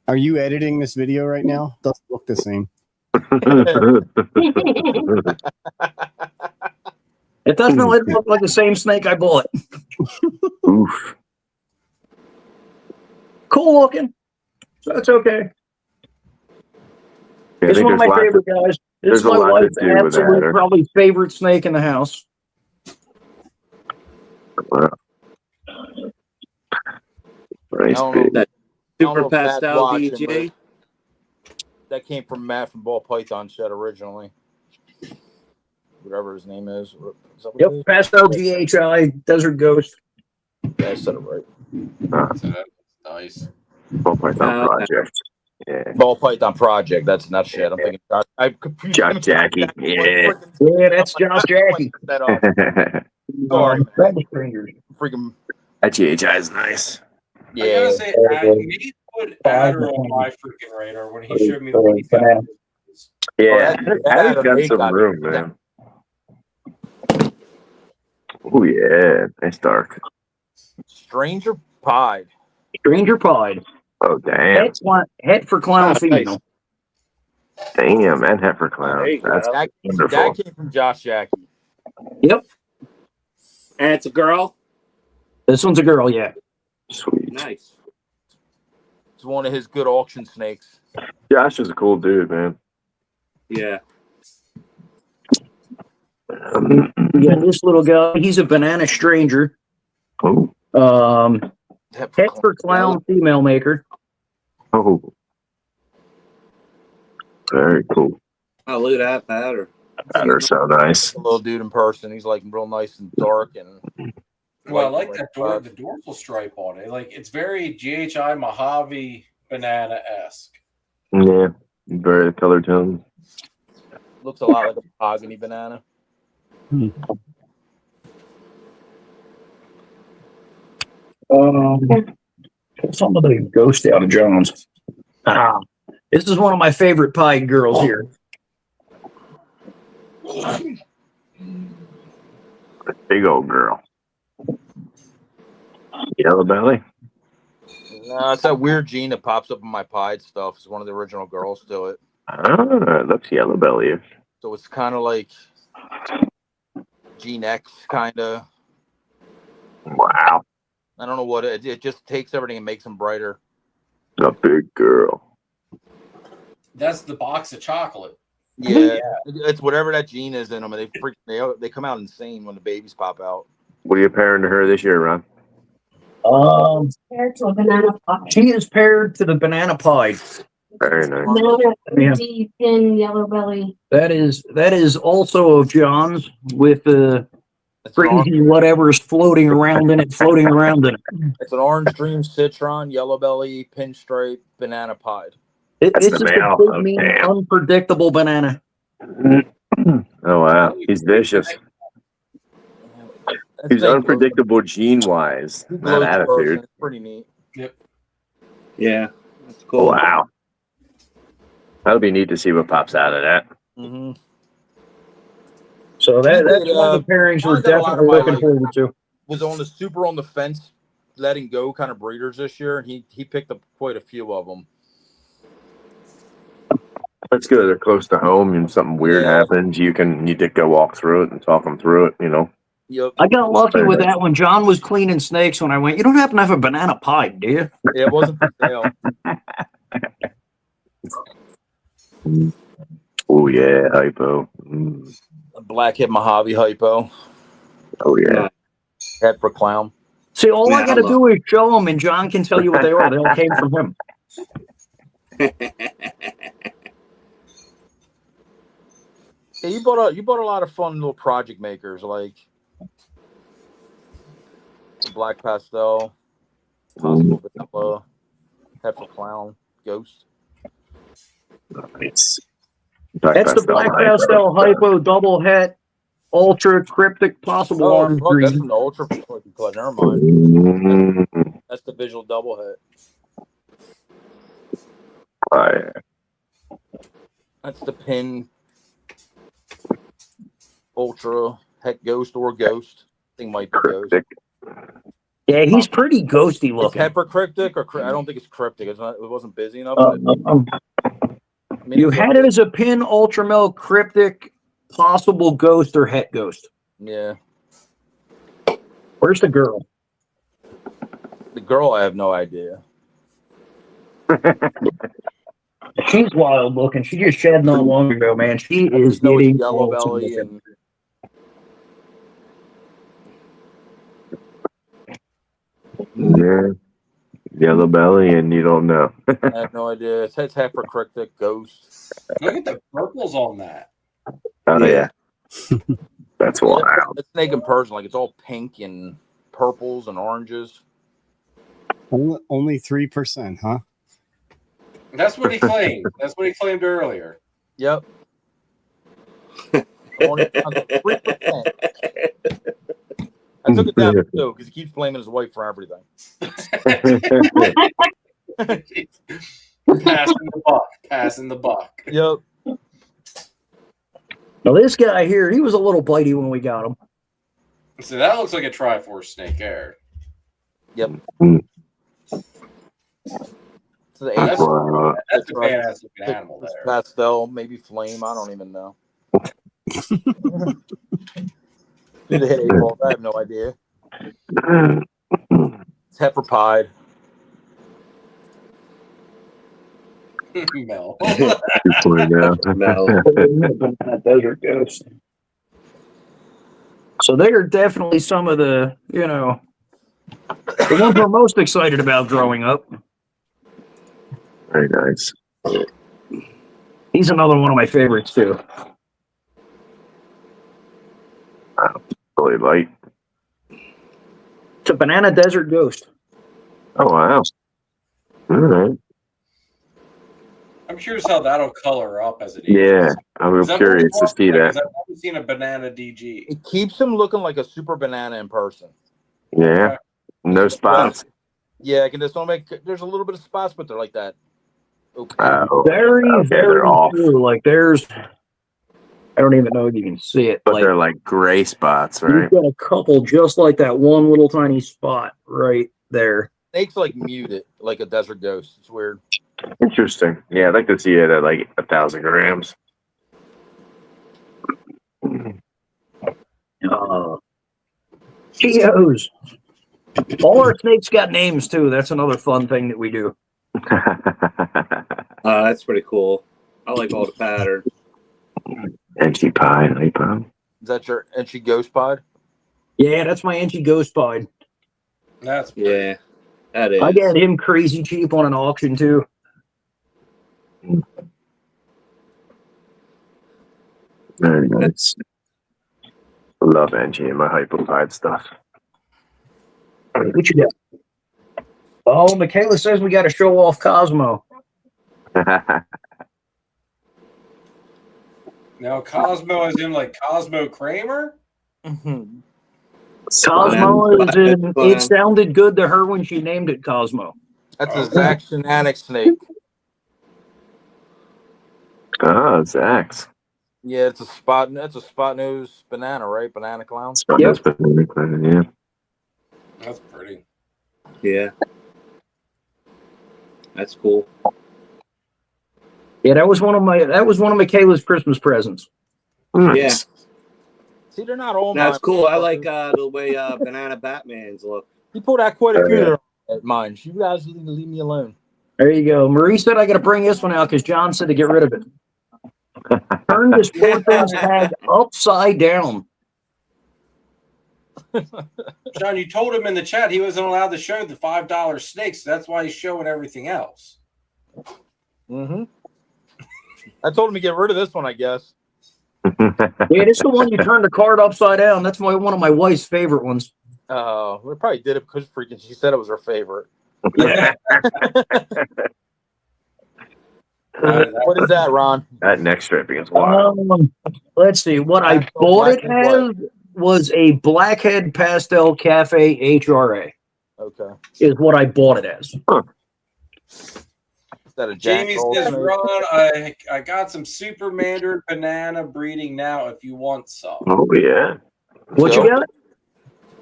Are you editing this video right now? Doesn't look the same. It doesn't look like the same snake I bought. Oof. Cool looking. So it's okay. Yeah, I It's think one of there's my lots favorite guys. It's there's a my lot to wife's do with absolute that. probably favorite snake in the house. Wow. Nice big. That I don't know super if Matt's pastel watching, DJ. That came from Matt from Ball Python Shed originally. Whatever his name is. Is that what Yep, it is? Pastel GHI Desert Ghost. Yeah, I said it right. So that's nice. Full Python project. Yeah. Ball Python Project. That's not shit. I'm thinking. I confused Josh him with Jackie. Jack- Yeah. Yeah, that's Josh Jackie. That up. Sorry, man. Red Strangers. Freaking That GHI is nice. I yeah. gotta say, he put Adder on my freaking radar when he showed me the one he found. Yeah. that Adder's got eight some got room, it. man. Oh, yeah. Nice dark. Stranger Pied. Stranger Pied. Oh, damn. Head for clown Oh, female. Damn. And heifer clown. there you go. That's That wonderful. came from Josh Jackie. Yep. And it's a girl. This one's a girl, yeah. Sweet. Nice. It's one of his good auction snakes. Josh is a cool dude, man. Yeah. Yeah, this little guy, he's a banana stranger. Oh. Head for clown female maker. Oh. Very cool. Oh, look at that pattern. That are so nice. A little dude in person. He's like real nice and dark and. Well, I like that the dorsal stripe on it. Like it's very GHI Mojave banana-esque. Yeah. Very color tone. Looks a lot like a mahogany banana. Some of the ghost out of Jones. This is one of my favorite pied girls here. Big old girl. Yellow belly. No, it's that weird gene that pops up in my pied stuff. It's one of the original girls to it. Ah, that's yellow belly. So it's kind of like Gene X, kind of. Wow. I don't know what it just takes everything and makes them brighter. A big girl. That's the box of chocolate. Yeah, it's whatever that gene is in them, and they come out insane when the babies pop out. What are you pairing to her this year, Ron? Paired to a banana pie. She is paired to the banana pie. Very nice. Banana, deep, thin, yellow belly. That is also of John's with the crazy whatever is floating around in it. It's an orange dream citron, yellow belly, pinstripe, banana pied. It's the just male. a big, Oh, mean, damn. unpredictable banana. Oh, wow. He's vicious. He's unpredictable gene-wise, not attitude. It's pretty neat. Yep. Yeah. That's Oh, cool. wow. That'll be neat to see what pops out of that. Mm-hmm. So that's one of the pairings we're definitely looking forward to. Was on the fence, letting go kind of breeders this year, and he picked up quite a few of them. That's good. They're close to home, and something weird happens. You did go walk through it and talk them through it. Yep. I got lucky with that when John was cleaning snakes. When I went, you don't happen to have a banana pie, do you? Yeah, it wasn't for sale. Oh yeah, hypo. A blackhead Mojave hypo. Oh yeah. Head for clown. See, all I got to do is show them, and John can tell you what they are. They all came from him. Yeah, you bought a lot of fun little project makers like Black Pastel, Possible Vanilla, Head for Clown, Ghost. Nice. That's the Black Pastel Hypo Double Het Ultra Cryptic Possible Orange Green. That's an Ultra. Never mind. That's the visual double het. That's the pin Ultra Het Ghost or Ghost. I think might be Ghost. Yeah, he's pretty ghosty It's looking. head for cryptic, or I don't think it's cryptic. It's not. It wasn't busy enough. Uh, But, I mean, you it's had it as a pin, ultramel, cryptic, possible ghost, or het ghost. Yeah. Where's the girl? The girl, I have no idea. She's wild looking. She just shed not long ago, man. She I is just know it's getting yellow awesome belly looking. and Yeah. Yellow belly, and you don't know. I have no idea. It's head for cryptic, ghost. Look at the purples on that. Oh yeah. That's wild. It's snake in person, like it's all pink and purples and oranges. Only 3%, huh? That's what he claimed. That's what he claimed earlier. Yep. Only 3%. I took it down too because he keeps blaming his wife for everything. Passing the buck. Passing the buck. Yep. Now this guy here, he was a little bitey when we got him. So that looks like a Triforce snake hair. Yep. So the That's, Wow. that's a badass looking animal there. pastel, maybe flame. I don't even know. Did they hit 8 balls? I have no idea. It's heifer pied. Mel. Desert ghost. So they are definitely some of the, the ones we're most excited about growing up. Very nice. He's another one of my favorites too. Really light. It's a banana desert ghost. Oh wow. All right. I'm curious how that'll color up as it Yeah, ages. I'm Is that curious what to see I've that. never seen a banana DG. It keeps him looking like a super banana in person. Yeah. No spots. Yeah, I can just don't make. There's a little bit of spots, but they're like that. Okay. Very, okay, very they're off. true. Like there's, I don't even know if you can see it. But Like, they're like gray spots, right? you've got a couple just like that one little tiny spot right there. Snakes like muted, like a desert ghost. It's weird. Interesting. Yeah, I'd like to see it at like 1,000 grams. Geos. All our snakes got names too. That's another fun thing that we do. That's pretty cool. I like all the patterns. Enchi pie, light pie. Is that your Enchi ghost pod? Yeah, that's my Enchi Ghost Pied. That's Yeah, that is. I got him crazy cheap on an auction too. Very nice. I love Enchi and my hyperpied stuff. What you got? Oh, Michaela says we got to show off Cosmo. Now Cosmo is in like Cosmo Kramer? Mm-hmm. Cosmo is in. It sounded good to her when she named it Cosmo. That's a Zach Shenanic snake. Oh, Zach's. Yeah, it's a spot. That's a spot nose banana, right? Banana clown. Yep. Yeah. That's pretty. Yeah. That's cool. Yeah, that was one of Michaela's Christmas presents. Yeah. See, they're not all. That's cool. I like the way Banana Batman's look. He pulled out quite a few at mine. You guys need to leave me alone. There you go. Marie said I got to bring this one out because John said to get rid of it. Turn this poor thing's tag upside down. John, you told him in the chat he wasn't allowed to show the $5 snakes. So that's why he's showing everything else. Mm-hmm. I told him to get rid of this one, I guess. Yeah, this is the one you turn the card upside down. That's one of my wife's favorite ones. Oh, we probably did it because freaking she said it was her favorite. Yeah. What is that, Ron? That neck stripping is wild. Let's see. What I bought it as was a Blackhead Pastel Cafe HRA. Okay. Is what I bought it as. Huh. Is that a Jamie Jack says, Olsen? Ron, I got some Super Mandarin banana breeding now if you want some. Oh, yeah. What you got?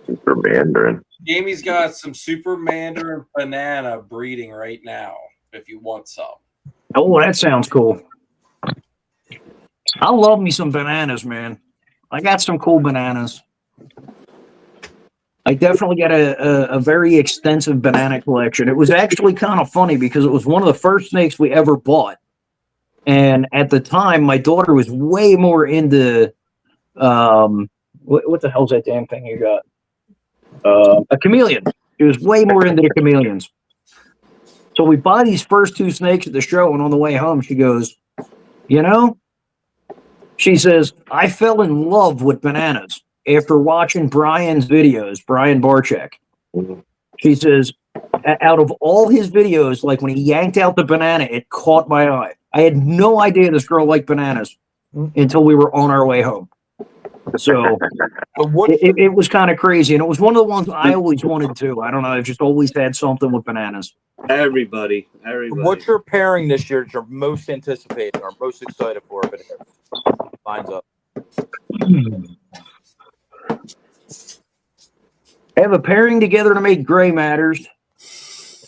Super Mandarin. Jamie's got some super mandarin banana breeding right now. If you want some. Oh, that sounds cool. I love me some bananas, man. I got some cool bananas. I definitely got a very extensive banana collection. It was actually kind of funny because it was one of the first snakes we ever bought. And at the time, my daughter was way more into what the hell's that damn thing you got? A chameleon. She was way more into the chameleons. So we buy these first two snakes at the show, and on the way home, she goes, you know, she says, I fell in love with bananas after watching Brian's videos, Brian Barczyk. She says, out of all his videos, like when he yanked out the banana, it caught my eye. I had no idea this girl liked bananas until we were on our way home. So it was kind of crazy. And it was one of the ones I always wanted to. I don't know. I've just always had something with bananas. Everybody. What's your pairing this year that you're most anticipating or most excited for? If it lines up. I have a pairing together to make gray matters.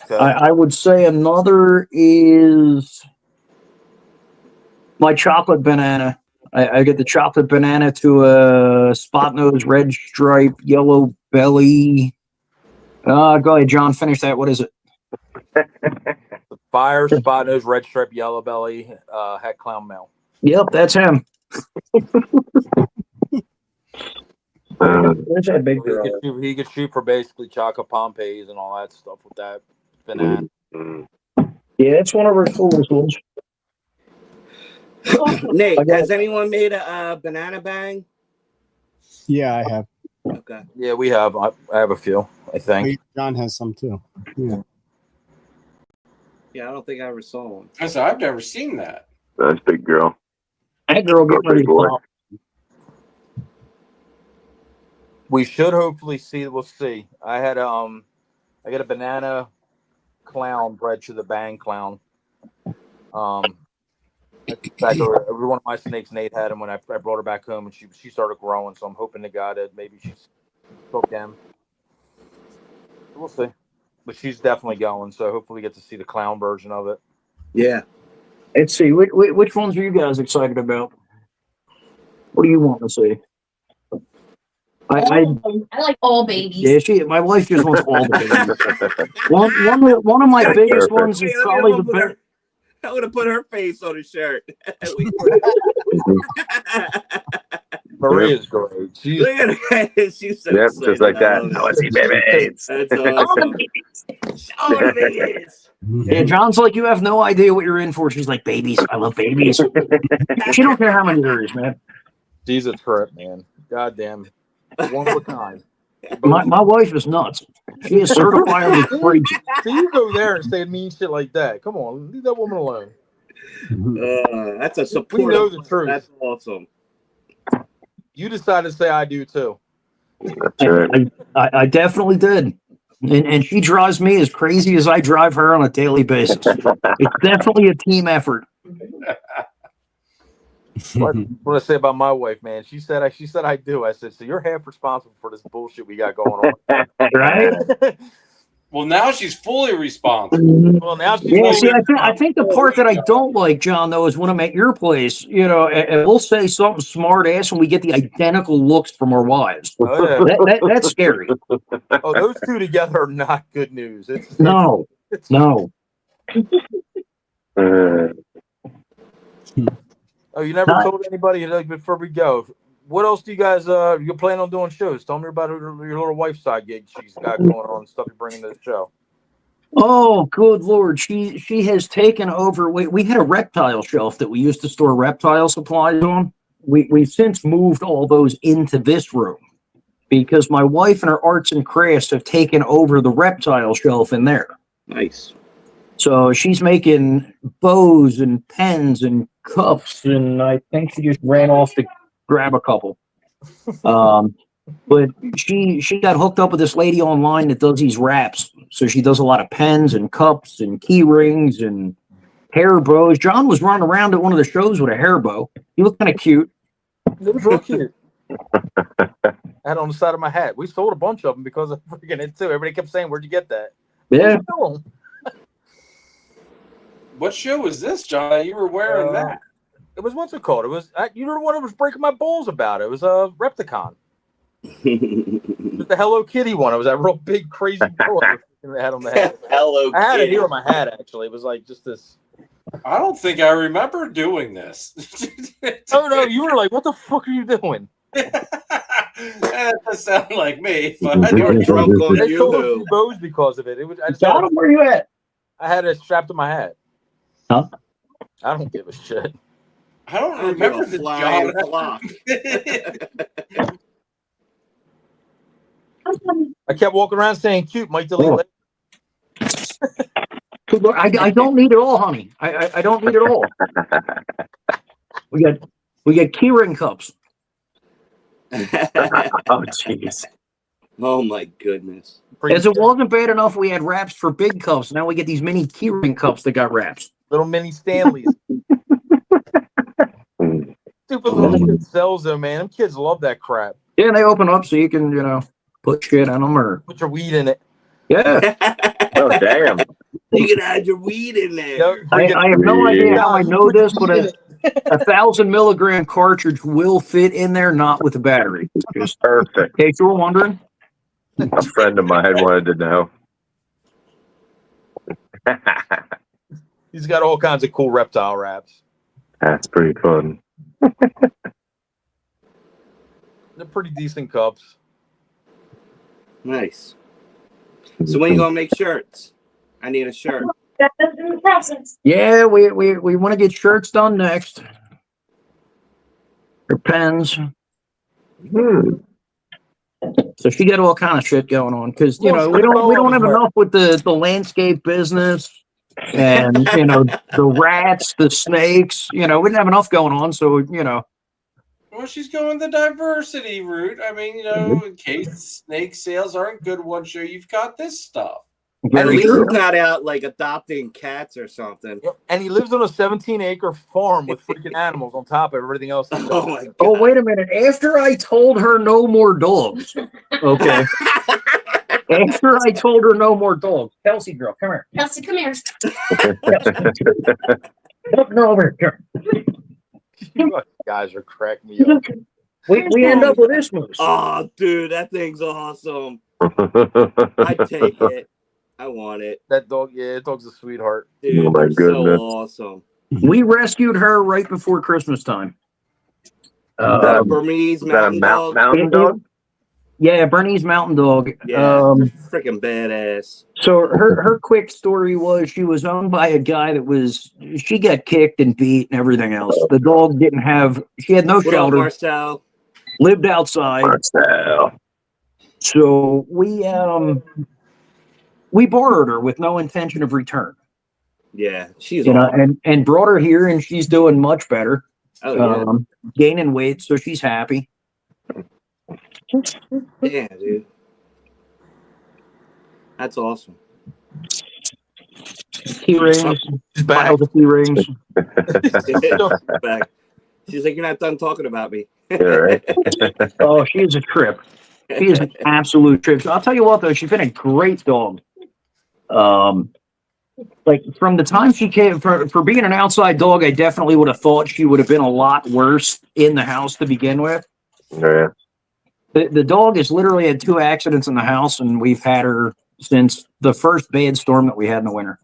Okay. I would say another is my chocolate banana. I get the chocolate banana to a spot nose, red stripe, yellow belly. Go ahead, John. Finish that. What is it? Fire, spot nose, red stripe, yellow belly, head clown male. Yep, that's him. There's that big girl. He could shoot for basically chocolate pompeys and all that stuff with that banana. Yeah, it's one of our coolest ones. Nate, has anyone made a banana bang? Yeah, I have. Okay. Yeah, we have. I have a few, I think. John has some too. Yeah. Yeah, I don't think I ever saw one. I said, I've never seen that. That's big girl. That girl get ready to pop. We should hopefully see. We'll see. I got a banana clown bred to the bang clown. Back over, every one of my snakes Nate had him when I brought her back home, and she started growing. So I'm hoping to God that maybe she's took him. We'll see, but she's definitely going. So hopefully we get to see the clown version of it. Yeah. Let's see. Which ones are you guys excited about? What do you want to see? I like all babies. Yeah, my wife just wants all the babies. One of my biggest ones is probably the best. I would have put her face on his shirt. Maria's great. She's so Yep, excited. just like that. I want to see babies. That's awesome. Show her babies. Yeah, John's like, you have no idea what you're in for. She's like, babies. I love babies. She don't care how many there is, man. She's a trip, man. Goddamn. One of a kind. My wife is nuts. She is certifiably crazy. So you go there and say mean shit like that. Come on, leave that woman alone. That's a support. We know the truth. That's awesome. You decided to say I do too. I definitely did. And she drives me as crazy as I drive her on a daily basis. It's definitely a team effort. What I say about my wife, man? She said I do. I said, so you're half responsible for this bullshit we got going on, right? Well, now she's fully responsible. Well, now she's see, I think the part that I don't like, John, though, is when I'm at your place, and we'll say something smart ass and we get the identical looks from our wives. Oh, yeah. That's scary. Oh, those two together are not good news. No. Oh, you never told anybody, like, before we go. What else do you guys you plan on doing shows? Tell me about your little wife's side gig she's got going on, stuff you're bringing to the show. Oh, good Lord. She has taken over. We had a reptile shelf that we used to store reptile supplies on. We've since moved all those into this room because my wife and her arts and crafts have taken over the reptile shelf in there. Nice. So she's making bows and pens and cups, and I think she just ran off to grab a couple. But she got hooked up with this lady online that does these wraps. So she does a lot of pens and cups and key rings and hair bows. John was running around at one of the shows with a hair bow. He looked kind of cute. It was real cute. I had it on the side of my hat. We sold a bunch of them because of freaking it too. Everybody kept saying, "Where'd you get that?" Yeah. What show was this, John? You were wearing that. It was what's it called? It was you know the one that was breaking my balls about. It was a Repticon. It was the Hello Kitty one. It was that real big crazy boa they had on the head. Hello I had it Kitty. here on my hat actually. It was like just this. I don't think I remember doing this. Oh no, you were like, "What the fuck are you doing?" That does sound like me. But I You were don't drunk on They sold a you. few bows because of it. It was. I just John, where you at? I had it strapped to my hat. Huh? I don't give a shit. I don't remember the flying John. flock. I kept walking around saying "cute." Might delete later. I don't need it all, honey. I don't need it all. We got keyring cups. Oh, jeez. Oh my goodness. As it wasn't bad enough, we had wraps for big cups. Now we get these mini keyring cups that got wraps. Little mini Stanleys. Stupid little kid sells them, man. Them kids love that crap. Yeah, and they open up so you can, put shit in them or Put your weed in it. yeah. Oh, damn. You can add your weed in there. No, I have no idea how I you know put your this, but weed in it. 1,000 milligram cartridge will fit in there, not with a battery. Just Perfect. in case you were wondering. A friend of mine wanted to know. He's got all kinds of cool reptile wraps. That's pretty fun. They're pretty decent cups. Nice. So when you gonna make shirts? I need a shirt. That's in the process. Yeah, we want to get shirts done next. Or pens. So she got all kind of shit going on because we don't have enough with the landscape business and the rats, the snakes. We didn't have enough going on, so Well, she's going the diversity route. I mean, in case snake sales aren't good one show, you've got this stuff. At least he's not out like adopting cats or something. Yep. And he lives on a 17-acre farm with freaking animals on top of everything else. Oh my god. Oh, wait a minute. After I told her no more dogs. Okay. After I told her no more dogs. Kelsey girl, come here. Kelsey, come here. No, over here. You guys are cracking me up. We end up with this moose. Oh, dude, that thing's awesome. I take it. I want it. That dog's a sweetheart. Dude, Oh my they're goodness. so awesome. We rescued her right before Christmas time. Is that a Burmese Is that a mountain dog? mountain dog? Yeah, Bernese Mountain Dog. Yeah, freaking badass. So her quick story was she was owned by a guy she got kicked and beat and everything else. The dog she had no What up, shelter, Marcel? lived outside. Marcel. So we borrowed her with no intention of return. Yeah, she's awesome. and brought her here and she's doing much better. Oh, yeah. Gaining weight, so she's happy. Yeah, dude. That's awesome. Key rings, She's back. piles of key rings. Back. She's like, you're not done talking about me. Yeah, right. Oh, she is a trip. She is an absolute trip. So I'll tell you what, though, she's been a great dog. Like from the time she came for being an outside dog, I definitely would have thought she would have been a lot worse in the house to begin with. Yeah. The dog has literally had 2 accidents in the house, and we've had her since the first bad storm that we had in the winter.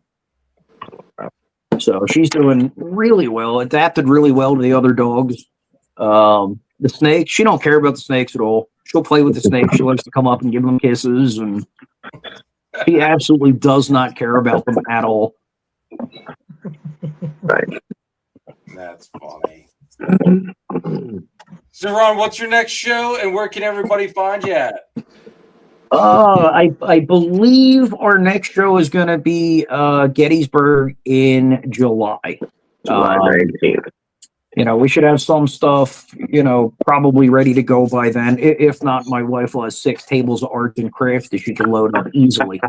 So she's doing really well, adapted really well to the other dogs. The snakes, she don't care about the snakes at all. She'll play with the snakes. She likes to come up and give them kisses, and she absolutely does not care about them at all. Right. That's funny. So, Ron, what's your next show, and where can everybody find you at? I believe our next show is going to be Gettysburg in July. July 19th. We should have some stuff, probably ready to go by then. If not, my wife will have 6 tables of arts and crafts that she can load up easily.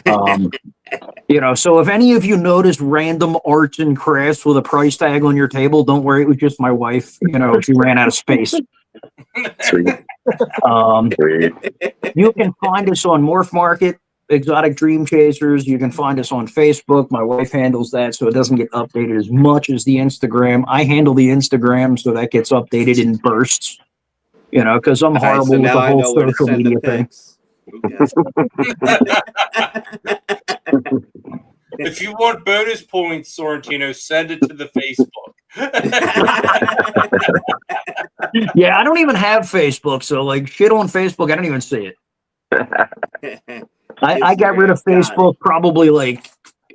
So if any of you notice random arts and crafts with a price tag on your table, don't worry, it was just my wife. She ran out of space. Sweet. Sweet. You can find us on Morph Market, Exotic Dream Chasers. You can find us on Facebook. My wife handles that, so it doesn't get updated as much as the Instagram. I handle the Instagram, so that gets updated in bursts. You know, because I'm horrible so with now the I whole know where to social send media the thing. pics. Okay. If you want bonus points, Sorrentino, send it to the Facebook. Yeah, I don't even have Facebook, so like shit on Facebook, I don't even see it. I got rid of Facebook probably like,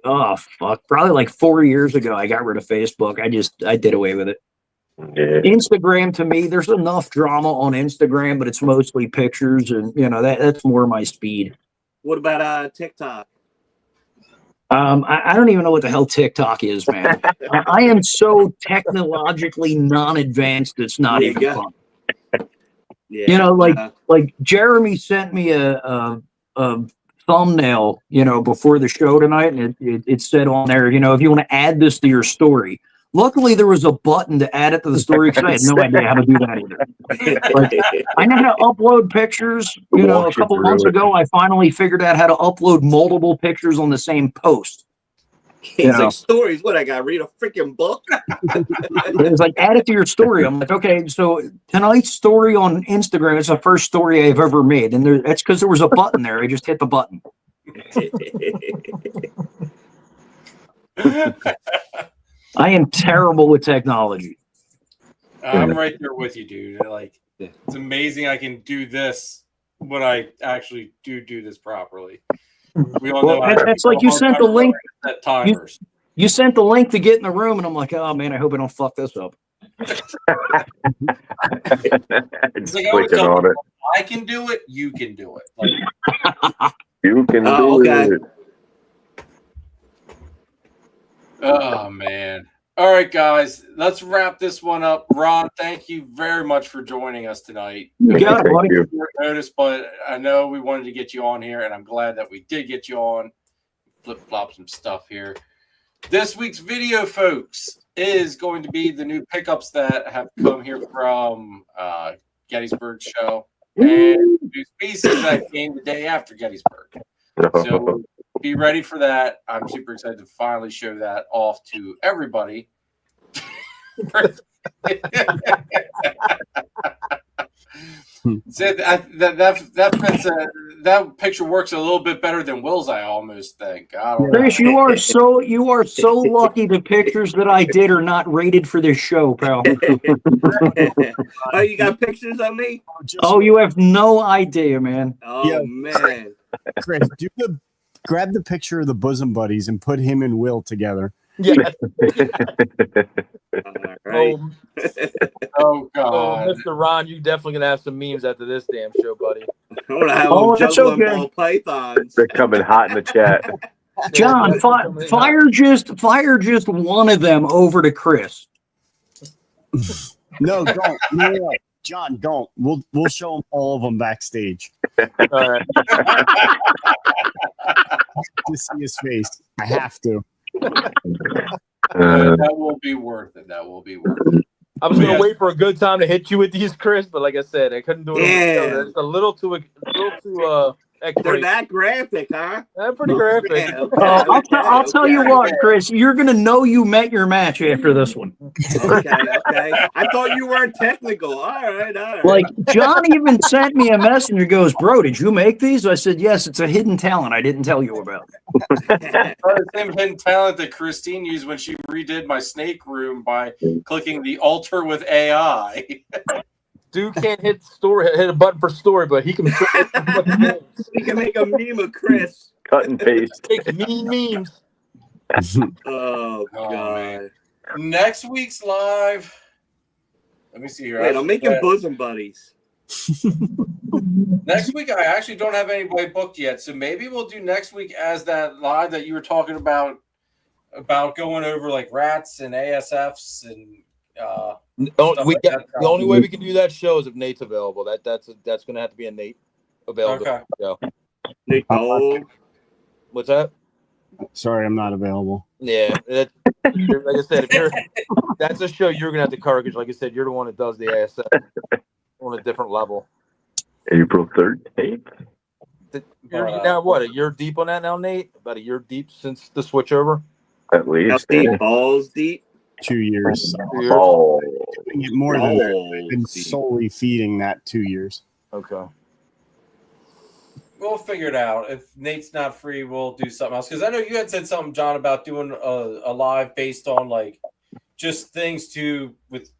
oh fuck, probably like 4 years ago. I got rid of Facebook. I did away with it. Yeah. Instagram, to me, there's enough drama on Instagram, but it's mostly pictures, and you know that's more my speed. What about TikTok? I don't even know what the hell TikTok is, man. I am so technologically non-advanced. It's not There you even go. fun. Yeah. You know, like Jeremy sent me a thumbnail, you know, before the show tonight, and it said on there, you know, if you want to add this to your story. Luckily, there was a button to add it to the story because I had no idea how to do that either. Like, I know how to upload pictures. You know, a couple months ago, I finally figured out how to upload multiple pictures on the same post. He's like, stories. What, I got to read a freaking book? It's like, add it to your story. I'm like, okay, so tonight's story on Instagram is the first story I've ever made. And that's because there was a button there. I just hit the button. I am terrible with technology. I'm right there with you, dude. Like, it's amazing I can do this when I actually do this properly. We all know that's like you sent the link. Set timers. You sent the link to get in the room, and I'm like, oh man, I hope I don't fuck this up. It's like I can do it. You can do it. Like, you can do it. Oh man. All right, guys, let's wrap this one up. Ron, thank you very much for joining us tonight. You got it, buddy. Notice, but I know we wanted to get you on here, and I'm glad that we did get you on. Flip-flop some stuff here. This week's video, folks, is going to be the new pickups that have come here from Gettysburg show and new species that came the day after Gettysburg. So be ready for that. I'm super excited to finally show that off to everybody. So that picture works a little bit better than Will's. I almost think. I don't know. Chris, you are so lucky. The pictures that I did are not rated for this show, pal. Oh, you got pictures of me? Oh, you have no idea, man. Oh yeah. Man, Chris, grab the picture of the bosom buddies and put him and Will together. Yeah. Right. Oh God, Mr. Ron, you definitely gonna have some memes after this damn show, buddy. I want to have them juggling ball pythons. They're coming hot in the chat. John, fire just one of them over to Chris. No, don't. No, John, don't. We'll show them all of them backstage. All right. To see his face, I have to. That will be worth it. That will be worth it. I was gonna wait for a good time to hit you with these, Chris, but like I said, I couldn't do it. Yeah. It's a little too They're that graphic, huh? They're pretty graphic. Yeah, okay, I'll tell you what, Chris, you're gonna know you met your match after this one. Okay. I thought you weren't technical. All right. Like John even sent me a messenger. Goes, bro, did you make these? I said, yes. It's a hidden talent I didn't tell you about. The same hidden talent that Christine used when she redid my snake room by clicking the alter with AI. Dude can't hit a button for story, but he can. He can make a meme of Chris. Cut and paste. Make mean memes. Oh God. Man. Next week's live. Let me see here. Wait, I'm making bosom buddies. Next week, I actually don't have anybody booked yet, so maybe we'll do next week as that live that you were talking about going over like rats and ASFs and. The only way we can do that show is if Nate's available. That's going to have to be a Nate available. Okay. Show. Nate, What's that? Sorry, I'm not available. Yeah, like I said, that's a show you're gonna have to cover because, like I said, you're the one that does the ASF. on a different level. April 13th. You're now what, a year deep on that now, Nate? About a year deep since the switch over? At How least. deep? Balls deep? 2 years. 2 years? Oh. Doing it more than that. I've Balls been deep. solely feeding that 2 years. Okay. We'll figure it out. If Nate's not free, we'll do something else. Because I know you had said something, John, about doing a live based on like just things to with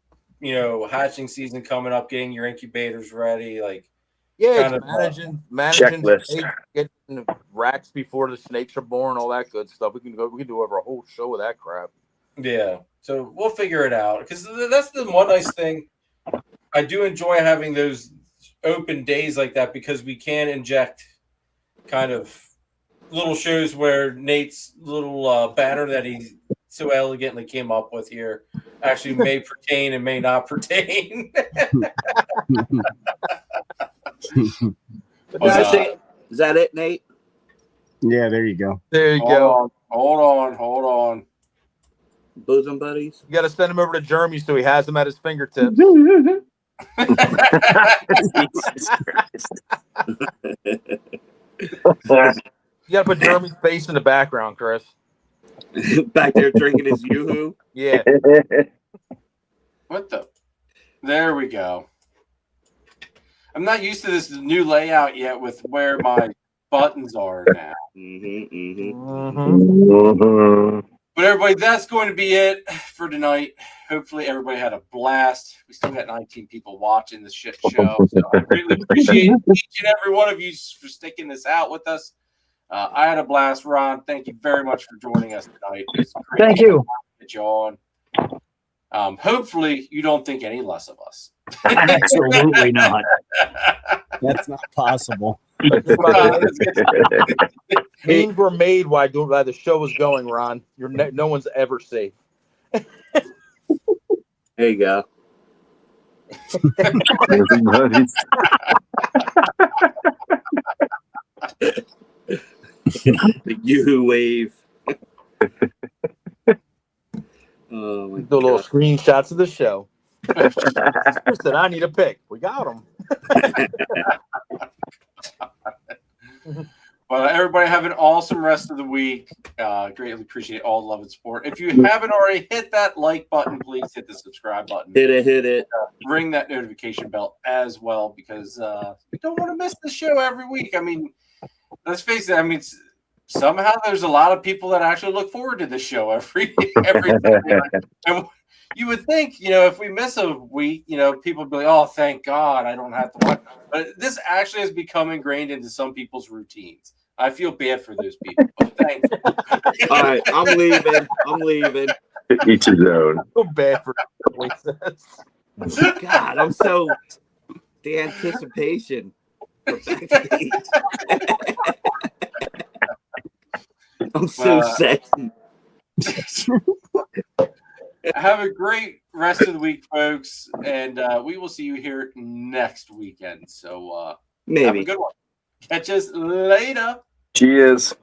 hatching season coming up, getting your incubators ready, like Yeah, kind it's of managing checklist. snakes, getting the racks before the snakes are born, all that good stuff. We can do over a whole show of that crap. yeah. So we'll figure it out because that's the one nice thing. I do enjoy having those open days like that because we can inject kind of little shows where Nate's little banner that he so elegantly came up with here actually may pertain and may not pertain. Is that it, Nate? Yeah, there you go. There you go. Hold on. Bosom buddies? You got to send him over to Jeremy so he has them at his fingertips. Jesus Christ. You got to put Jeremy's face in the background, Chris. Back there drinking his Yoo-hoo? Yeah. What the? There we go. I'm not used to this new layout yet with where my buttons are now. But everybody, that's going to be it for tonight. Hopefully everybody had a blast. We still got 19 people watching this shit show. So I really appreciate each and every one of you for sticking this out with us. I had a blast, Ron. Thank you very much for joining us tonight. Thank you. Get you on. Hopefully you don't think any less of us. Absolutely not. That's not possible. Memes were made while the show was going, Ron. No one's ever safe. There you go. The Yoo-hoo wave. Oh my The little screenshots of the show. Chris said, I need a pick. We got them. Well, everybody have an awesome rest of the week. Greatly appreciate all the love and support. If you haven't already, hit that like button. Please hit the subscribe button. Hit it. Ring that notification bell as well because you don't want to miss the show every week. I mean, let's face it. I mean, somehow there's a lot of people that actually look forward to this show every Sunday. And you would think, if we miss a week, people would be like, oh, thank God I don't have to watch. But this actually has become ingrained into some people's routines. I feel bad for those people. But thank you. All right, I'm leaving. Each his own. I feel bad for God, I'm so the anticipation. I'm so sexy. Have a great rest of the week, folks, and we will see you here next weekend. So Maybe. have a good one. Catch us later. Cheers.